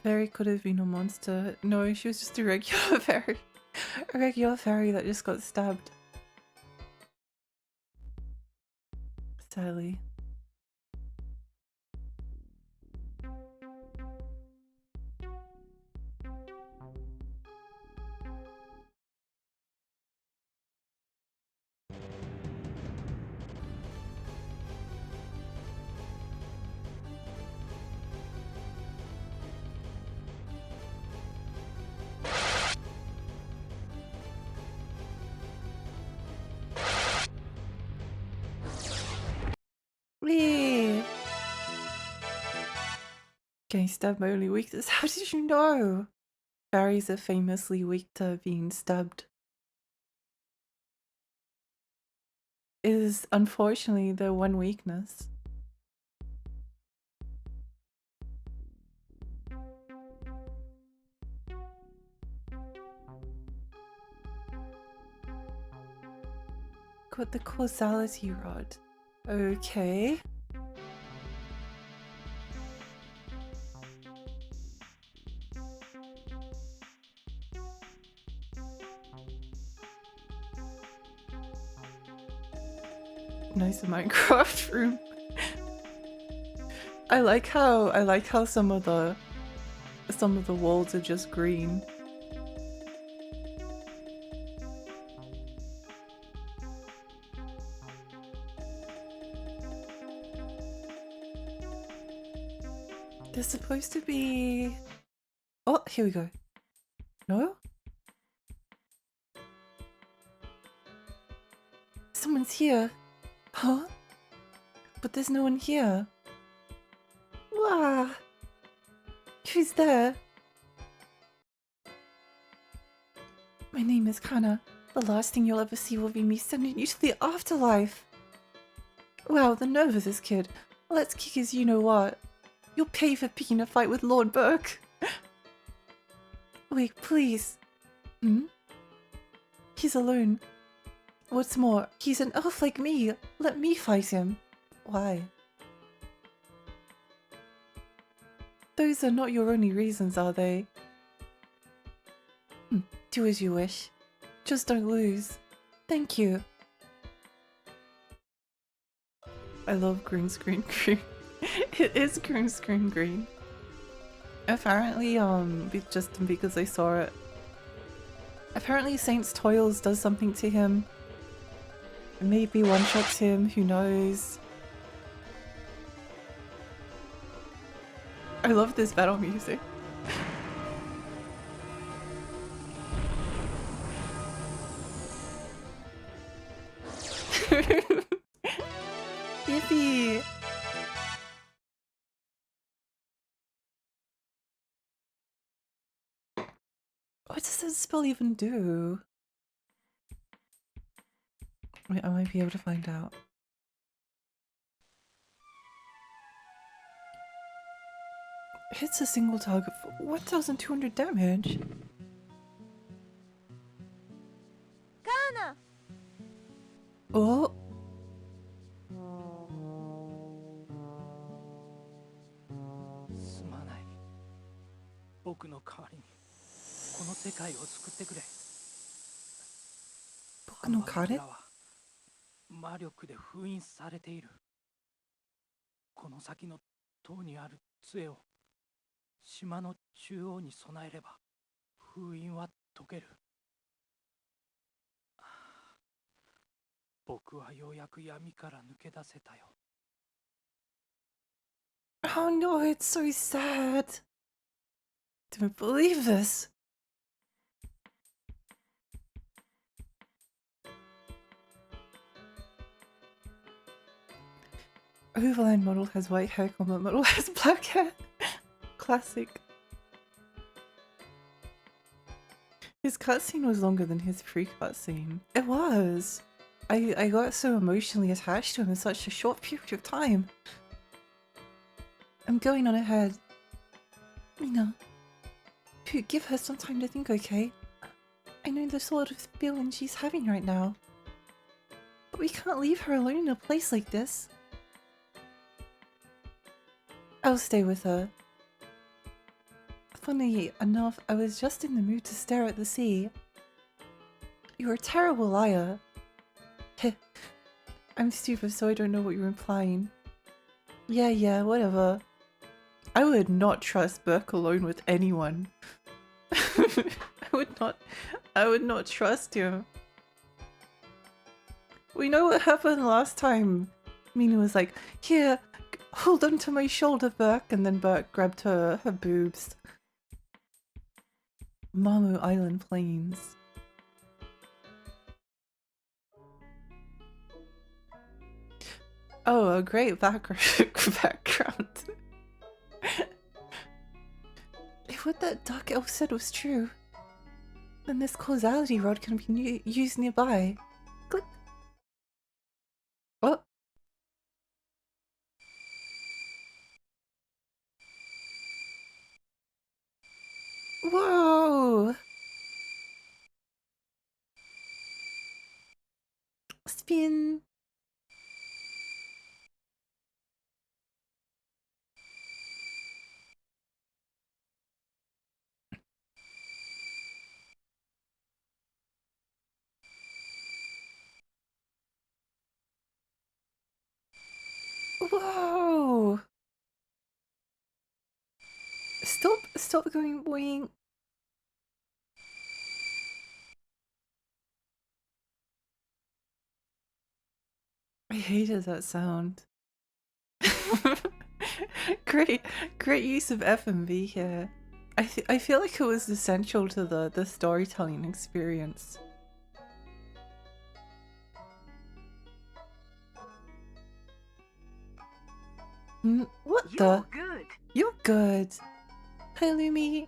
Fairy could have been a monster. No, she was just a regular fairy. A regular fairy that just got stabbed. Sadly. Getting stabbed my only weakness. How did you know? Fairies are famously weak to being stabbed. It is unfortunately their one weakness. Got the causality rod. Okay. Nice Minecraft room. I like how some of the walls are just green. There's supposed to be... Oh, here we go. No? Someone's here. Huh? But there's no one here. Wow. Who's there? My name is Kana. The last thing you'll ever see will be me sending you to the afterlife. Wow, the nerve of this kid. Let's kick his you-know-what. You'll pay for picking a fight with Lord Burke. Wait, please. Hmm? He's alone. What's more, he's an elf like me. Let me fight him. Why? Those are not your only reasons, are they? Do as you wish. Just don't lose. Thank you. I love green screen green. It is green screen green. Apparently, just because I saw it. Apparently Saint's Toils does something to him. Maybe one-shots him, who knows. I love this battle music. Yippee! What does that spell even do? Wait, I might be able to find out. Hits a single target for 1,200 damage. Kana! Oh! すまない。僕の代わりにこの世界を救ってくれ。僕の代わり？浜の村は魔力で封印されている。この先の塔にある杖を島の中央に備えれば封印は解ける。僕はようやく闇から抜け出せたよ。Oh no, it's so sad. Don't believe this. Overland model has white hair, combat model has black hair. Classic. His cutscene was longer than his pre-cutscene. It was. I got so emotionally attached to him in such a short period of time. I'm going on ahead. Mina, give her some time to think, okay? I know the sort of feeling she's having right now. But we can't leave her alone in a place like this. I'll stay with her. Funny enough, I was just in the mood to stare at the sea. You're a terrible liar. Heh. I'm stupid, so I don't know what you're implying. Yeah, whatever. I would not trust Burke alone with anyone. I would not trust him. We know what happened last time. Mina was like, here, hold on to my shoulder, Burke, and then Burke grabbed her boobs. Mamu Island Plains. Oh, a great background. If what that dark elf said was true, then this causality rod can be used nearby. Click. What? Whoa! Spin. Whoa! Stop going boing. I hated that sound. great use of FMV here. I feel like it was essential to the storytelling experience. What You're the? good. You're good. Hi, Lumi.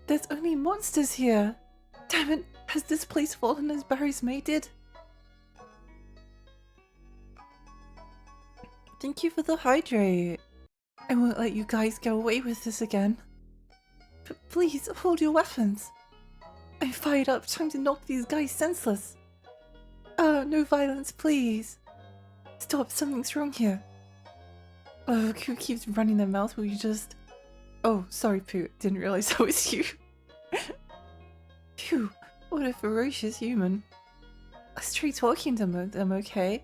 There's only monsters here. Damn it! Has this place fallen as Barry's mate did? Thank you for the hydrate. I won't let you guys get away with this again. But please, hold your weapons. I'm fired up trying to knock these guys senseless. No violence, please. Stop, something's wrong here. Oh, who keeps running their mouth? Will you just... Oh, sorry, Pooh. Didn't realize that was you. Phew, what a ferocious human. Let's try talking to them, okay?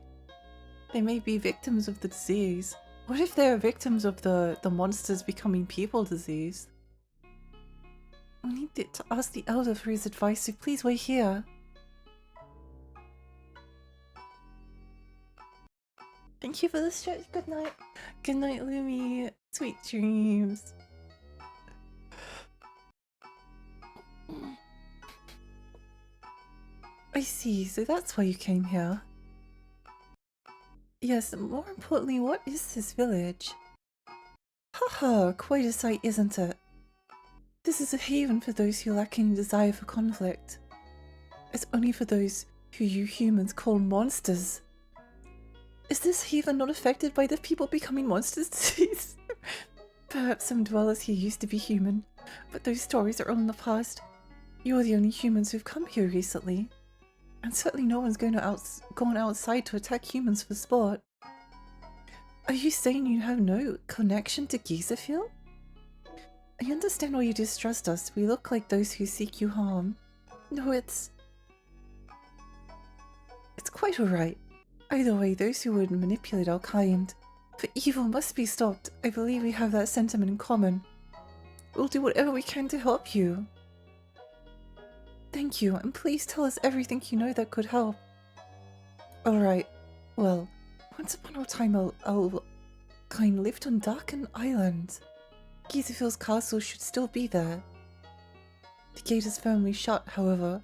They may be victims of the disease. What if they're victims of the monsters becoming people disease? We need to ask the elder for his advice, so please wait here. Thank you for the stretch. Good night. Good night, Lumi. Sweet dreams. I see, so that's why you came here. Yes, more importantly, what is this village? Haha, quite a sight, isn't it? This is a haven for those who lack any desire for conflict. It's only for those who you humans call monsters. Is this haven not affected by the people becoming monsters disease? Perhaps some dwellers here used to be human, but those stories are all in the past. You're the only humans who've come here recently. And certainly no one's gone outside to attack humans for sport. Are you saying you have no connection to Gizafield? I understand why you distrust us. We look like those who seek you harm. No, it's quite alright. Either way, those who would manipulate our kind for evil must be stopped. I believe we have that sentiment in common. We'll do whatever we can to help you. Thank you, and please tell us everything you know that could help. Alright, well, once upon a time our kind lived on Darken Island. Gizafield's castle should still be there. The gate is firmly shut, however,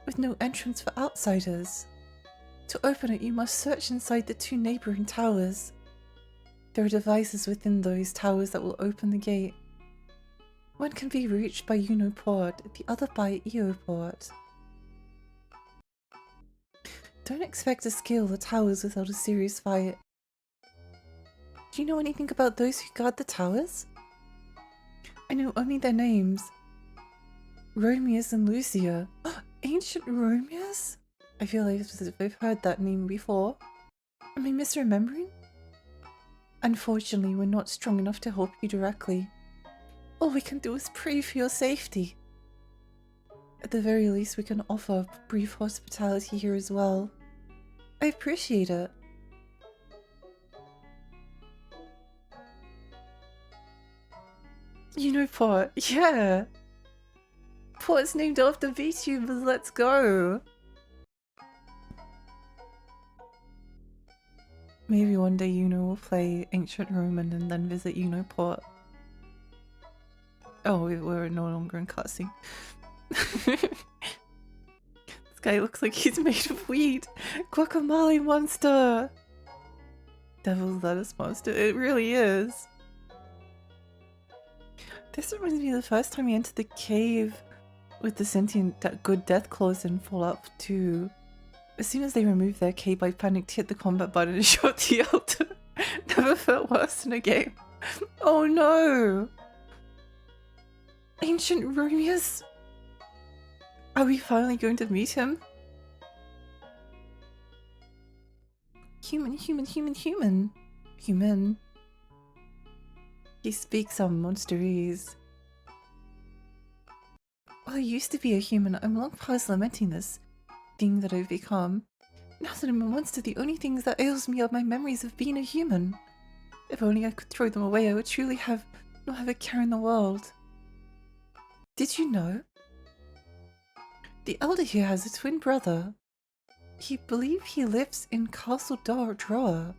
with no entrance for outsiders. To open it, you must search inside the two neighbouring towers. There are devices within those towers that will open the gate. One can be reached by Yuno Port, the other by Io Port. Don't expect to scale the towers without a serious fight. Do you know anything about those who guard the towers? I know only their names. Romeus and Lucia. Ancient Romeus? I feel like I've heard that name before. Am I misremembering? Unfortunately, we're not strong enough to help you directly. All we can do is pray for your safety. At the very least, we can offer brief hospitality here as well. I appreciate it. You know Port, yeah! Port's named after VTubers, let's go! Maybe one day Yuno will play Ancient Roman and then visit Yuno Port. Oh, we're no longer in cutscene. This guy looks like he's made of weed. Guacamole monster! Devil's lettuce monster, it really is. This reminds me of the first time we entered the cave with the sentient good death clause in Fallout 2. As soon as they removed their cape, I panicked, hit the combat button and shot the elder. Never felt worse in a game. Oh no! Ancient Romeus? Are we finally going to meet him? Human. Human. He speaks some monsterese. Well, I used to be a human. I'm long past lamenting this thing that I've become. Now that I'm a monster, the only things that ails me are my memories of being a human. If only I could throw them away, I would truly not have a care in the world. Did you know? The elder here has a twin brother. He believes he lives in Castle Droa.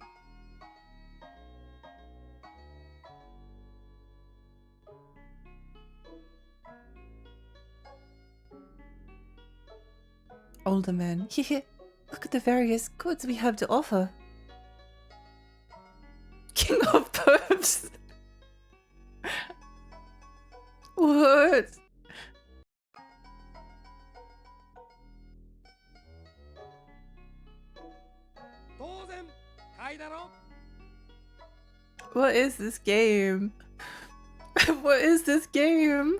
Older man, look at the various goods we have to offer. King of Perps! What? What is this game? What is this game?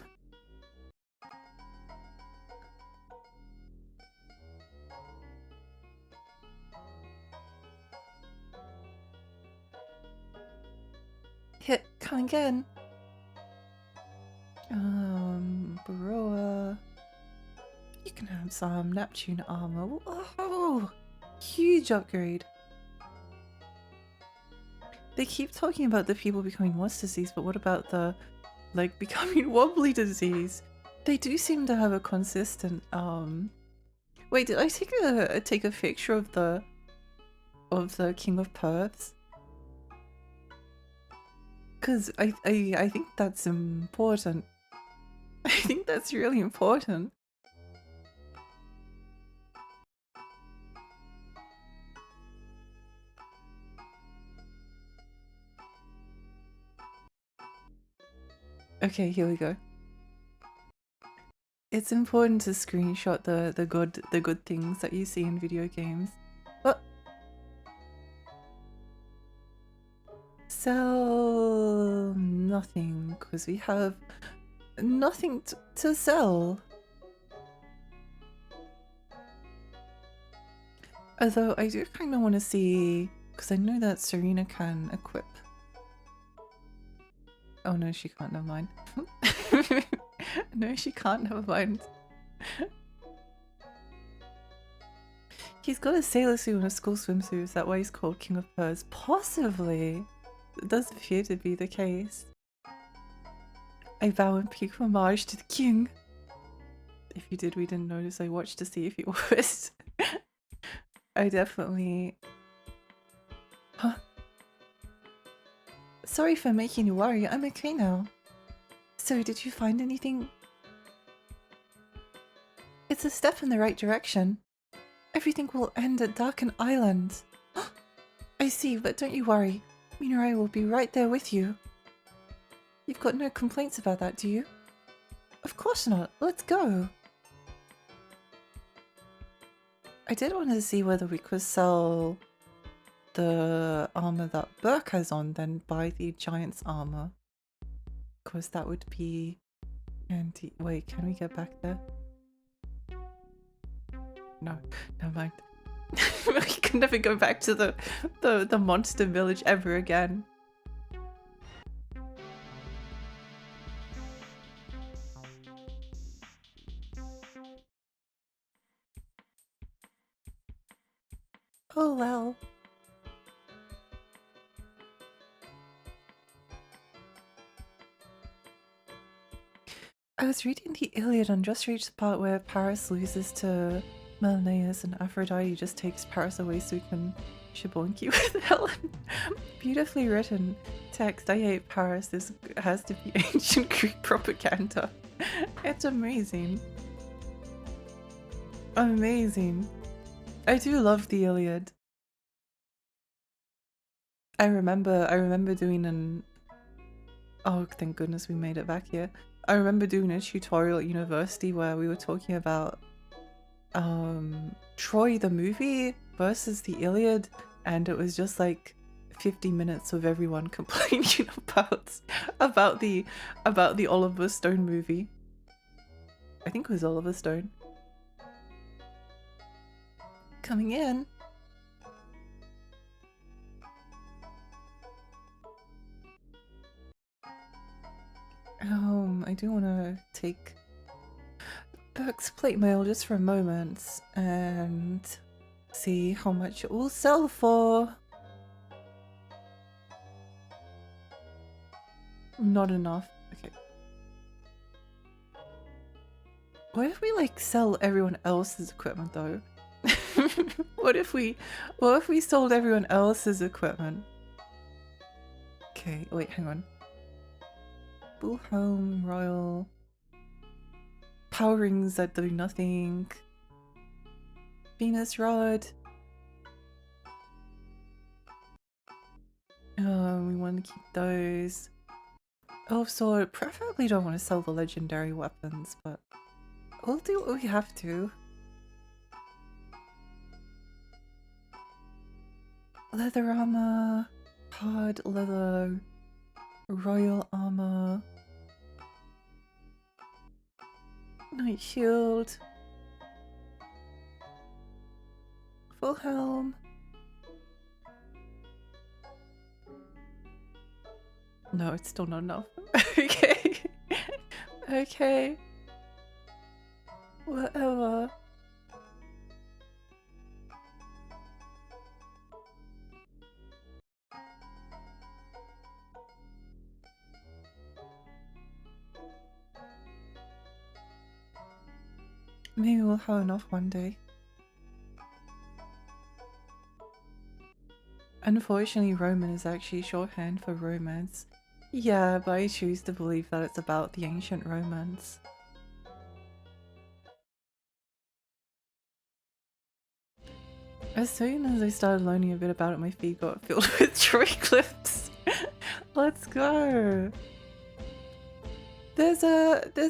Come again. Baroa. You can have some Neptune armor. Oh, huge upgrade. They keep talking about the people becoming monster disease, but what about the, like, becoming wobbly disease? They do seem to have a consistent, Wait, did I take a picture of the King of Perths? Because I think that's important. I think that's really important. Okay, here we go. It's important to screenshot the good things that you see in video games. But sell nothing because we have nothing to sell. Although I do kind of want to see, because I know that Serena can equip. Oh no, she can't, never mind. No, she can't, never mind. He's got a sailor suit and a school swimsuit, is that why he's called King of Pearls? Possibly! It does appear to be the case. I bow and pay homage to the king. If you did, we didn't notice. I watched to see if you was. I definitely... Huh? Sorry for making you worry, I'm okay now. So, did you find anything? It's a step in the right direction. Everything will end at Darken Island. I see, but don't you worry. Minerai will be right there with you. You've got no complaints about that, do you? Of course not. Let's go. I did want to see whether we could sell the armor that Burke has on, then buy the giant's armor. Because that would be handy. Wait, can we get back there? No, never mind. We can never go back to the monster village ever again. Oh well. I was reading the Iliad and just reached the part where Paris loses to Menelaus and Aphrodite just takes Paris away so we can Shabonki with Helen. Beautifully written text. I hate Paris. This has to be ancient Greek propaganda. It's amazing. Amazing. I do love the Iliad. I remember doing Oh, thank goodness we made it back here. I remember doing a tutorial at university where we were talking about Troy the movie versus the Iliad, and it was just like 50 minutes of everyone complaining about the Oliver Stone movie. I think it was Oliver Stone. Coming in. I do want to take Burke's plate mail just for a moment and see how much it will sell for. Not enough. Okay. What if we like sell everyone else's equipment though? What if we sold everyone else's equipment? Okay, wait, hang on. Bullhome, Royal. Power rings that do nothing. Venus Rod. We want to keep those. Elf Sword, preferably don't want to sell the legendary weapons, but we'll do what we have to. Leather armor, hard leather, royal armor, knight shield, full helm. No, it's still not enough. Okay. Okay. Whatever. Maybe we'll have enough one day. Unfortunately, Roman is actually shorthand for romance. Yeah, but I choose to believe that it's about the ancient Romans. As soon as I started learning a bit about it, my feed got filled with Troy clips. Let's go! There's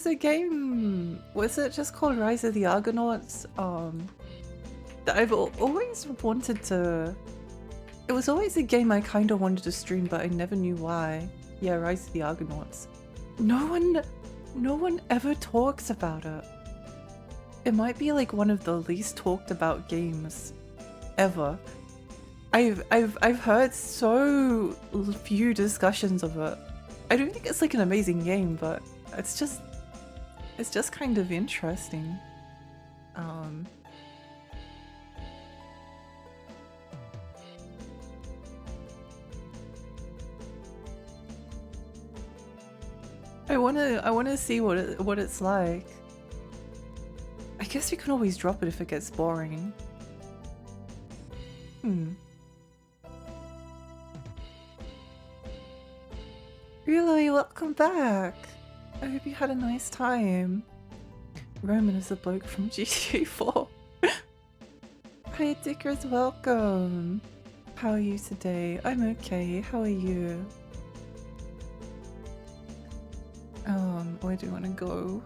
a game, was it just called Rise of the Argonauts? That I've always wanted to... It was always a game I kind of wanted to stream, but I never knew why. Yeah, Rise of the Argonauts. No one ever talks about it. It might be like one of the least talked about games ever. I've heard so few discussions of it. I don't think it's like an amazing game, but it's just kind of interesting. I wanna see what it's like. I guess we can always drop it if it gets boring. Really, welcome back. I hope you had a nice time. Roman is a bloke from GTA 4. Hi Dickers, welcome. How are you today? I'm okay. How are you? Where do you want to go?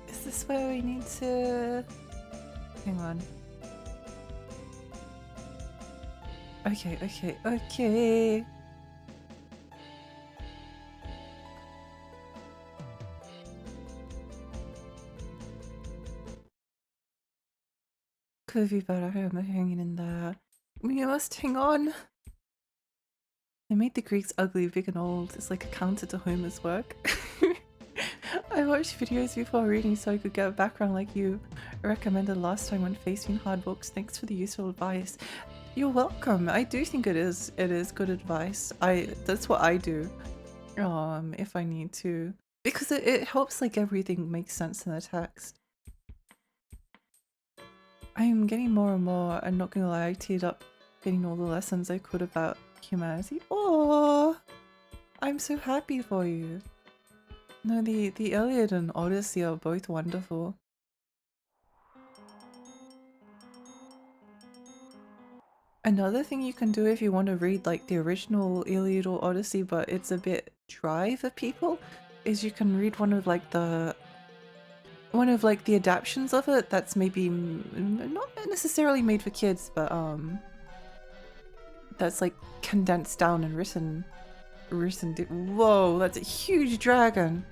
Is this where we need to... Hang on. Okay. Could be better. I'm hanging in there. We must hang on. They made the Greeks ugly, big and old. It's like a counter to Homer's work. I watched videos before reading so I could get a background like you recommended last time when facing hard books. Thanks for the useful advice. You're welcome. I do think it is good advice. That's what I do. If I need to. Because it helps like everything makes sense in the text. I'm getting more and more, I'm not gonna lie, I teared up getting all the lessons I could about humanity. Oh, I'm so happy for you. No, the Iliad and Odyssey are both wonderful. Another thing you can do if you want to read like the original Iliad or Odyssey, but it's a bit dry for people, is you can read one of the adaptions of it that's maybe not necessarily made for kids, but that's like condensed down and written. Whoa, that's a huge dragon.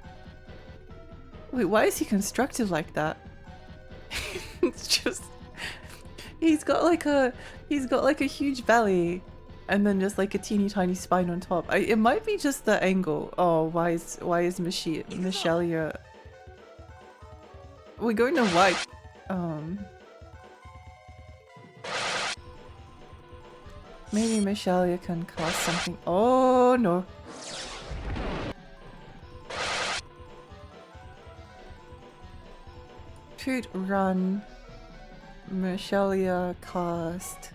Wait, why is he constructed like that? It's just he's got like a huge belly and then just like a teeny tiny spine on top. It might be just the angle. Oh, why is Michelia? We're going to white. Maybe Michelia can cast something. Oh no. Shoot, run. Michelia cast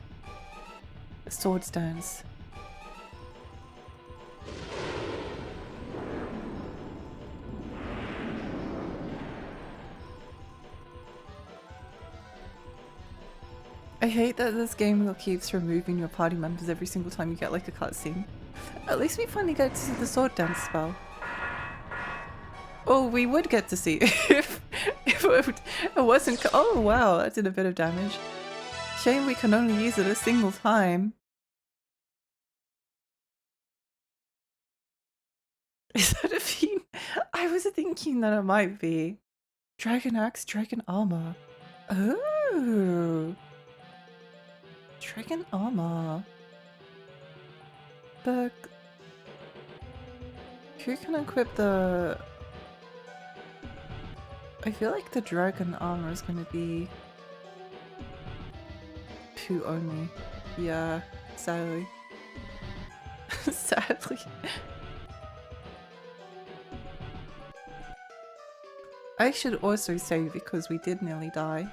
Sword Stance. I hate that this game keeps removing your party members every single time you get like a cutscene. At least we finally get to see the Sword Dance spell. Oh, we would get to see if it wasn't. Oh wow, that did a bit of damage. Shame we can only use it a single time. Is that a fiend? I was thinking that it might be. Dragon Axe, Dragon Armor. Oh. Dragon Armor. But who can equip the... I feel like the Dragon Armor is gonna be 2 only. Yeah, sadly. Sadly. I should also say because we did nearly die.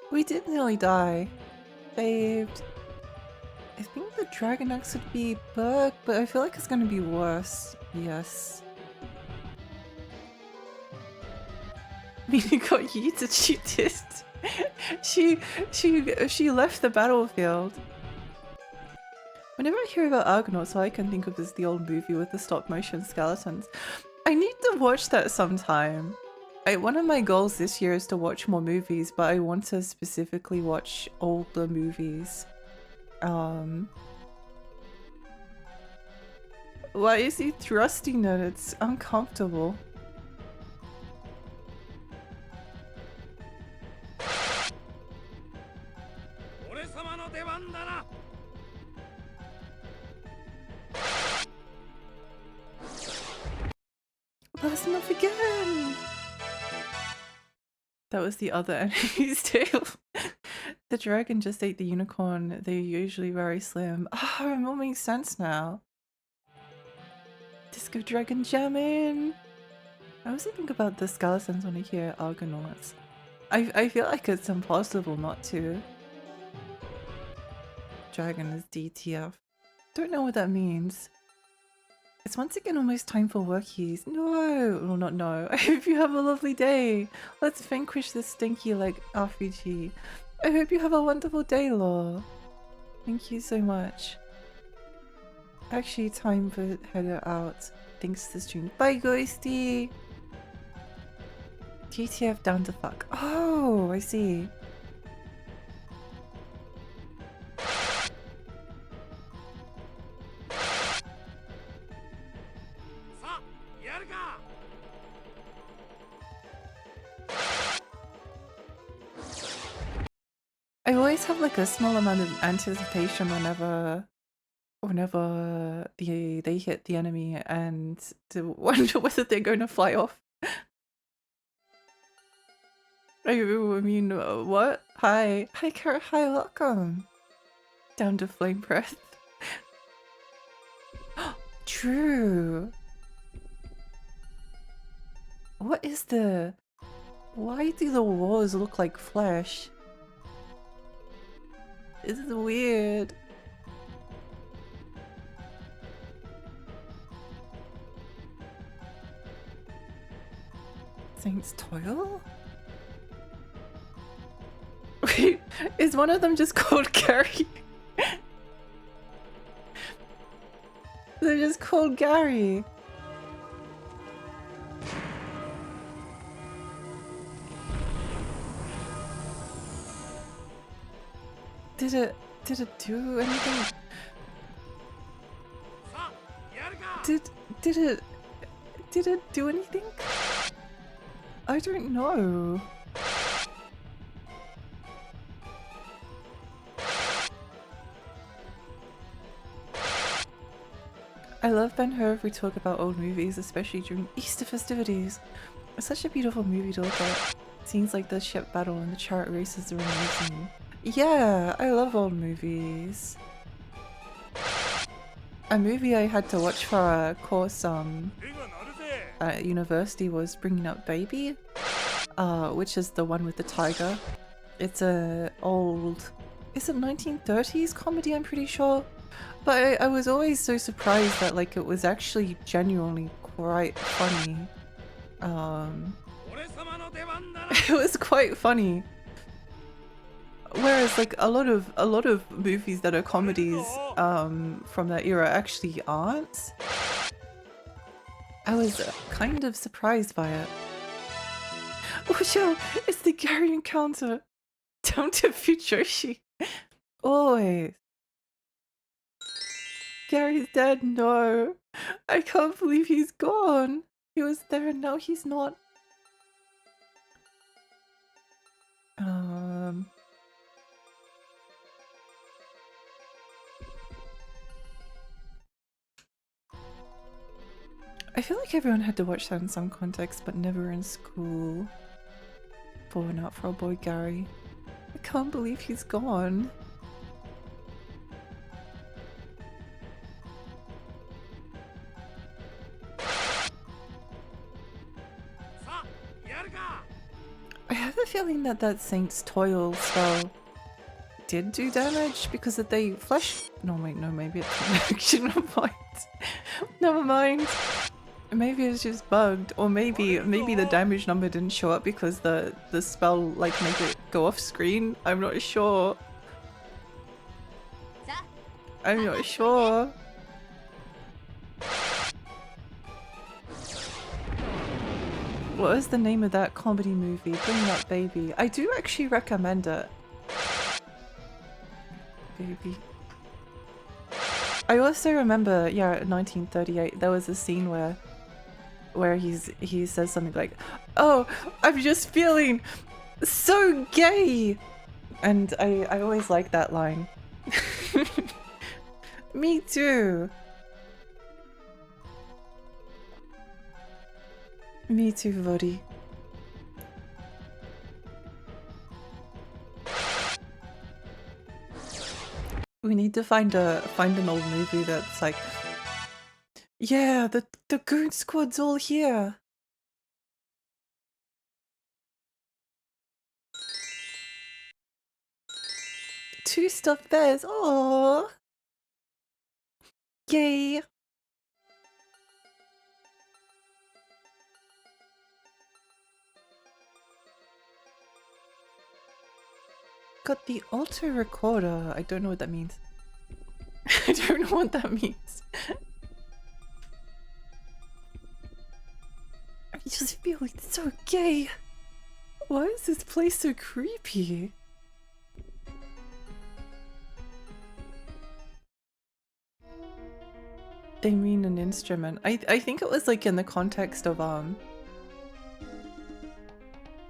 We did nearly die. Saved. I think the Dragon Axe would be bug, but I feel like it's gonna be worse. Yes. Mina got yeeted, she did. She left the battlefield. Whenever I hear about Argonauts, all I can think of is the old movie with the stop motion skeletons. I need to watch that sometime. One of my goals this year is to watch more movies, but I want to specifically watch older movies. Why is he thrusting it? It's uncomfortable. Blast him up again! That was the other enemy's tail. The dragon just ate the unicorn. They're usually very slim. Oh, it all makes sense now. Disco Dragon jamming! I also think about the skeletons when I hear Argonauts. I feel like it's impossible not to. Dragon is DTF. Don't know what that means. It's once again almost time for workies. No! Well, not no. I hope you have a lovely day. Let's vanquish this stinky like RPG. I hope you have a wonderful day, Law. Thank you so much. Actually, time for header out. Thanks to the stream. Bye, Ghosty! GTF down to fuck. Oh, I see. I always have like a small amount of anticipation whenever they hit the enemy and to wonder whether they're going to fly off. I mean, what? Hi. Hi, Kara. Hi, welcome. Down to flame breath. True. What is the... Why do the walls look like flesh? This is weird. Saints Toil? Wait, is one of them just called Gary? They're just called Gary. Did it do anything? Did it do anything? I don't know. I love Ben-Hur if we talk about old movies, especially during Easter festivities. It's such a beautiful movie to look at. Scenes like the ship battle and the chariot races are amazing. Yeah, I love old movies. A movie I had to watch for a course at university was Bringing Up Baby, which is the one with the tiger. It's a old, is it 1930s comedy, I'm pretty sure? But I was always so surprised that like it was actually genuinely quite funny. It was quite funny. Whereas like a lot of movies that are comedies from that era actually aren't. I was kind of surprised by it. Watch out! It's the Gary encounter! Down to Fujoshi! Always! Gary's dead, no! I can't believe he's gone! He was there and now he's not. I feel like everyone had to watch that in some context, but never in school. Pouring out for our boy Gary. I can't believe he's gone. I have a feeling that that Saint's Toil spell did do damage because if they flesh. No, wait, no, maybe it's action. Never mind. Never mind. Maybe it's just bugged, or maybe the damage number didn't show up because the spell like made it go off screen. I'm not sure. I'm not sure. What was the name of that comedy movie? Bring Up Baby. I do actually recommend it. Baby. I also remember, yeah, 1938, there was a scene where he says something like, "Oh, I'm just feeling so gay," and I always like that line. Me too. Me too, Vodi. We need to find an old movie that's like, yeah, the Goon Squad's all here. Two stuffed bears. Aww. Yay. Got the auto recorder. I don't know what that means. I don't know what that means. I'm just feeling so gay. Why is this place so creepy? They mean an instrument. I think it was like in the context of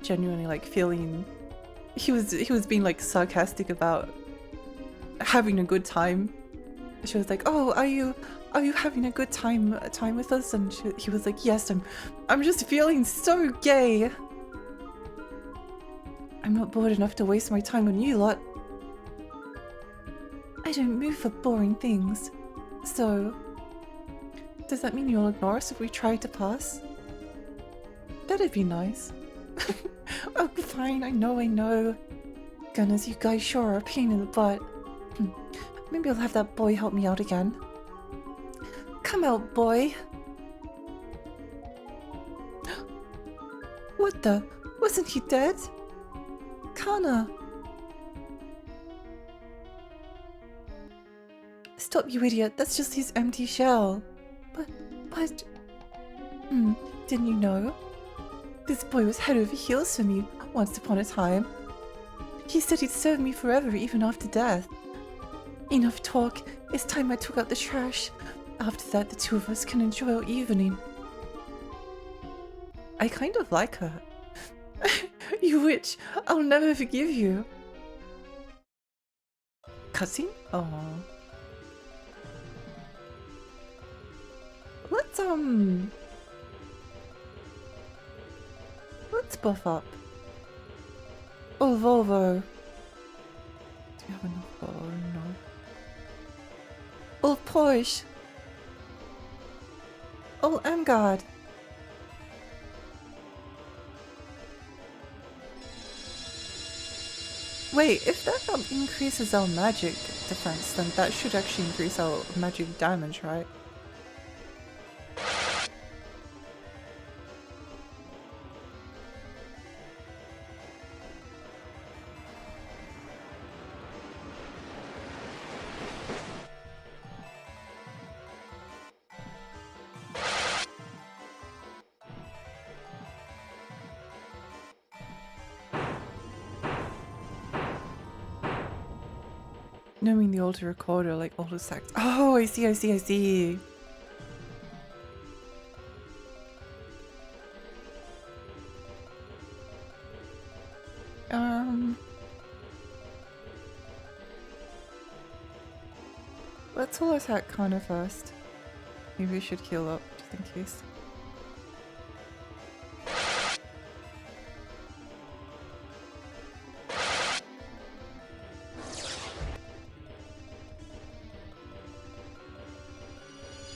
genuinely like feeling he was being like sarcastic about having a good time. She was like, "Oh, are you having a good time with us?" And he was like, "Yes, I'm just feeling so gay. I'm not bored enough to waste my time on you lot. I don't move for boring things. So, does that mean you'll ignore us if we try to pass? That'd be nice." "Oh, fine, I know. Goodness, you guys sure are a pain in the butt. Maybe I'll have that boy help me out again. Come out, boy." What the? Wasn't he dead? Kana! Stop, you idiot. That's just his empty shell. But... didn't you know? This boy was head over heels for me once upon a time. He said he'd serve me forever even after death. Enough talk. It's time I took out the trash. After that, the two of us can enjoy our evening. I kind of like her. You witch! I'll never forgive you. Cussing? Oh. Let's buff up. Oh, Volvo. Do you have enough Volvo? No. Oh, Porsche. Oh, Emgard. Wait, if that increases our magic defense, then that should actually increase our magic damage, right? Knowing the older recorder, like older sax. Oh, I see, I see, I see. Let's all attack Kana first. Maybe we should heal up just in case.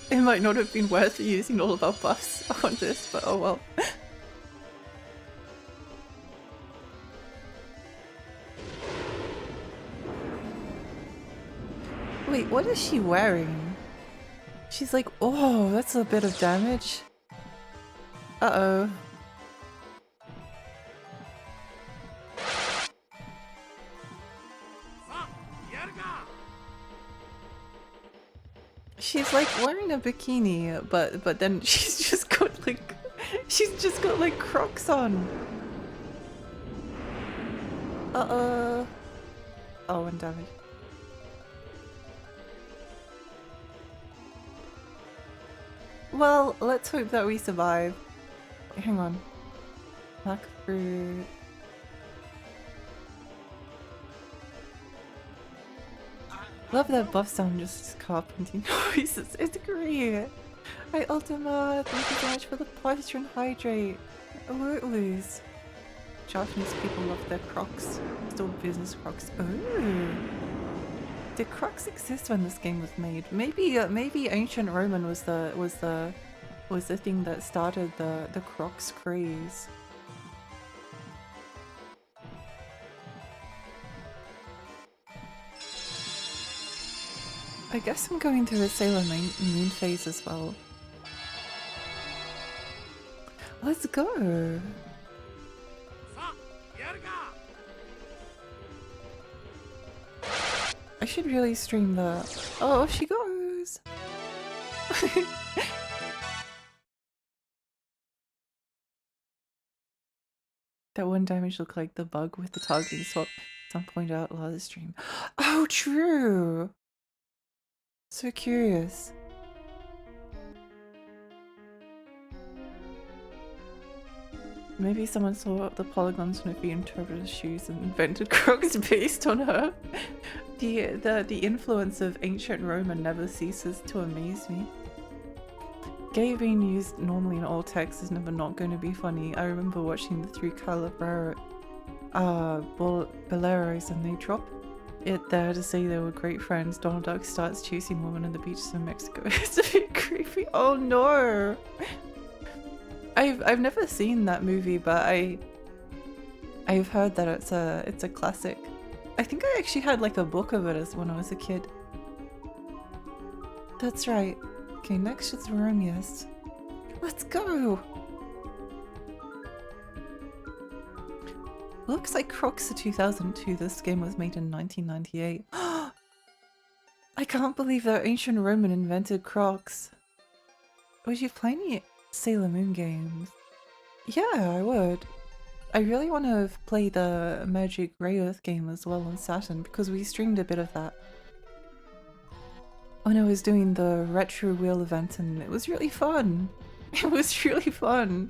It might not have been worth using all of our buffs on this, but oh well. Wait, what is she wearing? She's like, oh, that's a bit of damage. Uh-oh. She's like wearing a bikini, but then she's just got like Crocs on. Oh, and damage. Well, let's hope that we survive. Hang on. Black fruit. Love that buff sound, just carpentry noises. It's great. Hi Ultima, thank you so much for the posture and hydrate. Always. Japanese people love their Crocs. Still business Crocs. Oh. Did Crocs exist when this game was made? Maybe ancient Roman was the thing that started the Crocs craze. I guess I'm going through a Sailor Moon phase as well. Let's go! I should really stream that. Oh, off she goes! That one damage looked like the bug with the targeting swap. Some point out while the stream. Oh, true! So curious. Maybe someone saw the polygons on Naveen Turbo's shoes and invented Crocs based on her. The influence of ancient Roman never ceases to amaze me. Gay being used normally in all text is never not going to be funny. I remember watching the 3 Calibre boleros and they drop it there to say they were great friends. Donald Duck starts chasing women on the beaches of Mexico. It's a bit creepy. Oh no! I've never seen that movie, but I've heard that it's a classic. I think I actually had like a book of it as when I was a kid. That's right. Okay, next is Romeus. Let's go! Looks like Crocs are 2002. This game was made in 1998. I can't believe that ancient Roman invented Crocs. Would you play any Sailor Moon games? Yeah, I would. I really want to play the Magic Grey Earth game as well on Saturn because we streamed a bit of that when I was doing the Retro Wheel event and it was really fun. It was really fun.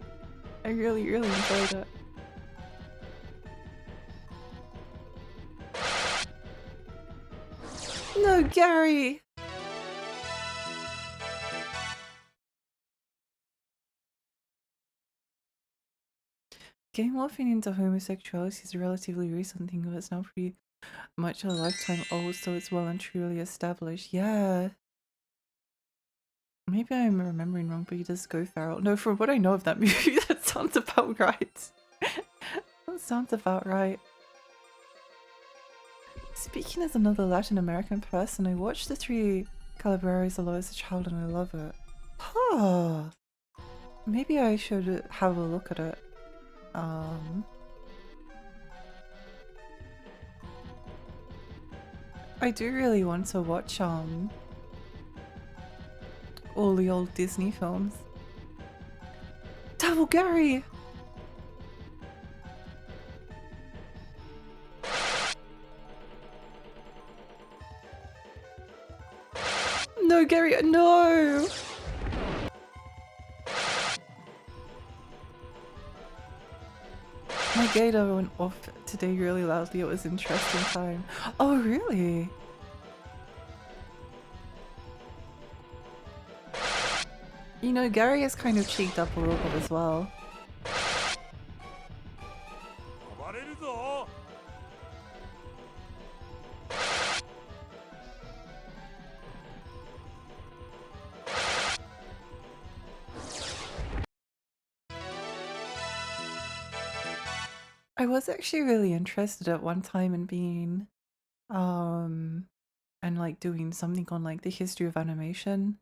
I really enjoyed it. No, Gary! Getting morphing into homosexuality is a relatively recent thing, but it's now pretty much a lifetime old, so it's well and truly established. Yeah. Maybe I'm remembering wrong, but he does go feral. No, from what I know of that movie, that sounds about right. That sounds about right. Speaking as another Latin American person, I watched the Three Calaveras a lot as a child and I love it. Huh. Maybe I should have a look at it. I do really want to watch all the old Disney films. Double Gary! No, Gary, no! My gator went off today really loudly. It was an interesting time. Oh, really? You know, Gary has kind of cheeked up a little bit as well. I was actually really interested at one time in being, and like doing something on like the history of animation.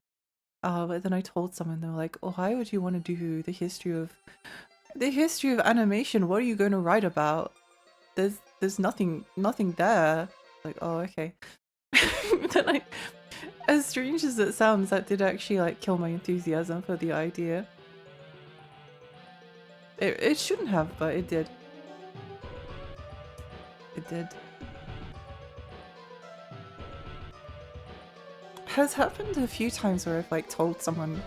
But then I told someone, they were like, "Oh, why would you want to do the history of animation? What are you going to write about? There's nothing there." Like, oh, okay. Then like, as strange as it sounds, that did actually like kill my enthusiasm for the idea. It shouldn't have, but it did. It did. Has happened a few times where I've like told someone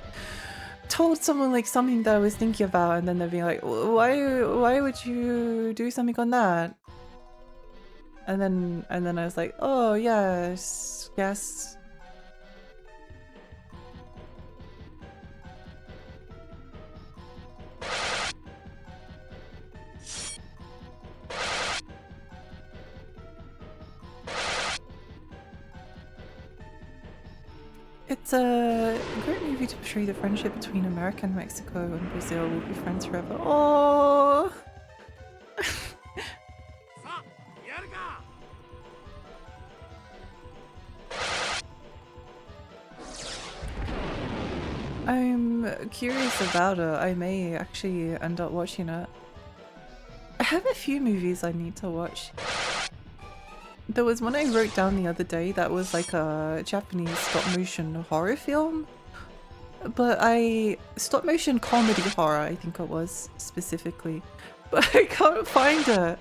like something that I was thinking about, and then they'd be like, why would you do something on that? And then I was like, oh yes. It's a great movie to portray the friendship between America and Mexico, and Brazil will be friends forever. Oh. I'm curious about it. I may actually end up watching it. I have a few movies I need to watch. There was one I wrote down the other day that was like a Japanese stop-motion horror film. But stop-motion comedy horror, I think it was, specifically. But I can't find it.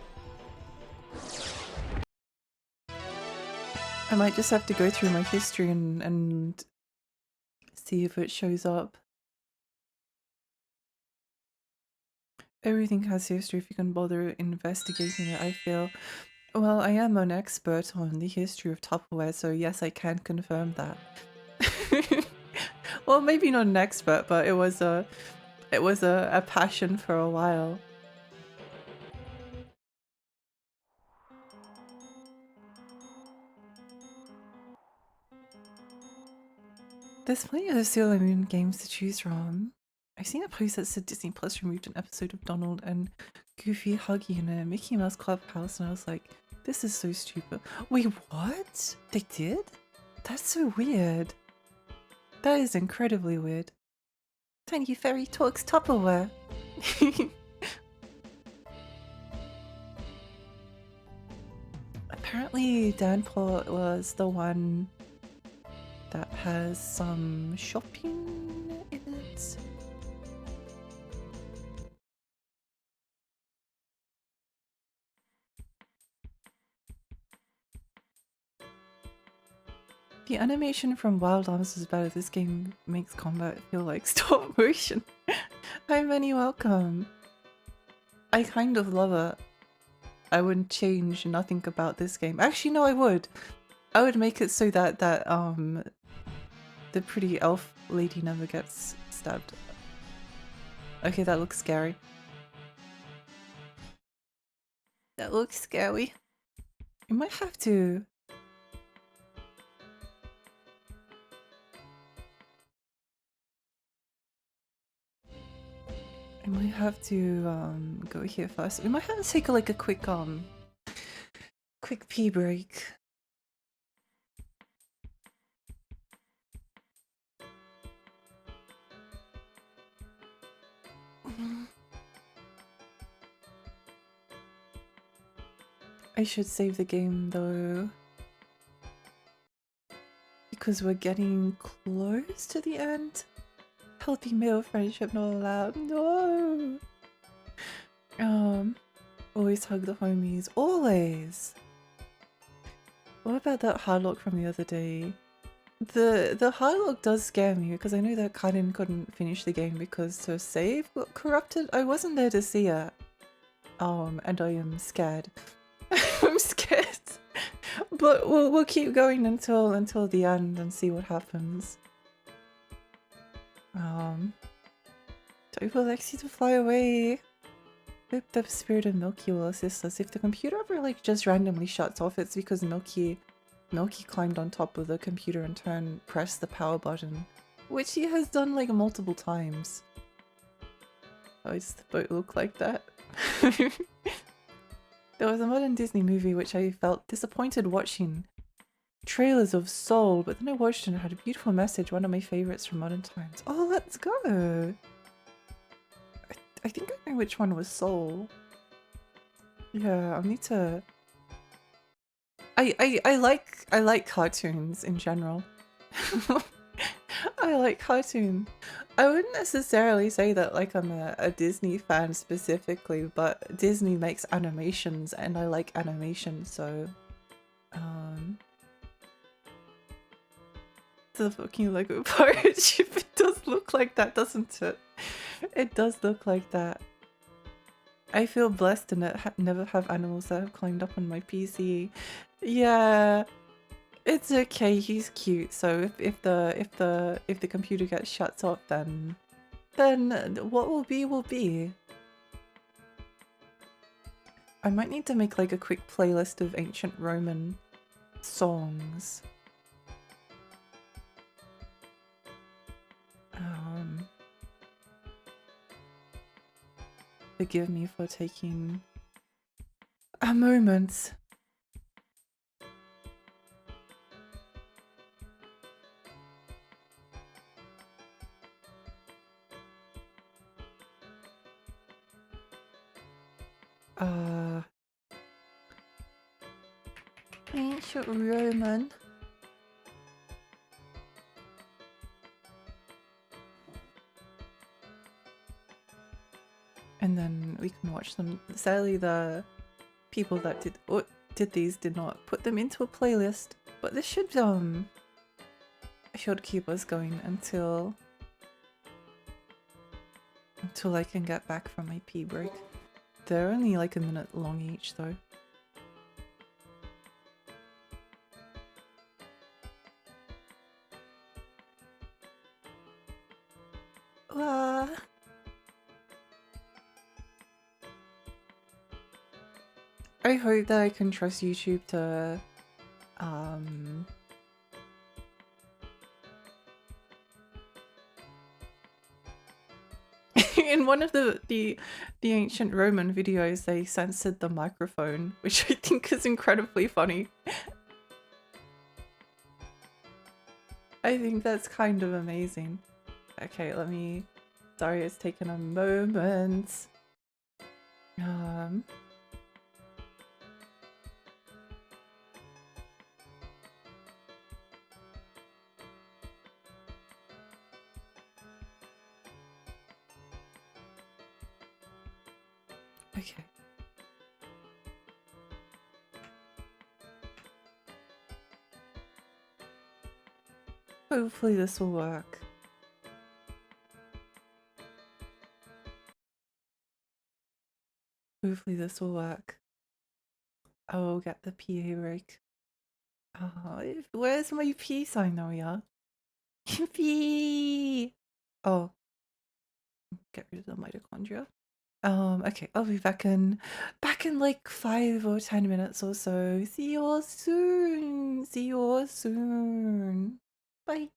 I might just have to go through my history and see if it shows up. Everything has history if you can bother investigating it, I feel. Well, I am an expert on the history of Tupperware, so yes, I can confirm that. Well, maybe not an expert, but it was a passion for a while. There's plenty of Sailor Moon games to choose from. I've seen a post that said Disney Plus removed an episode of Donald and Goofy hugging in a Mickey Mouse clubhouse, and I was like, this is so stupid. Wait, what? They did? That's so weird. That is incredibly weird. Tiny Fairy talks Tupperware. apparently Danport was the one that has some shopping in it. The animation from Wild Arms is better. This game makes combat feel like stop motion. Hi, Manny, welcome. I kind of love it. I wouldn't change nothing about this game. Actually, no, I would. I would make it so that the pretty elf lady never gets stabbed. Okay, that looks scary. That looks scary. You might have to. I might have to go here first. We might have to take like a quick pee break. I should save the game though, because we're getting close to the end. Healthy male friendship not allowed. No. Always hug the homies. Always. What about that hardlock from the other day? The hardlock does scare me because I know that Karin couldn't finish the game because her save got corrupted. I wasn't there to see it. And I am scared. I'm scared. But we'll keep going until the end and see what happens. Don't feel Lexi to fly away. Hope the spirit of Milky will assist us. If the computer ever like just randomly shuts off, it's because Milky climbed on top of the computer and pressed the power button, which he has done like multiple times. Why does the boat look like that? There was a modern Disney movie which I felt disappointed watching trailers of Soul, but then I watched it and it had a beautiful message, one of my favorites from modern times. Oh, let's go! I think I know which one was Soul. Yeah, I'll need to... I like cartoons in general. I like cartoons. I wouldn't necessarily say that like I'm a Disney fan specifically, but Disney makes animations and I like animation, so the fucking Lego pirate ship, it does look like that, doesn't it? It does look like that. I feel blessed to never have animals that have climbed up on my PC. Yeah, it's okay. He's cute. So if the computer gets shut off, then what will be will be. I might need to make like a quick playlist of ancient Roman songs. Forgive me for taking a moment. Ancient Roman. And then we can watch them. Sadly, the people that did these did not put them into a playlist, but this should keep us going until I can get back from my pee break. They're only like a minute long each though. I hope that I can trust YouTube to in one of the ancient Roman videos they censored the microphone, which I think is incredibly funny. I think that's kind of amazing. Okay, sorry, it's taken a moment. Okay. Hopefully this will work. Hopefully this will work. I will get the PA break. Where's my P sign now, yeah? P! Oh. Get rid of the mitochondria. Okay, I'll be back in like 5 or 10 minutes or so. See you all soon. See you all soon. Bye.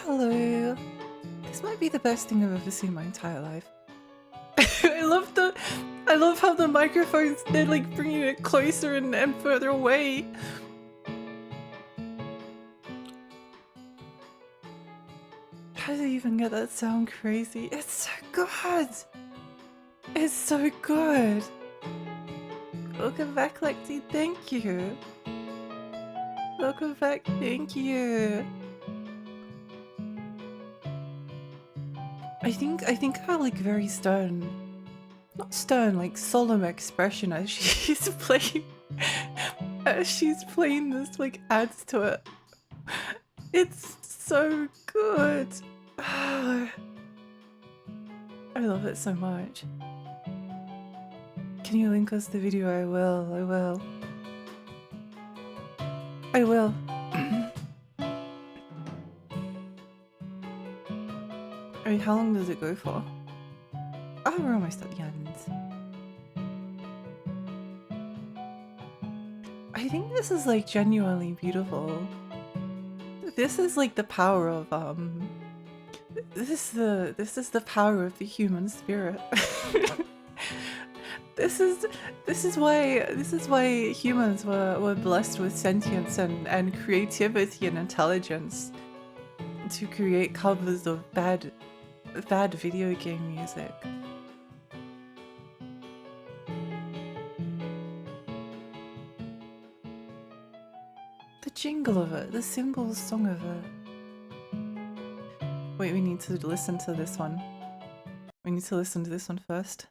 Hello. This might be the best thing I've ever seen in my entire life. I love how the microphones, they're like bringing it closer and further away. How do you even get that sound crazy? It's so good. It's so good. Welcome back, Lexi. Thank you. Welcome back. Thank you. I think her like very stern, not stern, like solemn expression as she's playing this like adds to it. It's so good. I love it so much. Can you link us the video? I will. I will. I mean, how long does it go for? Oh, we're almost at the end. I think this is like genuinely beautiful. This is like the power of this is the power of the human spirit. This is why humans were blessed with sentience and creativity and intelligence to create covers of bad video game music. The jingle of it, the simple song of it. Wait, we need to listen to this one. We need to listen to this one first.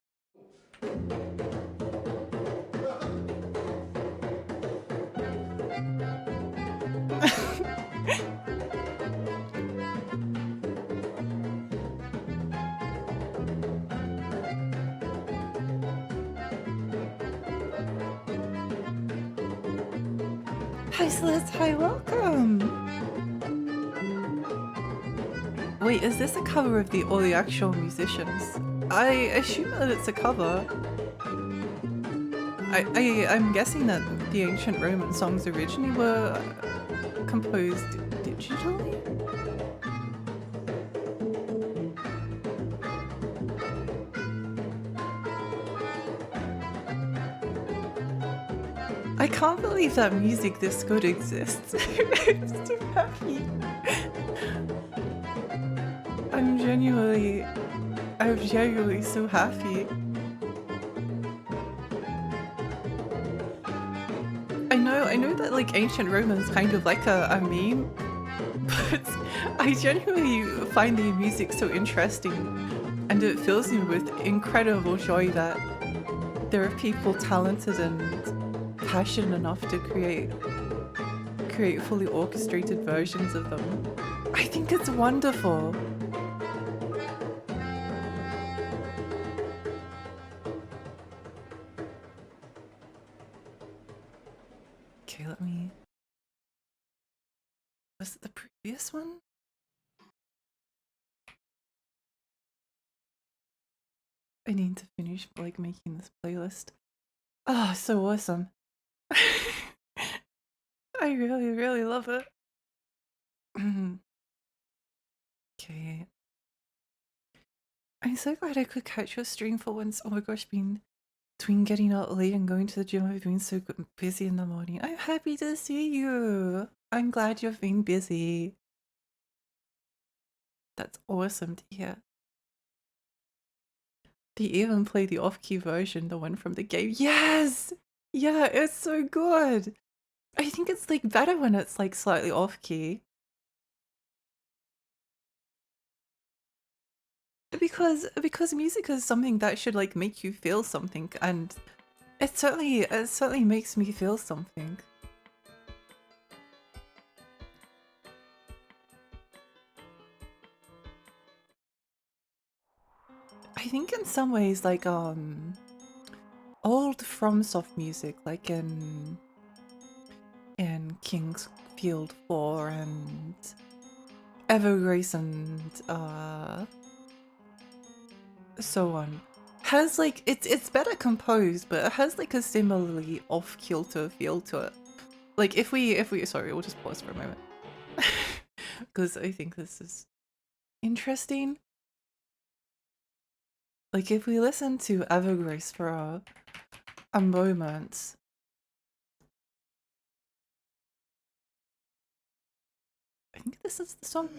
Hi Celeste, hi, welcome! Wait, is this a cover of all the actual musicians? I assume that it's a cover. I'm guessing that the ancient Roman songs originally were composed digitally? I can't believe that music this good exists. I'm so happy. I'm genuinely so happy. I know that like ancient Rome is kind of like a meme, but I genuinely find the music so interesting, and it fills me with incredible joy that there are people talented and passionate enough to create fully orchestrated versions of them. I think it's wonderful. Okay, let me... Was it the previous one? I need to finish like making this playlist. Oh, so awesome. I really love it. Okay. I'm so glad I could catch your stream for once. Oh my gosh, between getting out late and going to the gym, I've been so busy in the morning. I'm happy to see you. I'm glad you've been busy. That's awesome to hear. They even play the off-key version, the one from the game. Yes! Yeah, it's so good. I think it's like better when it's like slightly off-key. Because music is something that should like make you feel something, and it certainly makes me feel something. I think in some ways like old FromSoft music, like in King's Field 4 and Evergrace and so on, has like it's better composed, but it has like a similarly off-kilter feel to it. Like if we sorry, we'll just pause for a moment. because I think this is interesting. Like, if we listen to Evergrace for a moment. I think this is the song.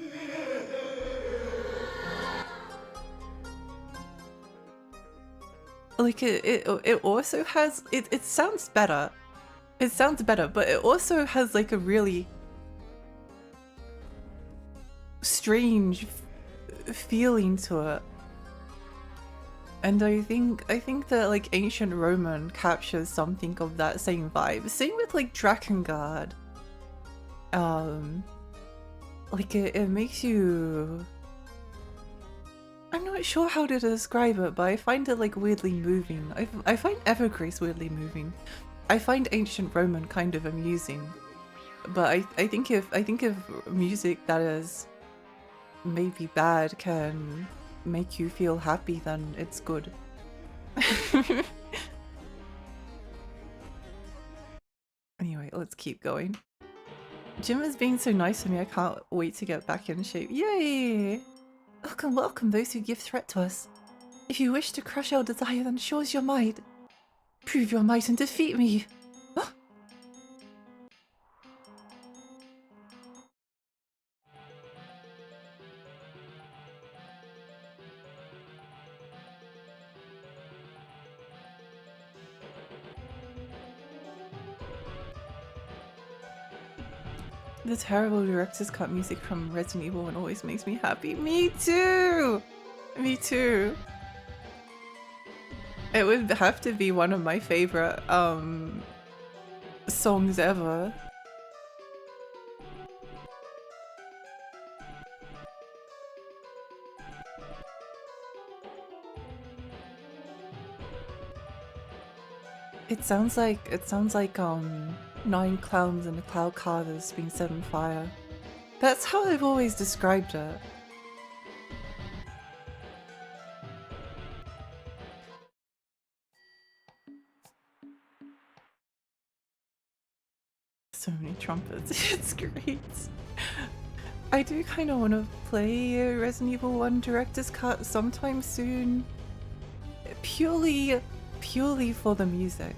Like, it also has, it sounds better. It sounds better, but it also has like a really strange feeling to it. And I think that like Ancient Roman captures something of that same vibe. Same with like Drakengard. Like it makes you, I'm not sure how to describe it, but I find it like weirdly moving. I find Evergrace weirdly moving. I find Ancient Roman kind of amusing. But I think if music that is maybe bad can make you feel happy, then it's good. Anyway, let's keep going. Jim is being so nice to me, I can't wait to get back in shape. Yay! Welcome, welcome those who give threat to us. If you wish to crush our desire, then show us your might. Prove your might and defeat me. The terrible director's cut music from Resident Evil 1 always makes me happy. Me too! Me too. It would have to be one of my favorite songs ever. It sounds like 9 clowns in a cloud car that's been set on fire. That's how I've always described it. So many trumpets, it's great. I do kind of want to play Resident Evil 1 Director's Cut sometime soon. Purely for the music.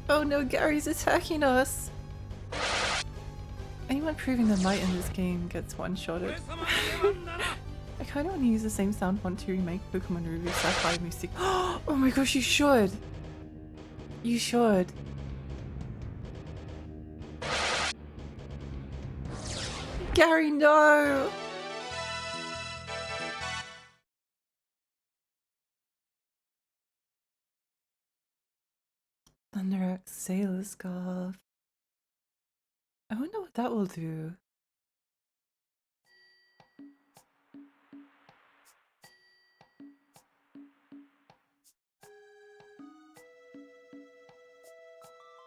Oh no, Gary's attacking us! Anyone proving their might in this game gets one-shotted. I kind of want to use the same sound font to remake Pokemon Ruby Sapphire Mystic. Oh my gosh, you should! You should. Gary, no! Thunderax Sailor Scarf. I wonder what that will do.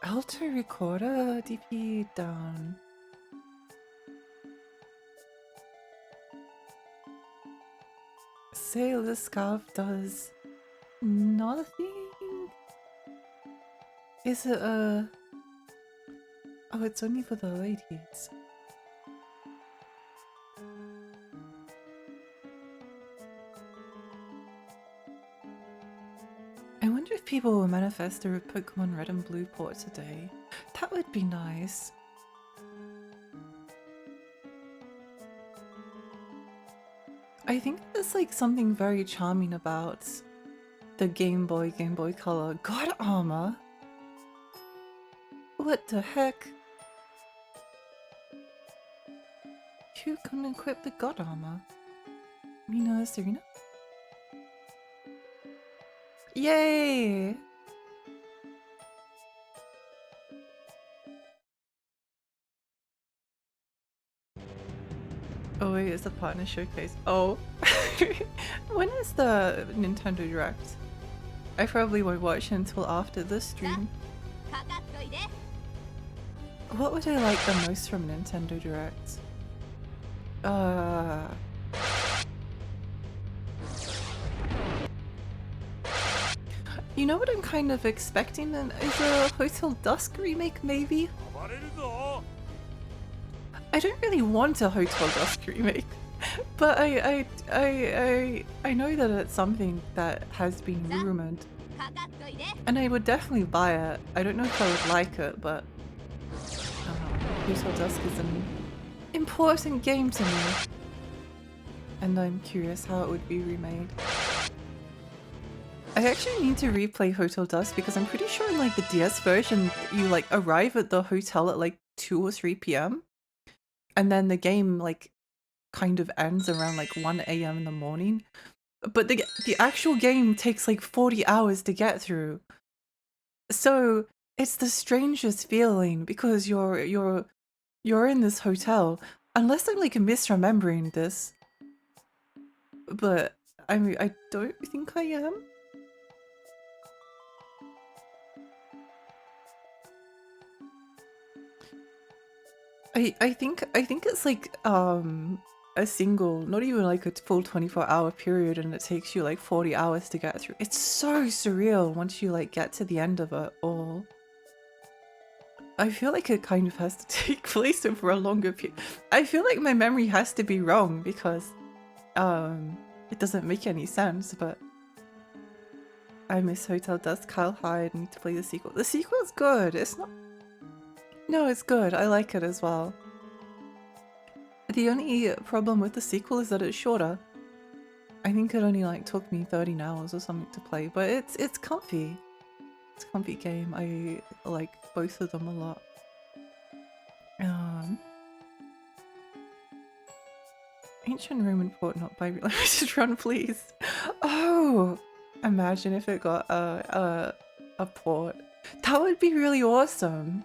Alto Recorder DP down. Sailor Scarf does nothing. Is it a... Oh, it's only for the ladies. I wonder if people will manifest a Pokemon Red and Blue port today. That would be nice. I think there's like something very charming about the Game Boy Color God Armor. What the heck? Who can equip the God Armor? Mina, Serena? Yay! Oh wait, it's a partner showcase. Oh. When is the Nintendo Direct? I probably won't watch until after this stream. What would I like the most from Nintendo Direct? You know what I'm kind of expecting is a Hotel Dusk remake, maybe? I don't really want a Hotel Dusk remake, but I know that it's something that has been rumored, and I would definitely buy it. I don't know if I would like it, but Hotel Dusk is an important game to me, and I'm curious how it would be remade. I actually need to replay Hotel Dusk because I'm pretty sure in like the DS version you like arrive at the hotel at like 2 or 3 p.m. and then the game like kind of ends around like 1 a.m. in the morning. But the actual game takes like 40 hours to get through. So it's the strangest feeling because you're in this hotel. Unless I'm like misremembering this. But I mean I don't think I am. I think it's like a single, not even like a full 24-hour period, and it takes you like 40 hours to get through. It's so surreal once you like get to the end of it all. I feel like it kind of has to take place over a longer period. I feel like my memory has to be wrong because it doesn't make any sense, but I miss Hotel Dusk. Kyle Hyde, need to play the sequel. The sequel's good. It's not. No, it's good. I like it as well. The only problem with the sequel is that it's shorter. I think it only like took me 13 hours or something to play, but it's comfy. It's a comfy game. I like both of them a lot. Ancient Roman port not by limited run, please. Oh, imagine if it got a port. That would be really awesome.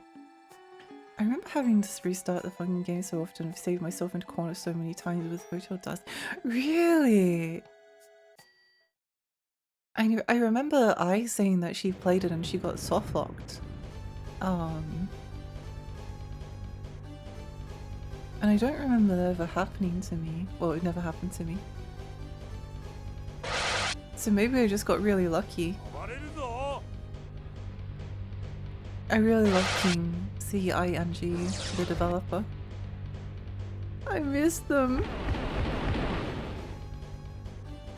I remember having to restart the fucking game so often. I've saved myself into corners so many times with Hotel Dusk. Really? I remember I saying that she played it and she got soft locked. And I don't remember that ever happening to me. Well, it never happened to me. So maybe I just got really lucky. I really love King C-I-N-G, the developer. I miss them.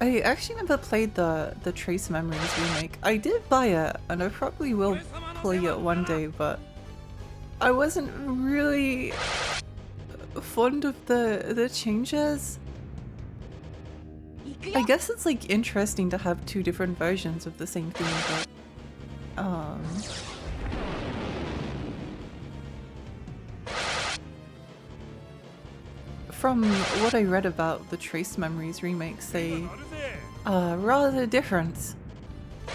I actually never played the Trace Memories remake. I did buy it, and I probably will play it one day, but I wasn't really fond of the changes. I guess it's like interesting to have two different versions of the same thing, but from what I read about the Trace Memories remakes, they are rather different,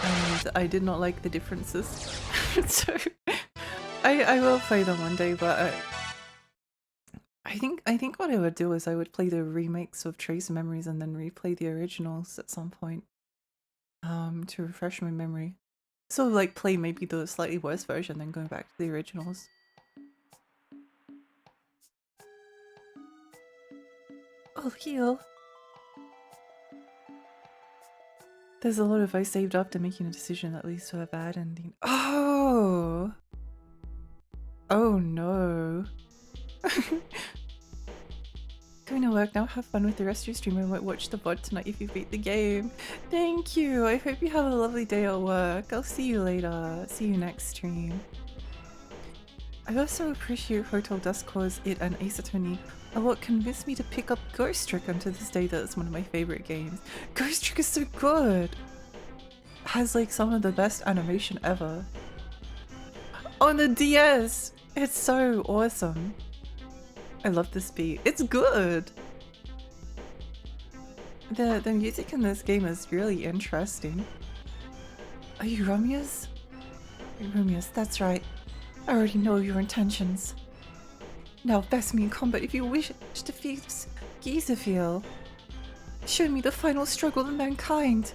and I did not like the differences. So I will play them one day, but I think what I would do is I would play the remakes of Trace Memories and then replay the originals at some point to refresh my memory. So like play maybe the slightly worse version, then going back to the originals. I'll heal. There's a lot of I saved up to making a decision that leads to a bad ending. Oh! Oh no. Going to work now, have fun with the rest of your stream. I might watch the VOD tonight if you beat the game. Thank you! I hope you have a lovely day at work. I'll see you later. See you next stream. I also appreciate Hotel Dusk cause it and Ace Attorney are what convinced me to pick up Ghost Trick, and to this day that's one of my favorite games. Ghost Trick is so good! Has like some of the best animation ever. On the DS! It's so awesome. I love this beat. It's good! The music in this game is really interesting. Are you Rumius? Rumius, that's right. I already know your intentions. Now best me in combat if you wish to defeat Gizafiel. Show me the final struggle of mankind.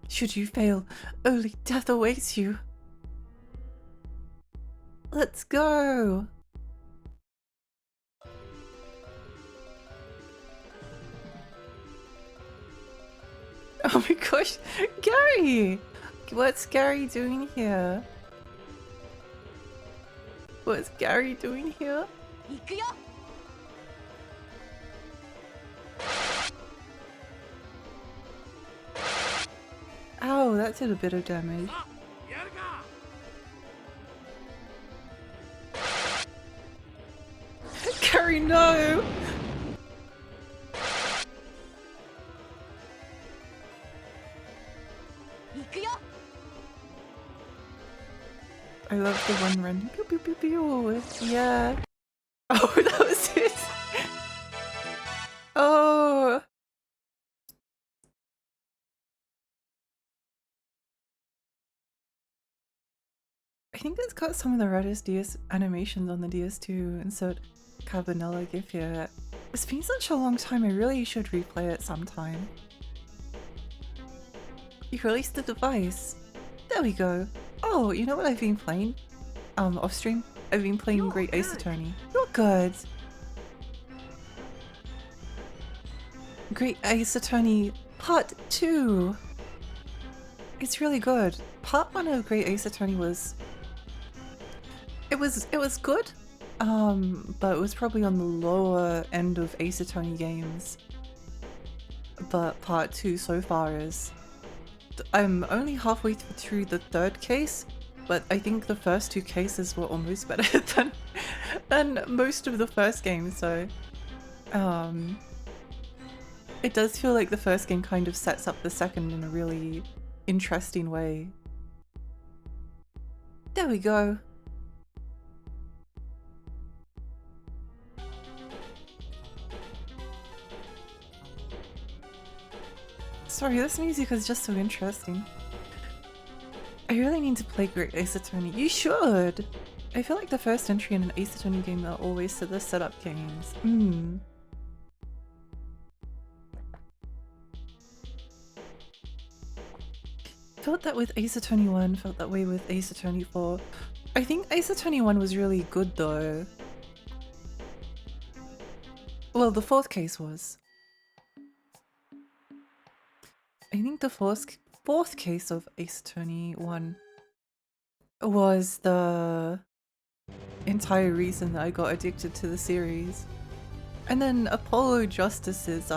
Should you fail, only death awaits you. Let's go! Oh my gosh, Gary! What's Gary doing here? What's Gary doing here? 行くよ。 Ow, that did a bit of damage. やるか。 Gary, no! 行くよ。 I love the one run. Pew, pew, pew, pew. Yeah. Oh, that was it. Oh. I think it's got some of the reddest DS animations on the DS2. Insert Cabanella gif here. It's been such a long time, I really should replay it sometime. You released the device. There we go. Oh, you know what I've been playing? Off stream? I've been playing You're Great Ace good. Attorney. You're good! Great Ace Attorney Part 2! It's really good. Part 1 of Great Ace Attorney was... It was good, but it was probably on the lower end of Ace Attorney games. But Part 2 so far is... I'm only halfway through the third case, but I think the first two cases were almost better than most of the first game, so... It does feel like the first game kind of sets up the second in a really interesting way. There we go. Sorry, this music is just so interesting. I really need to play Great Ace Attorney. You should! I feel like the first entry in an Ace Attorney game are always the setup games. Felt that with Ace Attorney 1, felt that way with Ace Attorney 4. I think Ace Attorney 1 was really good though. Well, the fourth case was. I think the fourth case of Ace Attorney 1 was the entire reason that I got addicted to the series. And then Apollo Justice's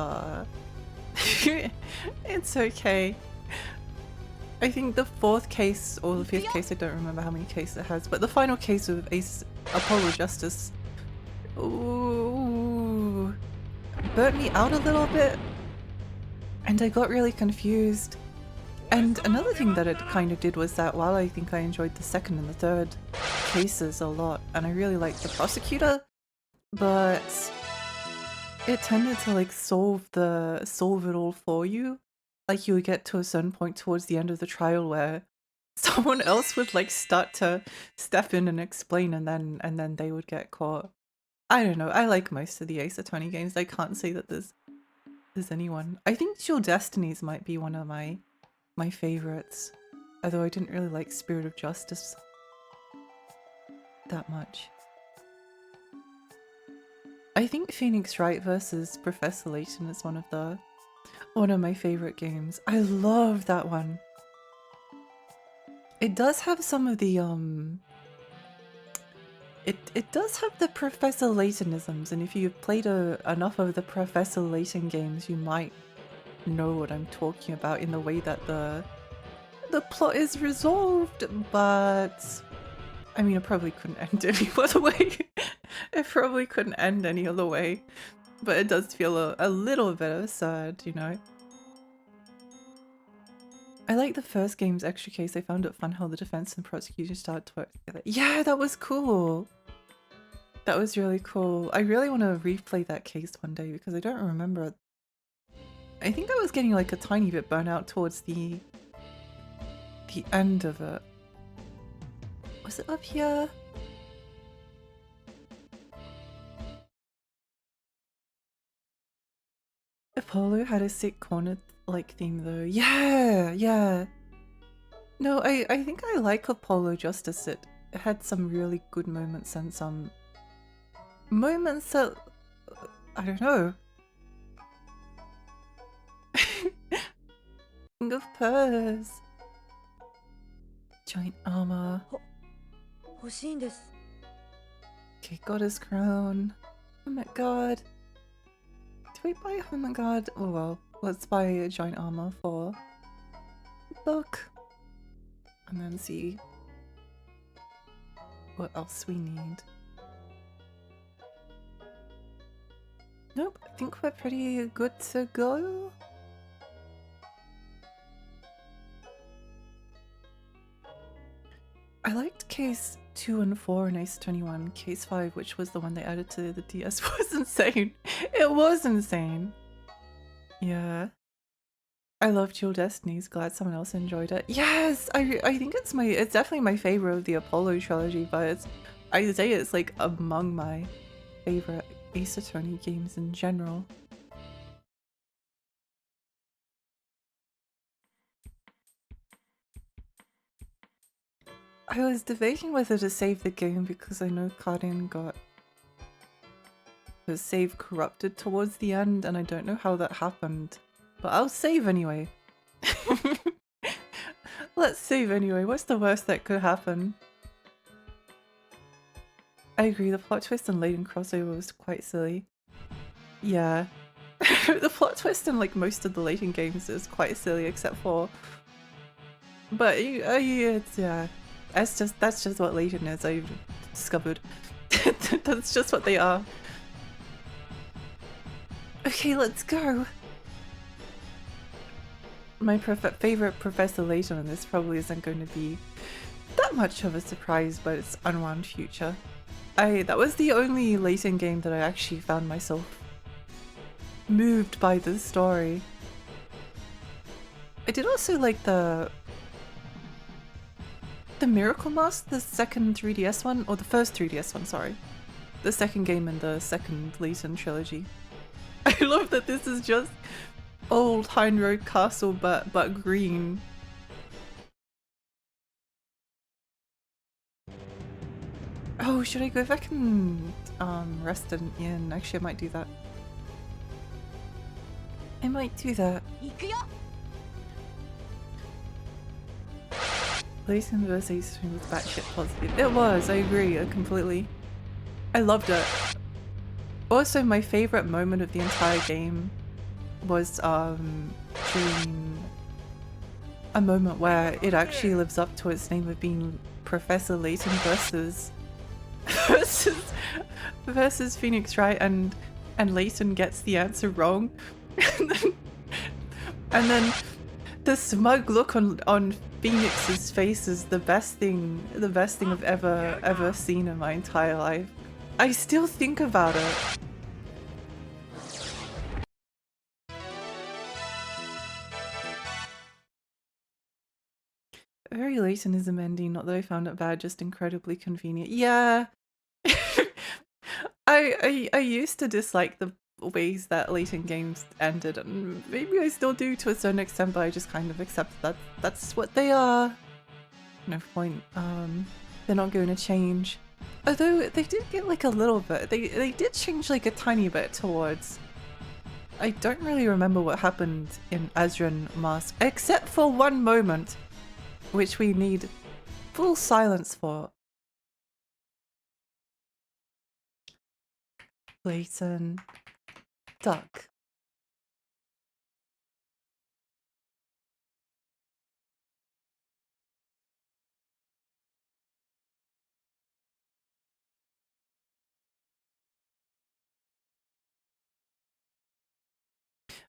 it's okay. I think the fourth case or the fifth case, I don't remember how many cases it has, but the final case of Apollo Justice, ooh, burnt me out a little bit, and I got really confused. And another thing that it kind of did was that while I think I enjoyed the second and the third cases a lot, and I really liked the prosecutor, but it tended to like solve it all for you. Like you would get to a certain point towards the end of the trial where someone else would like start to step in and explain, and then they would get caught. I don't know. I like most of the Ace Attorney games. I can't say that there's anyone. I think Dual Destinies might be one of my favorites, although I didn't really like Spirit of Justice that much. I think Phoenix Wright versus Professor Layton is one of my favorite games. I love that one. It does have some of the it does have the Professor Laytonisms, and if you've played enough of the Professor Layton games, you might know what I'm talking about in the way that the plot is resolved, but I mean it probably couldn't end any other way. It probably couldn't end any other way. But it does feel a little bit absurd, you know? I like the first game's extra case. I found it fun how the defense and prosecution started to work together. Yeah, that was cool! That was really cool. I really want to replay that case one day because I don't remember it. I think I was getting like a tiny bit burnt out towards the end of it. Was it up here? Apollo had a sick corner like theme though. Yeah. No, I think I like Apollo Justice. It had some really good moments and some moments that I don't know. King of Purrs. Giant armor. 欲しいんです。 Okay, goddess crown. Hermit guard. Do we buy a hermit guard? Oh well, let's buy a giant armor for book. And then see what else we need. Nope, I think we're pretty good to go. I liked case 2 and 4 in Ace 21. Case 5, which was the one they added to the DS, was insane. It was insane. Yeah. I love Dual Destinies. Glad someone else enjoyed it. Yes! I think it's definitely my favorite of the Apollo trilogy, but I'd say it's like among my favorite Ace Attorney games in general. I was debating whether to save the game because I know Karin got her save corrupted towards the end and I don't know how that happened. But I'll save anyway. Let's save anyway. What's the worst that could happen? I agree, the plot twist in Layton crossover was quite silly. Yeah. The plot twist in like most of the Layton games is quite silly except for... But it's, yeah. That's just what Layton is, I've discovered. That's just what they are. Okay, let's go! My favorite Professor Layton in this probably isn't going to be that much of a surprise, but it's Unwound Future. That was the only Layton game that I actually found myself moved by the story. I did also like the Miracle Mask, the second 3DS one, or the first 3DS one, sorry. The second game in the second Layton trilogy. I love that this is just old Hind Road Castle but green. Oh, should I go back and rest in the inn? Actually, I might do that. I might do that. Layton vs Ace was batshit positive. It was, I agree, completely. I loved it. Also, my favorite moment of the entire game was during a moment where it actually lives up to its name of being Professor Layton versus Phoenix, right? And Layton gets the answer wrong. and then the smug look on Phoenix's face is the best thing I've ever seen in my entire life. I still think about it. Very Laytonism ending, not that I found it bad, just incredibly convenient. Yeah. I used to dislike the ways that Layton games ended, and maybe I still do to a certain extent, but I just kind of accept that that's what they are. No point. They're not going to change. Although they did get like a little bit. They did change like a tiny bit towards. I don't really remember what happened in Azran Mask, except for one moment, which we need full silence for. Layton. Duck.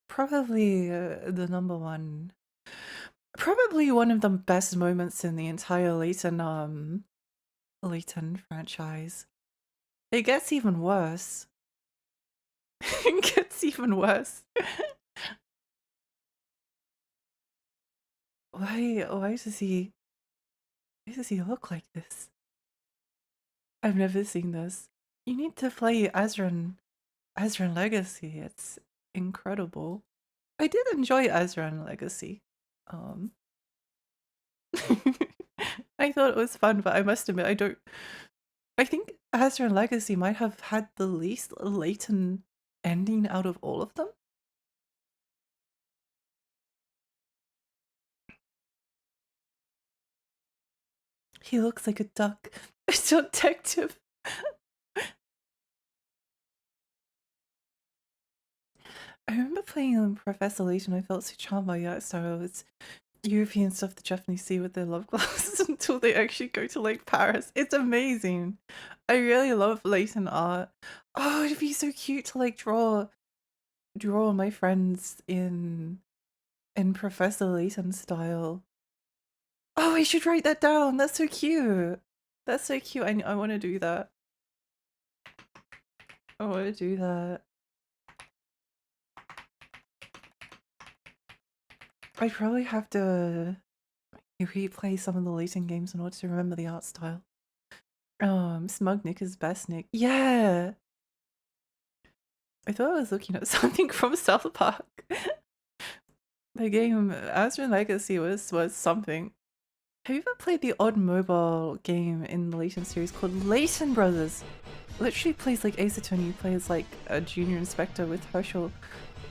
Probably the number one. Probably one of the best moments in the entire Layton franchise. It gets even worse. It gets even worse. Why does he look like this? I've never seen this. You need to play Azran Legacy. It's incredible. I did enjoy Azran Legacy. I thought it was fun, but I must admit I think Azran Legacy might have had the least Layton ending out of all of them. He looks like a duck. A detective. I remember playing Professor Layton. I felt so charmed by the art style. It's European stuff the Japanese see with their love glasses until they actually go to like Paris. It's amazing. I really love Layton art. Oh, it'd be so cute to like draw my friends in Professor Layton style. Oh, I should write that down. That's so cute. That's so cute. I want to do that. I want to do that. I'd probably have to replay some of the Layton games in order to remember the art style. Smug Nick is best Nick. Yeah! I thought I was looking at something from South Park. The game Aspen Legacy was something. Have you ever played the odd mobile game in the Layton series called Layton Brothers? Literally plays like Ace Attorney, plays like a junior inspector with Herschel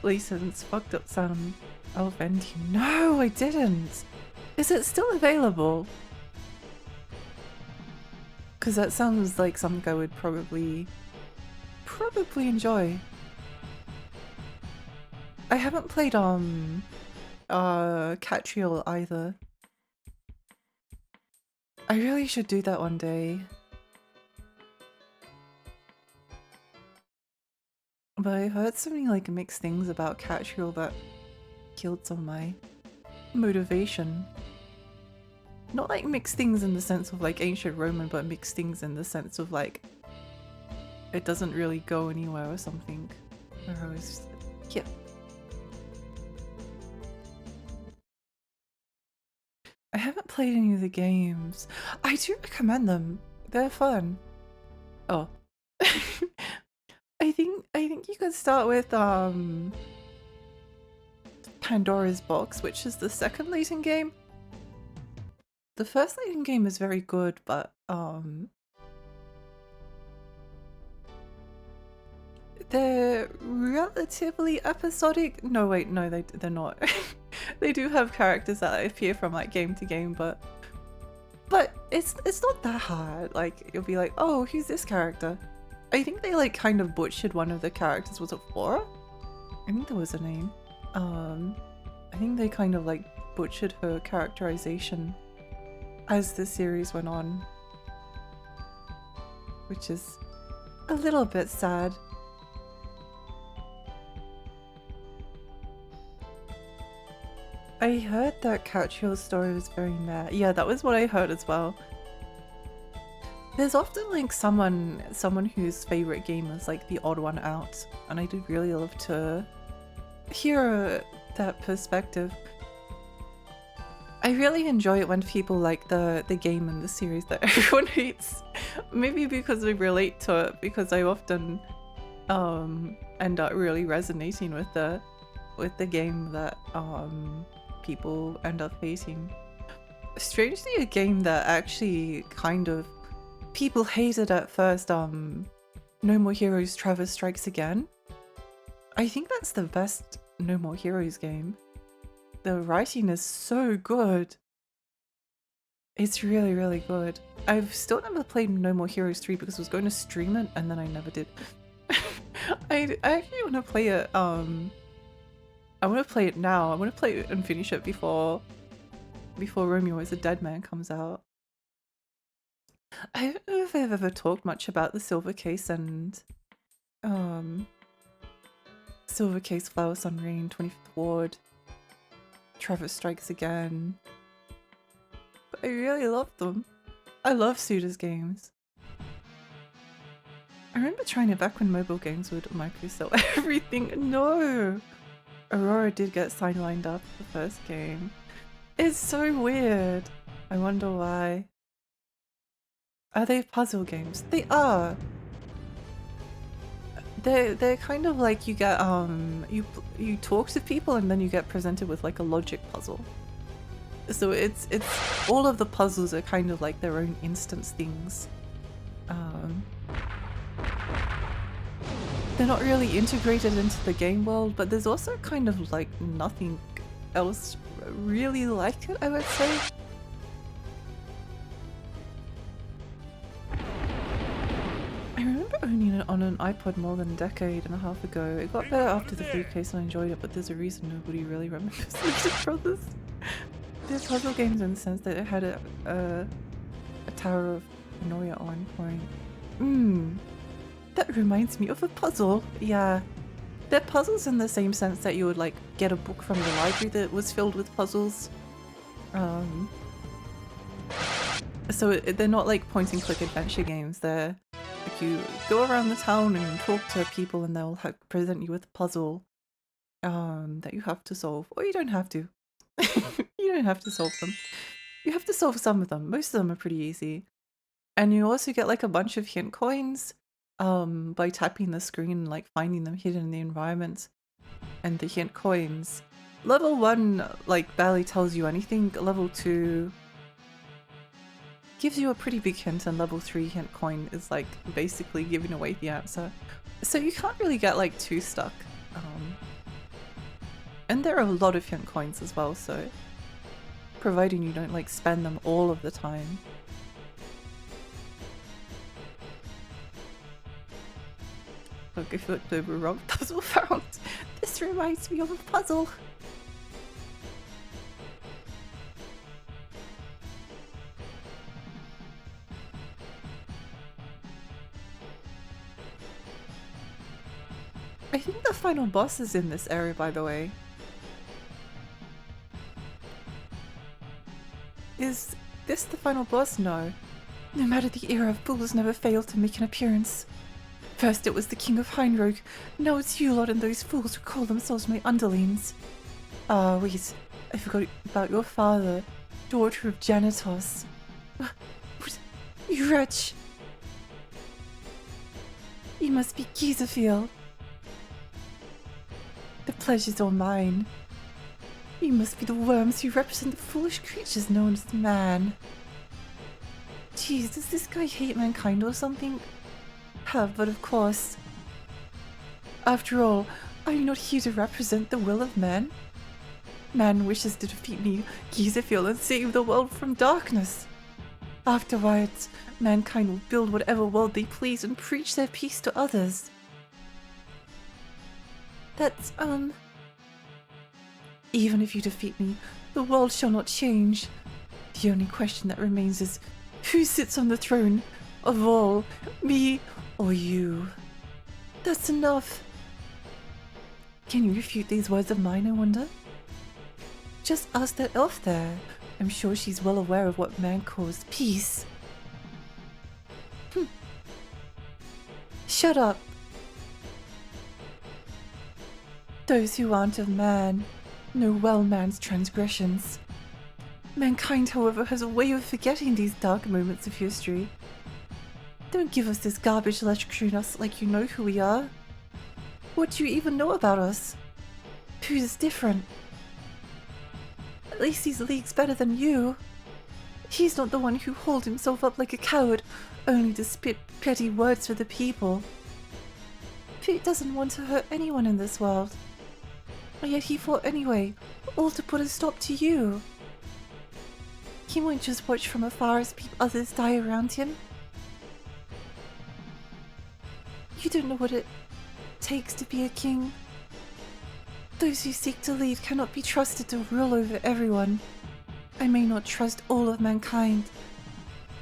Layton's fucked up son. I'll offend you. No, I didn't! Is it still available? Because that sounds like something I would probably enjoy. I haven't played Catriel either. I really should do that one day. But I heard so many like mixed things about Catriel that killed some of my motivation. Not like mixed things in the sense of like ancient Roman, but mixed things in the sense of like it doesn't really go anywhere or something. Or I was just, yeah. I haven't played any of the games. I do recommend them. They're fun. Oh. I think you could start with Pandora's Box, which is the second Layton game. The first Layton game is very good, but they're relatively episodic. No, wait, no, they're not. They do have characters that appear from like game to game, but it's not that hard. Like you'll be like, oh, who's this character? I think they like kind of butchered one of the characters. Was it Flora? I think there was a name. I think they kind of like butchered her characterization as the series went on, which is a little bit sad. I heard that Catriel's story was very meh. Yeah, that was what I heard as well. There's often like someone whose favorite game is like the odd one out, and I do really love to hear that perspective. I really enjoy it when people like the game and the series that everyone hates. Maybe because I relate to it, because I often end up really resonating with the game that people end up hating. Strangely, a game that actually kind of people hated at first, No More Heroes Travis Strikes Again. I think that's the best No More Heroes game. The writing is so good. It's really, really good. I've still never played No More Heroes 3 because I was going to stream it and then I never did. I actually want to play it, I want to play it now. I want to play it and finish it before Romeo is a Dead Man comes out. I don't know if I've ever talked much about the Silver Case and Silver Case, Flower Sun Rain, 25th Ward, Travis Strikes Again. But I really love them. I love Suda's games. I remember trying it back when mobile games would micro-sell everything. No! Aurora did get sidelined after the first game. It's so weird. I wonder why. Are they puzzle games? They are! They're kind of like you get you talk to people and then you get presented with like a logic puzzle. So it's all of the puzzles are kind of like their own instance things. They're not really integrated into the game world, but there's also kind of like nothing else really like it, I would say. only on an iPod more than a decade and a half ago. It got better after the 3Ks and I enjoyed it, but there's a reason nobody really remembers Legend Brothers. They're puzzle games in the sense that it had a Tower of Hanoi at one point. That reminds me of a puzzle. Yeah. They're puzzles in the same sense that you would like get a book from the library that was filled with puzzles. So they're not like point and click adventure games. They're like you go around the town and talk to people and they'll present you with a puzzle that you have to solve. Or you don't have to. You don't have to solve them. You have to solve some of them. Most of them are pretty easy. And you also get like a bunch of hint coins by tapping the screen, like finding them hidden in the environment. And the hint coins. Level 1 like barely tells you anything. Level 2 gives you a pretty big hint, and level 3 hint coin is like basically giving away the answer. So you can't really get like too stuck. And there are a lot of hint coins as well, so providing you don't like spend them all of the time. Look, if you looked over wrong puzzle found. This reminds me of a puzzle. I think the final boss is in this area, by the way. Is this the final boss? No. No matter the era, fools never fail to make an appearance. First it was the King of Heinrock, now it's you lot and those fools who call themselves my underlings. Ah, wait, I forgot about your father, daughter of Janitos. What? You wretch! You must be Gizafiel. The pleasure's all mine. You must be the worms who represent the foolish creatures known as man. Jeez, does this guy hate mankind or something? But of course. After all, are you not here to represent the will of man? Man wishes to defeat me, Gizafiel, and save the world from darkness. Afterwards, mankind will build whatever world they please and preach their peace to others. That's, Even if you defeat me, the world shall not change. The only question that remains is, who sits on the throne of all, me or you? That's enough. Can you refute these words of mine, I wonder? Just ask that elf there. I'm sure she's well aware of what man calls peace. Shut up. Those who aren't of man know well man's transgressions. Mankind, however, has a way of forgetting these dark moments of history. Don't give us this garbage lecturing us like you know who we are. What do you even know about us? Who's different? At least he's leagues better than you. He's not the one who holds himself up like a coward, only to spit petty words for the people. Pete doesn't want to hurt anyone in this world. And yet he fought anyway, all to put a stop to you. He won't just watch from afar as others die around him. You don't know what it takes to be a king. Those who seek to lead cannot be trusted to rule over everyone. I may not trust all of mankind,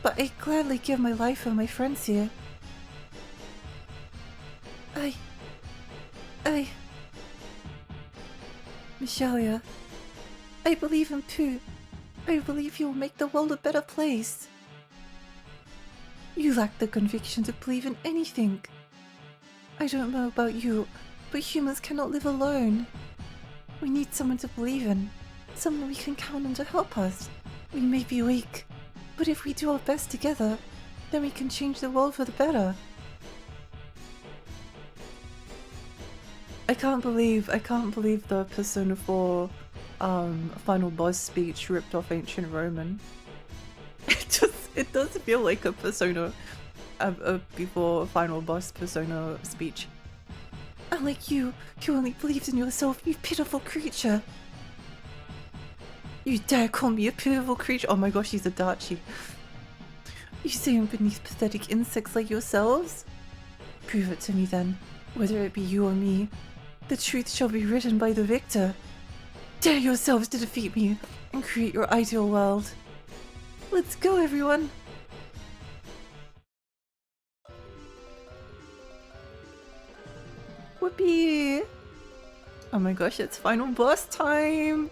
but I'd gladly give my life for my friends here. Michelia, I believe him too. I believe he will make the world a better place. You lack the conviction to believe in anything. I don't know about you, but humans cannot live alone. We need someone to believe in, someone we can count on to help us. We may be weak, but if we do our best together, then we can change the world for the better. I can't believe the Persona 4 final boss speech ripped off Ancient Roman. It does feel like a Persona before final boss Persona speech. Unlike you only believes in yourself, you pitiful creature. You dare call me a pitiful creature? Oh my gosh, he's a Dachi. You say I'm beneath pathetic insects like yourselves? Prove it to me then, whether it be you or me. The truth shall be written by the victor. Dare yourselves to defeat me and create your ideal world. Let's go, everyone! Whoopee! Oh my gosh, it's final boss time!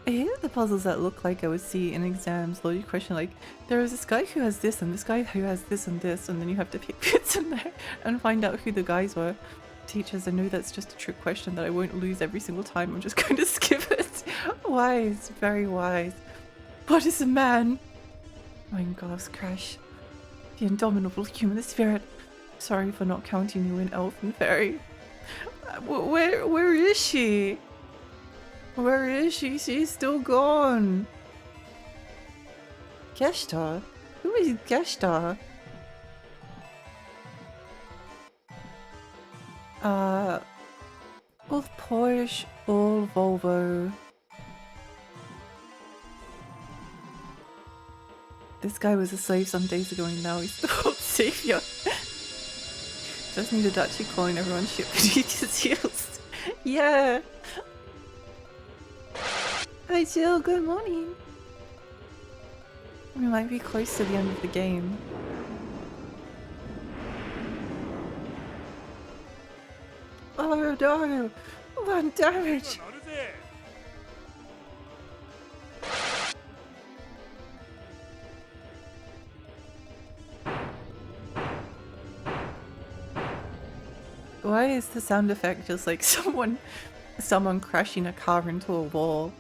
I hate the puzzles that look like I would see in exams. Loaded question like, there is this guy who has this and this guy who has this, and then you have to pick bits in there and find out who the guys were. Teachers, I know that's just a trick question that I won't lose every single time. I'm just going to skip it. Wise, very wise. What is a man? Mein Gott, Crash. The indomitable human spirit. Sorry for not counting you in elf and fairy. Where is she? Where is she? She's still gone. Geshta? Who is Geshta? All Porsche, all Volvo. This guy was a slave some days ago and now he's the old savior. Just need a duchy calling everyone shit beneath his heels. Yeah! Hi Jill, good morning! We might be close to the end of the game. Oh no! One damage! Why is the sound effect just like someone crashing a car into a wall?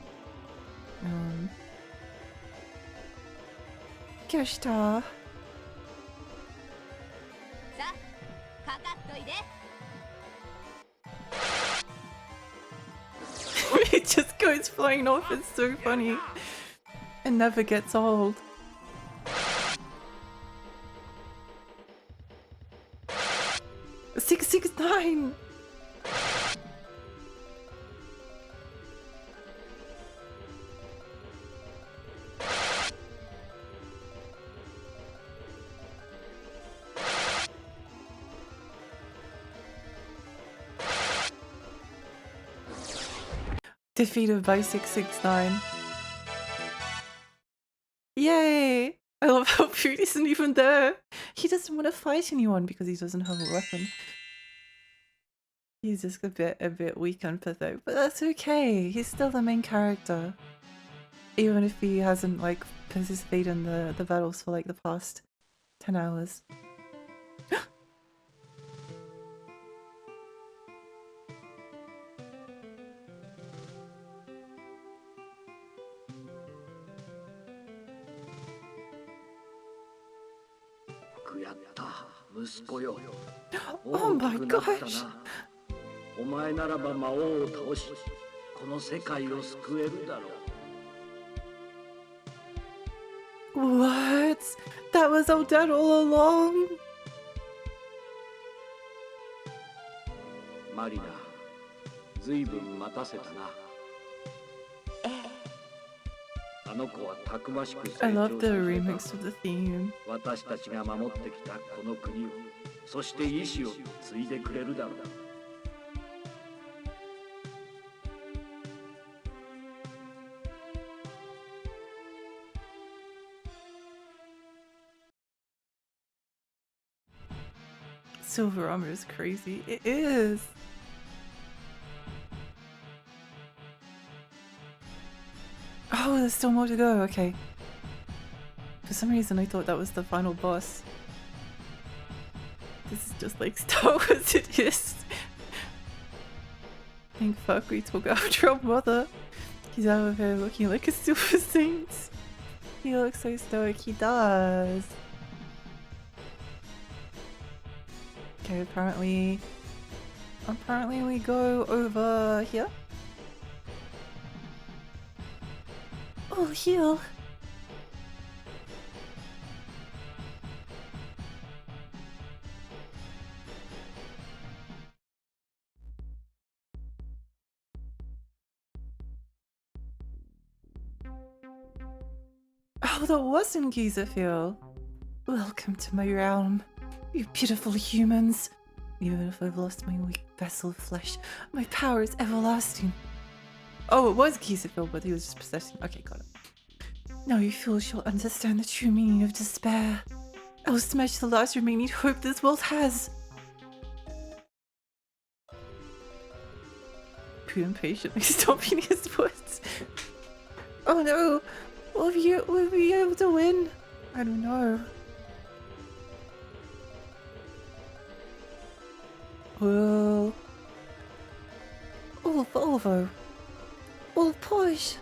Geshta. It just goes flying off, it's so funny. It never gets old. Six, 9! Defeated by 669. Yay! I love how Prude isn't even there. He doesn't want to fight anyone because he doesn't have a weapon. He's just a bit weak and pathetic, but that's okay. He's still the main character. Even if he hasn't like participated in the battles for like the past 10 hours. Oh my gosh! お前ならば魔王を倒し、この世界を救えるだろう。What? That was our dad all along? マリナ、ずいぶん待たせたな。あの子はたくましく成長させた。I love the remix of the theme. 私たちが守ってきたこの国を、そして意志を継いでくれるだろう。Silver armor is crazy. It is! Oh, there's still more to go, okay. For some reason I thought that was the final boss. This is just like Star Wars it is. Thank fuck we took after our mother. He's out of here looking like a silver saint. He looks so stoic, he does. Okay, apparently we go over here. Oh, heal. Oh, that was in Giza Feel. Welcome to my realm, you pitiful humans. Even if I've lost my weak vessel of flesh, my power is everlasting. Oh, it was Kisafil, but he was just possessing. Okay, got it. Now you fools shall understand the true meaning of despair. I will smash the last remaining hope this world has. Pooh impatiently stomping his foot. Oh no! Will we be able to win? I don't know. Well, all Volvo, all Porsche.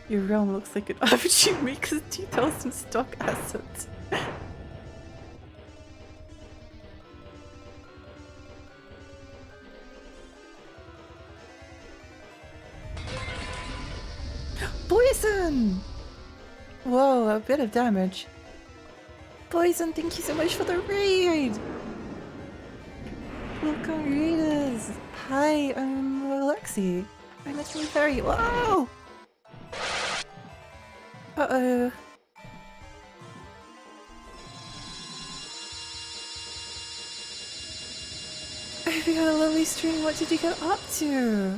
Your realm looks like an RPG maker's 2000 stock assets. Poison! Whoa, a bit of damage. Poison, thank you so much for the raid! Welcome, readers! Hi, I'm Alexi. I'm actually very. Whoa! Uh-oh. I hope you had a lovely stream. What did you get up to?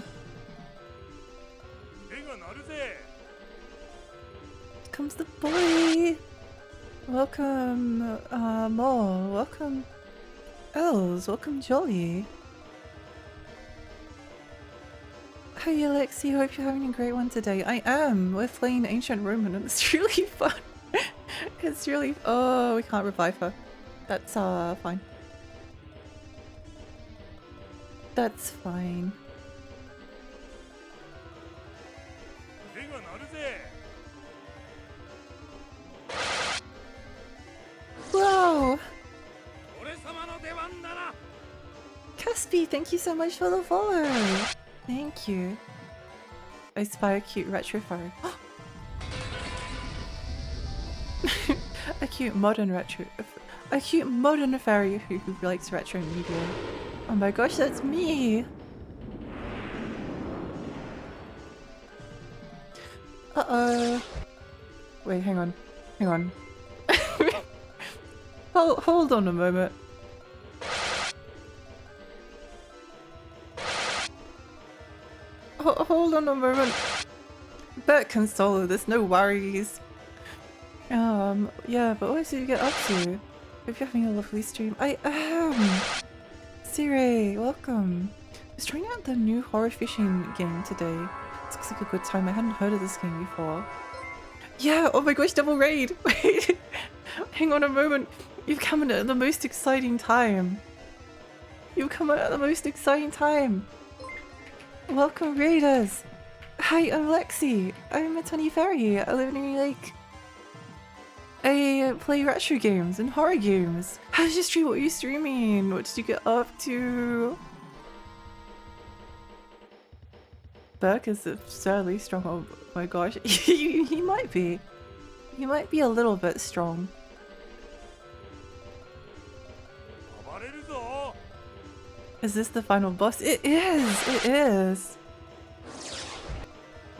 Comes the boy! Welcome, Mo. Welcome, Els. Welcome, Jolly. Hi, Alexi. Hope you're having a great one today. I am. We're playing Ancient Roman and it's really fun. It's really. Oh, we can't revive her. That's, fine. That's fine. Whoa! Caspi, thank you so much for the follow! Thank you. I spy a cute retro furry. A cute modern retro. A cute modern fairy who likes retro media. Oh my gosh, that's me! Uh-oh. Wait, hang on. Hang on. Hold on a moment. Hold on a moment. Bert can solo this, no worries. Yeah, but what did you get up to? Hope you're having a lovely stream. I am! Sire, welcome. I was trying out the new horror fishing game today. It looks like a good time. I hadn't heard of this game before. Yeah, oh my gosh, double raid! Wait, hang on a moment. You've come in at the most exciting time. You've come in at the most exciting time. Welcome, raiders. Hi, I'm Lexi. I'm a tiny fairy. I live in Lake. I play retro games and horror games. How's your stream? What are you streaming? What did you get up to? Burke is absurdly strong. Oh my gosh. he might be. He might be a little bit strong. Is this the final boss? It is! It is!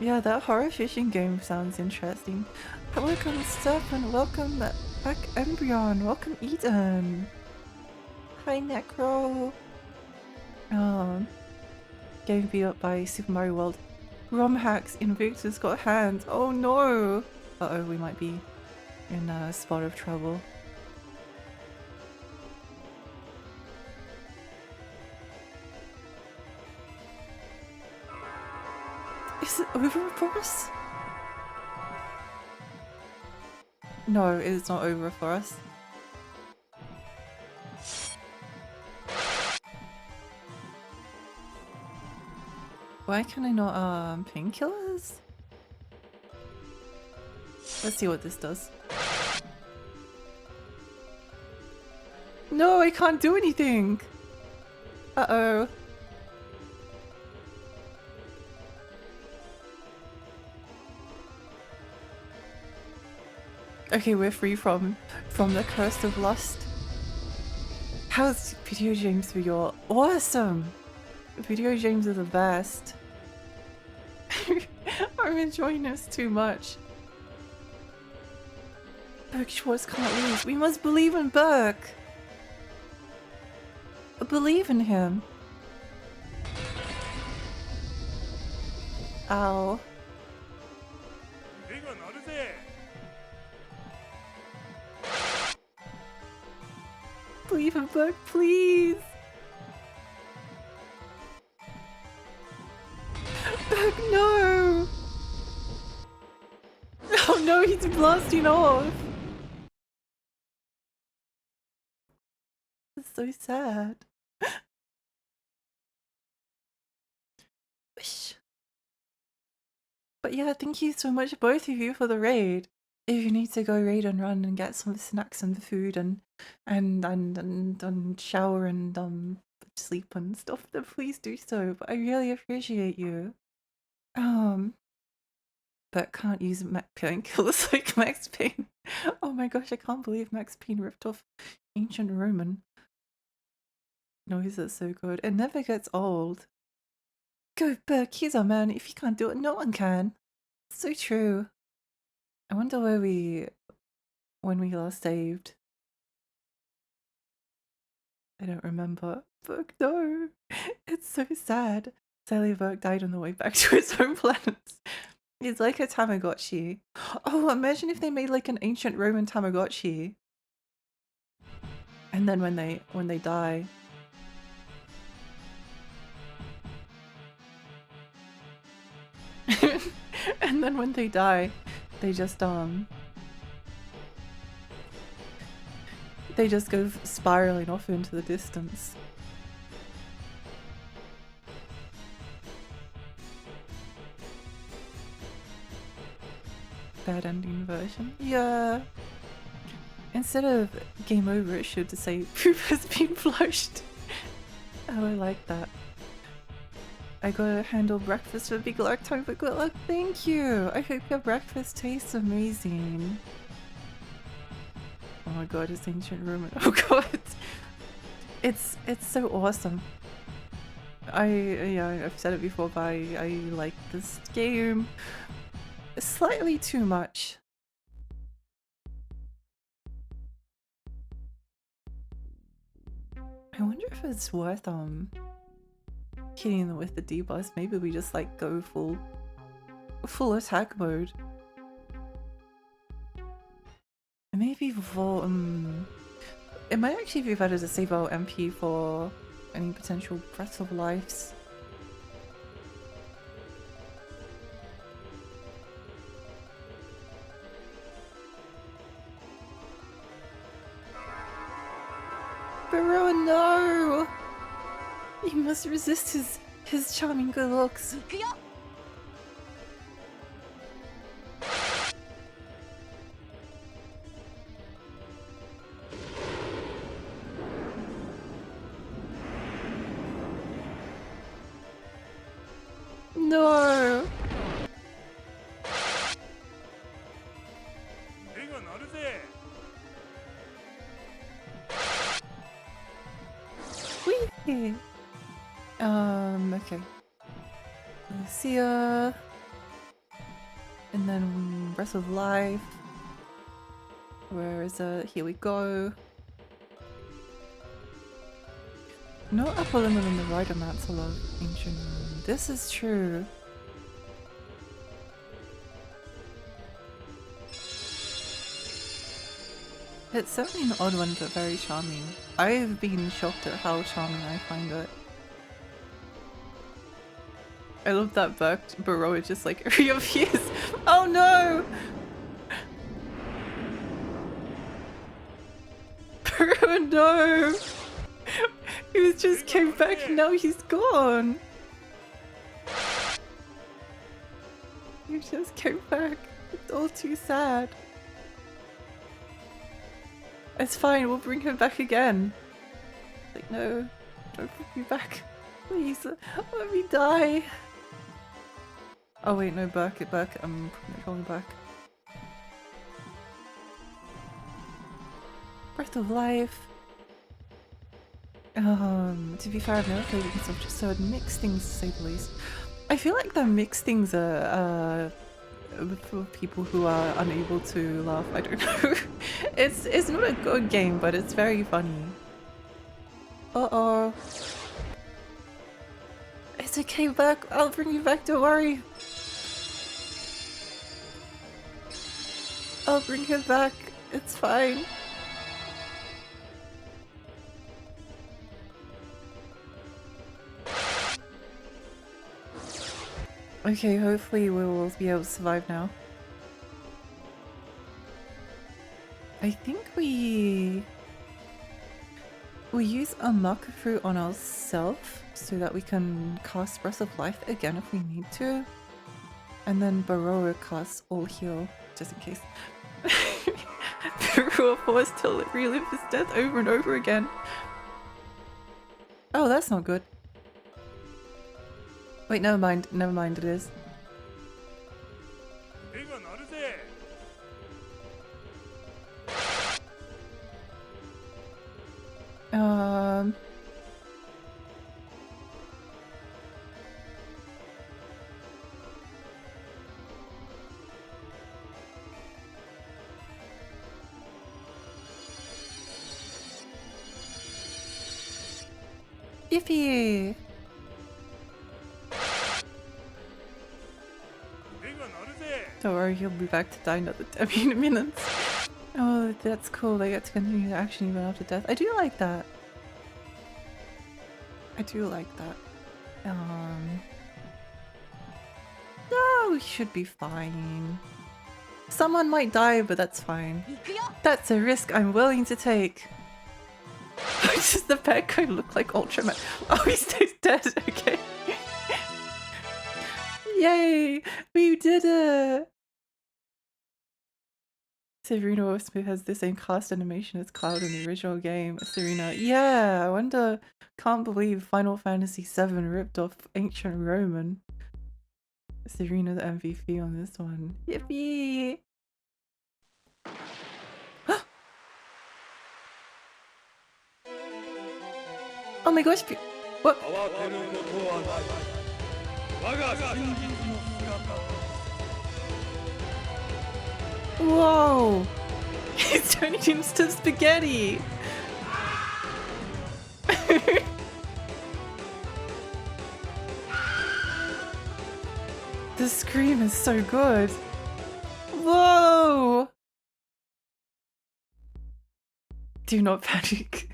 Yeah, that horror fishing game sounds interesting. Welcome Serpent, welcome back Embryon, welcome Eden. Hi Necro. Getting beat up by Super Mario World. ROM hacks, Invictus got hands. Oh no! Uh-oh, we might be in a spot of trouble. Is it over for us? No, it's not over for us. Why can I not, painkillers? Let's see what this does. No, I can't do anything! Uh-oh. Okay, we're free from the curse of lust. How's video games for your awesome? Video games are the best. I'm enjoying this too much. Burke Schwartz can't lose. We must believe in Burke. Believe in him. Ow. Believe in Burke, please. Burke, no. Oh no, he's blasting off. It's so sad. Wish. But yeah, thank you so much, both of you, for the raid. If you need to go raid and run and get some snacks and food and shower and sleep and stuff, then please do so. But I really appreciate you. But can't use painkillers like Max Payne. Oh my gosh, I can't believe Max Payne ripped off Ancient Roman. Noise is so good. It never gets old. Go Burke, he's our man. If he can't do it, no one can. So true. I wonder when we last saved. I don't remember. Burke, no. It's so sad. Sally Burke died on the way back to his home planet. It's like a Tamagotchi. Oh, imagine if they made like an ancient Roman Tamagotchi. And then when they die. And then when they die, they just go spiraling off into the distance. Bad ending version. Yeah. Instead of game over, it should say poop has been flushed. Oh, I like that. I gotta handle breakfast for big luck time, but good luck. Thank you. I hope your breakfast tastes amazing. Oh my god, it's ancient Roman. Oh god, it's so awesome. I've said it before, but I like this game slightly too much. I wonder if it's worth hitting them with the D-bus. Maybe we just like go full attack mode. Maybe for it might actually be better to save our MP for any potential Breath of Lives. Baroa, no! He must resist his charming good looks. No! Whee! Okay. Lucia. And then Breath of Life. Where is it? Here we go. No upper limit on the right amount to love ancient. This is true. It's certainly an odd one, but very charming. I've been shocked at how charming I find it. I love that Baroa just like reappears. Oh no! Baroa, no! He just came back and now he's gone! He just came back. It's all too sad. It's fine, we'll bring him back again. Like, no, don't bring me back. Please, let me die. Oh wait, no, Burke, I'm calling back. Breath of Life. To be fair, I've never played it, so I've just heard mixed things to say the least. I feel like the mixed things are for people who are unable to laugh. I don't know. It's not a good game, but it's very funny. Uh-oh. It's okay, back. I'll bring you back, don't worry. I'll bring him back. It's fine. Okay, hopefully we will be able to survive now. I think we use a marker fruit on ourselves so that we can cast Breath of Life again if we need to. And then Baroa casts All Heal, just in case. Baroa forced to relive his death over and over again. Oh, that's not good. Wait, never mind, it is. Yippee! Don't worry, he'll be back to die in another 10 minutes. Oh, that's cool. They get to continue the action even after death. I do like that. I do like that. No, we should be fine. Someone might die, but that's fine. That's a risk I'm willing to take. Does the bad guy look like Ultraman? Oh, he's dead. Okay. Yay! We did it! Serena Smith has the same cast animation as Cloud in the original game. Serena, yeah, I wonder. Can't believe Final Fantasy VII ripped off Ancient Roman. Serena's MVP on this one. Yippee! Oh my gosh! What? Whoa! He's turning into spaghetti! The scream is so good! Whoa! Do not panic.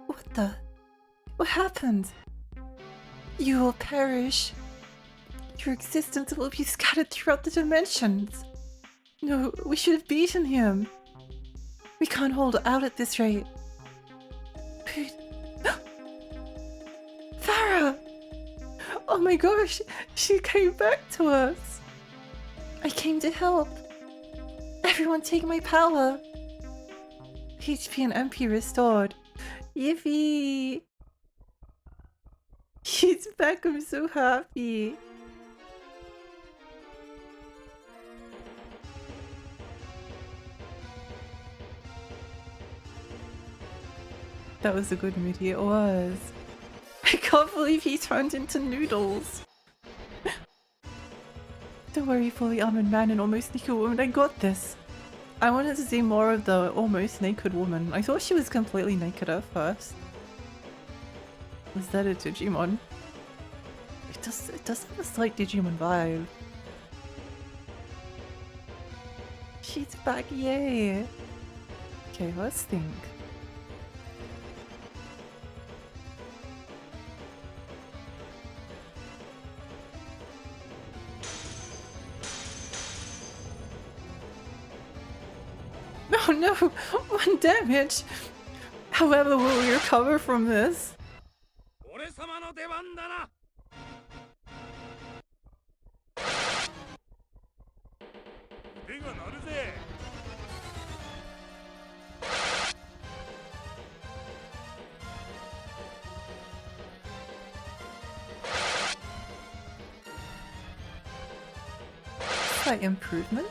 What the? What happened? You will perish. Your existence will be scattered throughout the dimensions. No, we should have beaten him. We can't hold out at this rate. Farah! Oh my gosh, she came back to us. I came to help. Everyone take my power. HP and MP restored. Yippee! She's back, I'm so happy. That was a good movie, it was. I can't believe he turned into noodles. Don't worry, fully armored man and almost naked woman, I got this. I wanted to see more of the almost naked woman. I thought she was completely naked at first. Was that a Digimon? It does have a slight Digimon vibe. She's back, yay! Okay, let's think. Oh no! 1 damage! However, will we recover from this? Slight improvement.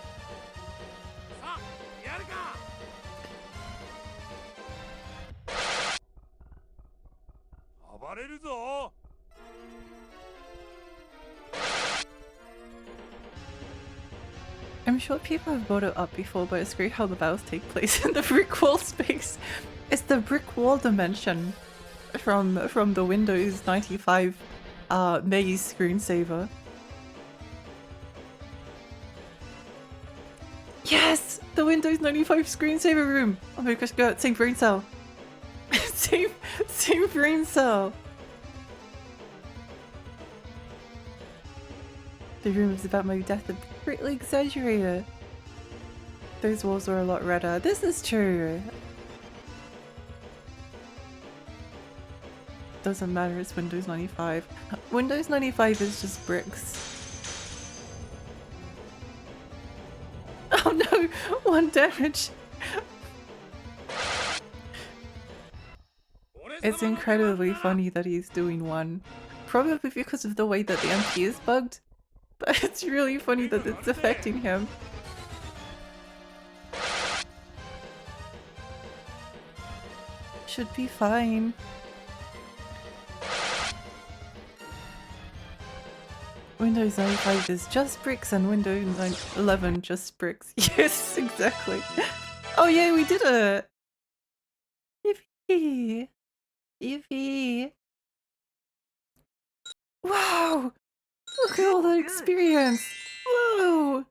暴れるぞ。 I'm sure people have brought it up before, but it's great how the battles take place in the brick wall space. It's the brick wall dimension from the Windows 95 maze screensaver. Yes! The Windows 95 screensaver room! Oh my gosh, go same brain cell. same brain cell. The rumors about my death are greatly exaggerated. Those walls were a lot redder. This is true. Doesn't matter, it's Windows 95. Windows 95 is just bricks. Oh no! 1 damage! It's incredibly funny that he's doing 1. Probably because of the way that the MP is bugged. But it's really funny that it's affecting him. Should be fine. Windows 95 is just bricks and Windows 11 just bricks. Yes, exactly. Oh yeah, we did it! Yippee! Yippee! Wow! Look at all the experience! Whoa!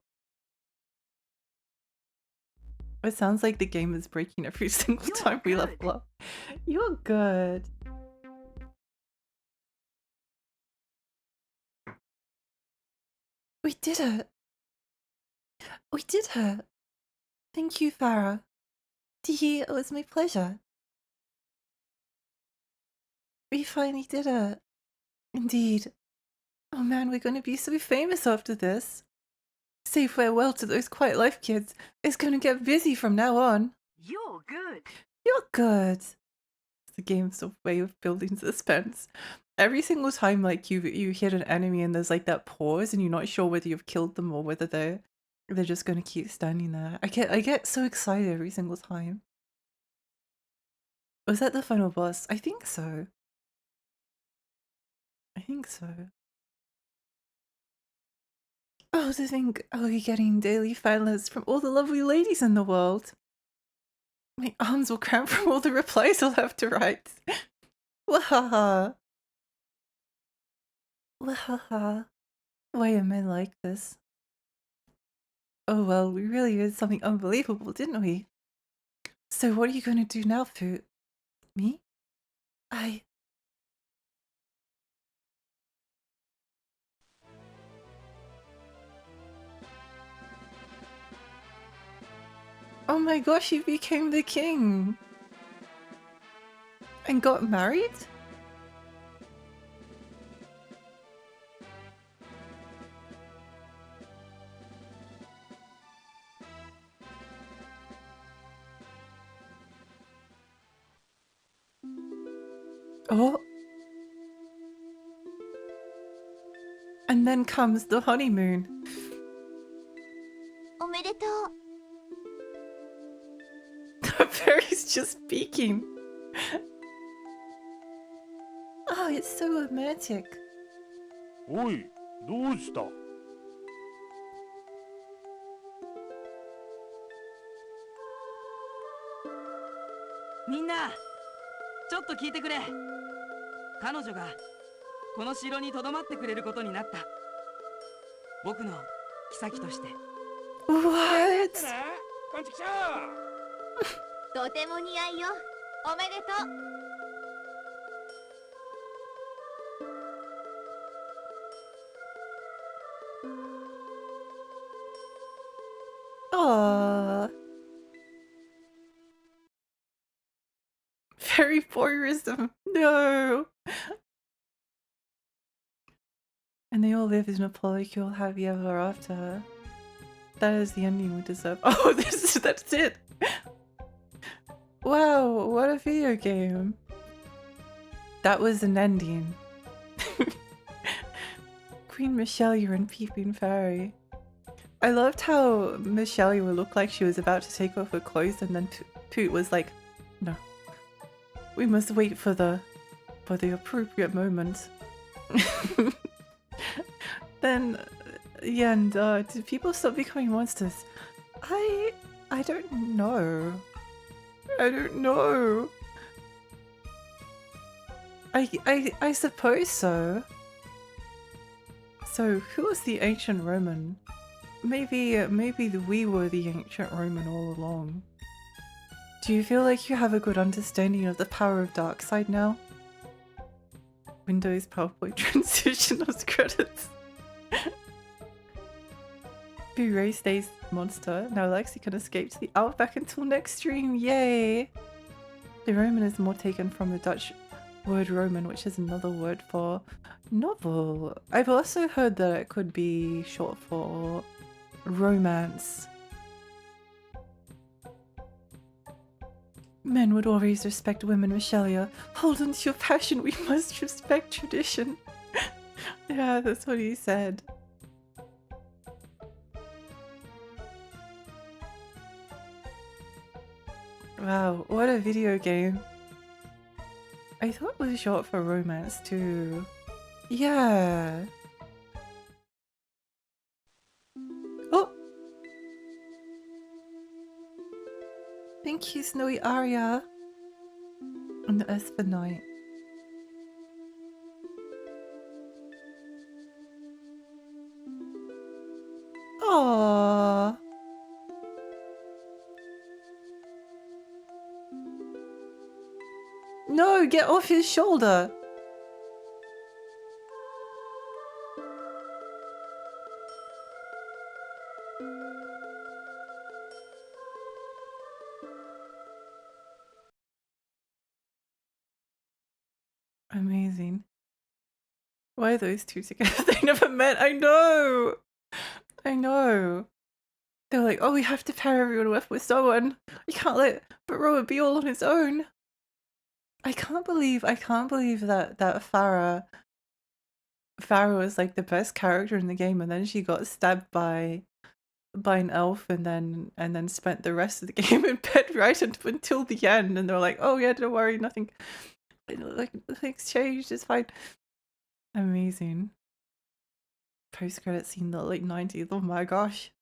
It sounds like the game is breaking every single time we level up. You're good. We did it! We did it! Thank you, Farah. It was my pleasure. We finally did it. Indeed. Oh man, we're gonna be so famous after this. Say farewell to those quiet life kids. It's gonna get busy from now on. You're good. You're good. It's the game's way of building suspense. Every single time like you hit an enemy and there's like that pause and you're not sure whether you've killed them or whether they're just gonna keep standing there. I get so excited every single time. Was that the final boss? I think so. I think so. Oh, to think I'll be getting daily fan letters from all the lovely ladies in the world. My arms will cramp from all the replies I'll have to write. Wahaha. Wahaha. Why am I like this? Oh well, we really did something unbelievable, didn't we? So what are you gonna do now, Foot? Me? Oh my gosh, he became the king! And got married? Oh. And then comes the honeymoon. おめでとう。 The fairy's just speaking. Oh, it's so romantic. おい、どうした？ みんなちょっと聞いてくれ。彼女がこの城に留まってくれることになった。僕の妃として。 What? こんちきしょとても似合いよ。おめでとう。 Aww. Fairy voyeurism. No. And they all live in a polycule happy ever after. That is the ending we deserve. Oh, that's it. Wow, what a video game. That was an ending. Queen Michelle, you're in Peeping Fairy. I loved how Michelle would look like she was about to take off her clothes and then Poot was like, no. We must wait for the for the appropriate moment. Then, yeah, and did people stop becoming monsters? I don't know. I don't know. I suppose so. So who was the ancient Roman? Maybe we were the ancient Roman all along. Do you feel like you have a good understanding of the power of dark side now? Windows PowerPoint transitionals credits. Blu-ray stays monster. Now Lexi can escape to the Outback until next stream. Yay! The Roman is more taken from the Dutch word Roman, which is another word for novel. I've also heard that it could be short for romance. Men would always respect women, Michelia. Hold on to your passion, we must respect tradition. Yeah, that's what he said. Wow, what a video game. I thought it was short for romance too. Yeah. Oh! Thank you, Snowy Aria. On the Esper Night. Aww. No, get off his shoulder. Amazing. Why are those two together? They never met. I know. I know. They're like, oh, we have to pair everyone with someone. You can't let Baroa be all on his own. I can't believe that Farah was like the best character in the game, and then she got stabbed by an elf, and then spent the rest of the game in bed right until the end. And they're like, oh yeah, don't worry, nothing, like nothing's changed. It's fine. Amazing. Post-credit scene, the late 90s. Oh my gosh.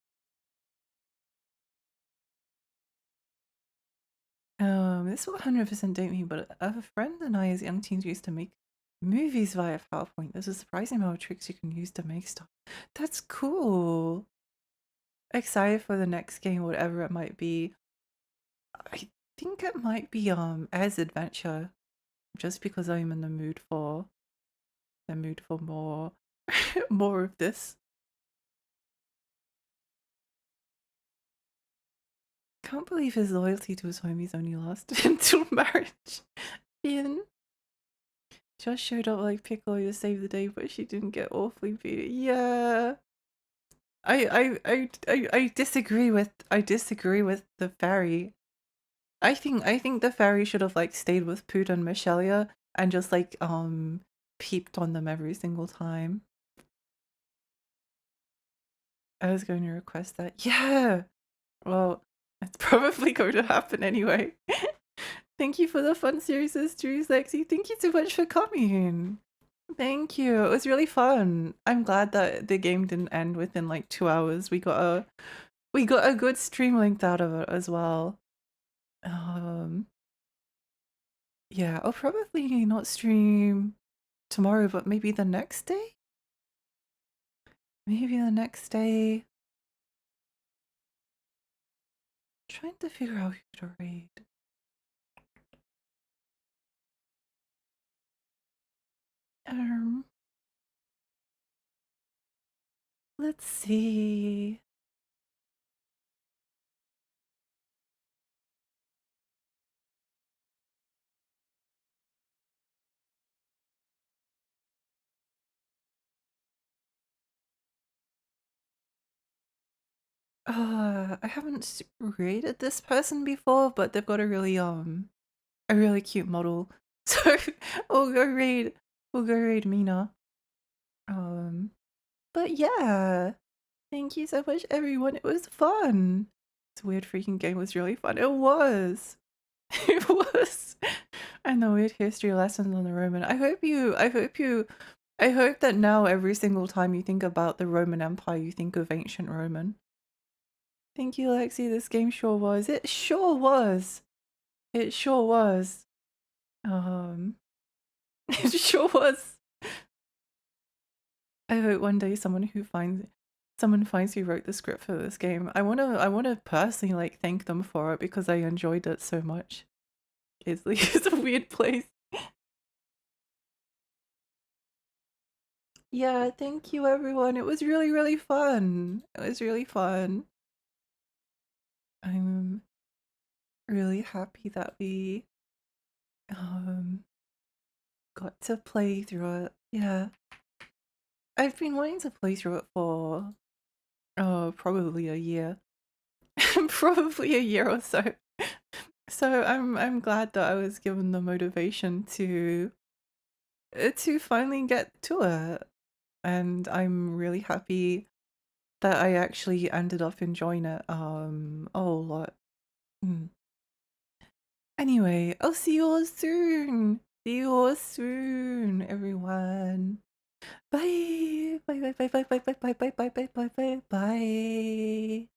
This will 100% date me, but a friend and I as young teens used to make movies via PowerPoint. There's a surprising amount of tricks you can use to make stuff. That's cool. Excited for the next game, whatever it might be. I think it might be As Adventure, just because I'm in the mood for more more of this. Can't believe his loyalty to his homies only lasted until marriage. Ian just showed up like Piccolo to save the day, but she didn't get awfully beat. Yeah. I disagree with the fairy. I think the fairy should have like stayed with Poot and Michelia and just like peeped on them every single time. I was going to request that. Yeah. Well, it's probably going to happen anyway. Thank you for the fun series, Drews, Lexi. Thank you so much for coming. Thank you. It was really fun. I'm glad that the game didn't end within like 2 hours. We got a good stream length out of it as well. Yeah, I'll probably not stream tomorrow, but maybe the next day? Maybe the next day. Trying to figure out who to raid. Let's see. I haven't raided this person before, but they've got a really cute model. So we'll go raid Mina. But yeah. Thank you so much, everyone. It was fun. This weird freaking game was really fun. It was. It was. And the weird history lessons on the Roman. I hope that now every single time you think about the Roman Empire, you think of ancient Roman. Thank you, Lexi. This game sure was. It sure was. It sure was. It sure was. I hope one day someone finds who wrote the script for this game. I wanna personally like thank them for it because I enjoyed it so much. It's like it's a weird place. Yeah, thank you everyone. It was really, really fun. It was really fun. I'm really happy that we got to play through it. Yeah. I've been wanting to play through it for probably a year. Probably a year or so. So I'm glad that I was given the motivation to finally get to it. And I'm really happy that I actually ended up enjoying it a whole lot. Anyway, I'll see you all soon. See you all soon, everyone. Bye. Bye bye bye bye bye bye bye bye bye bye bye bye.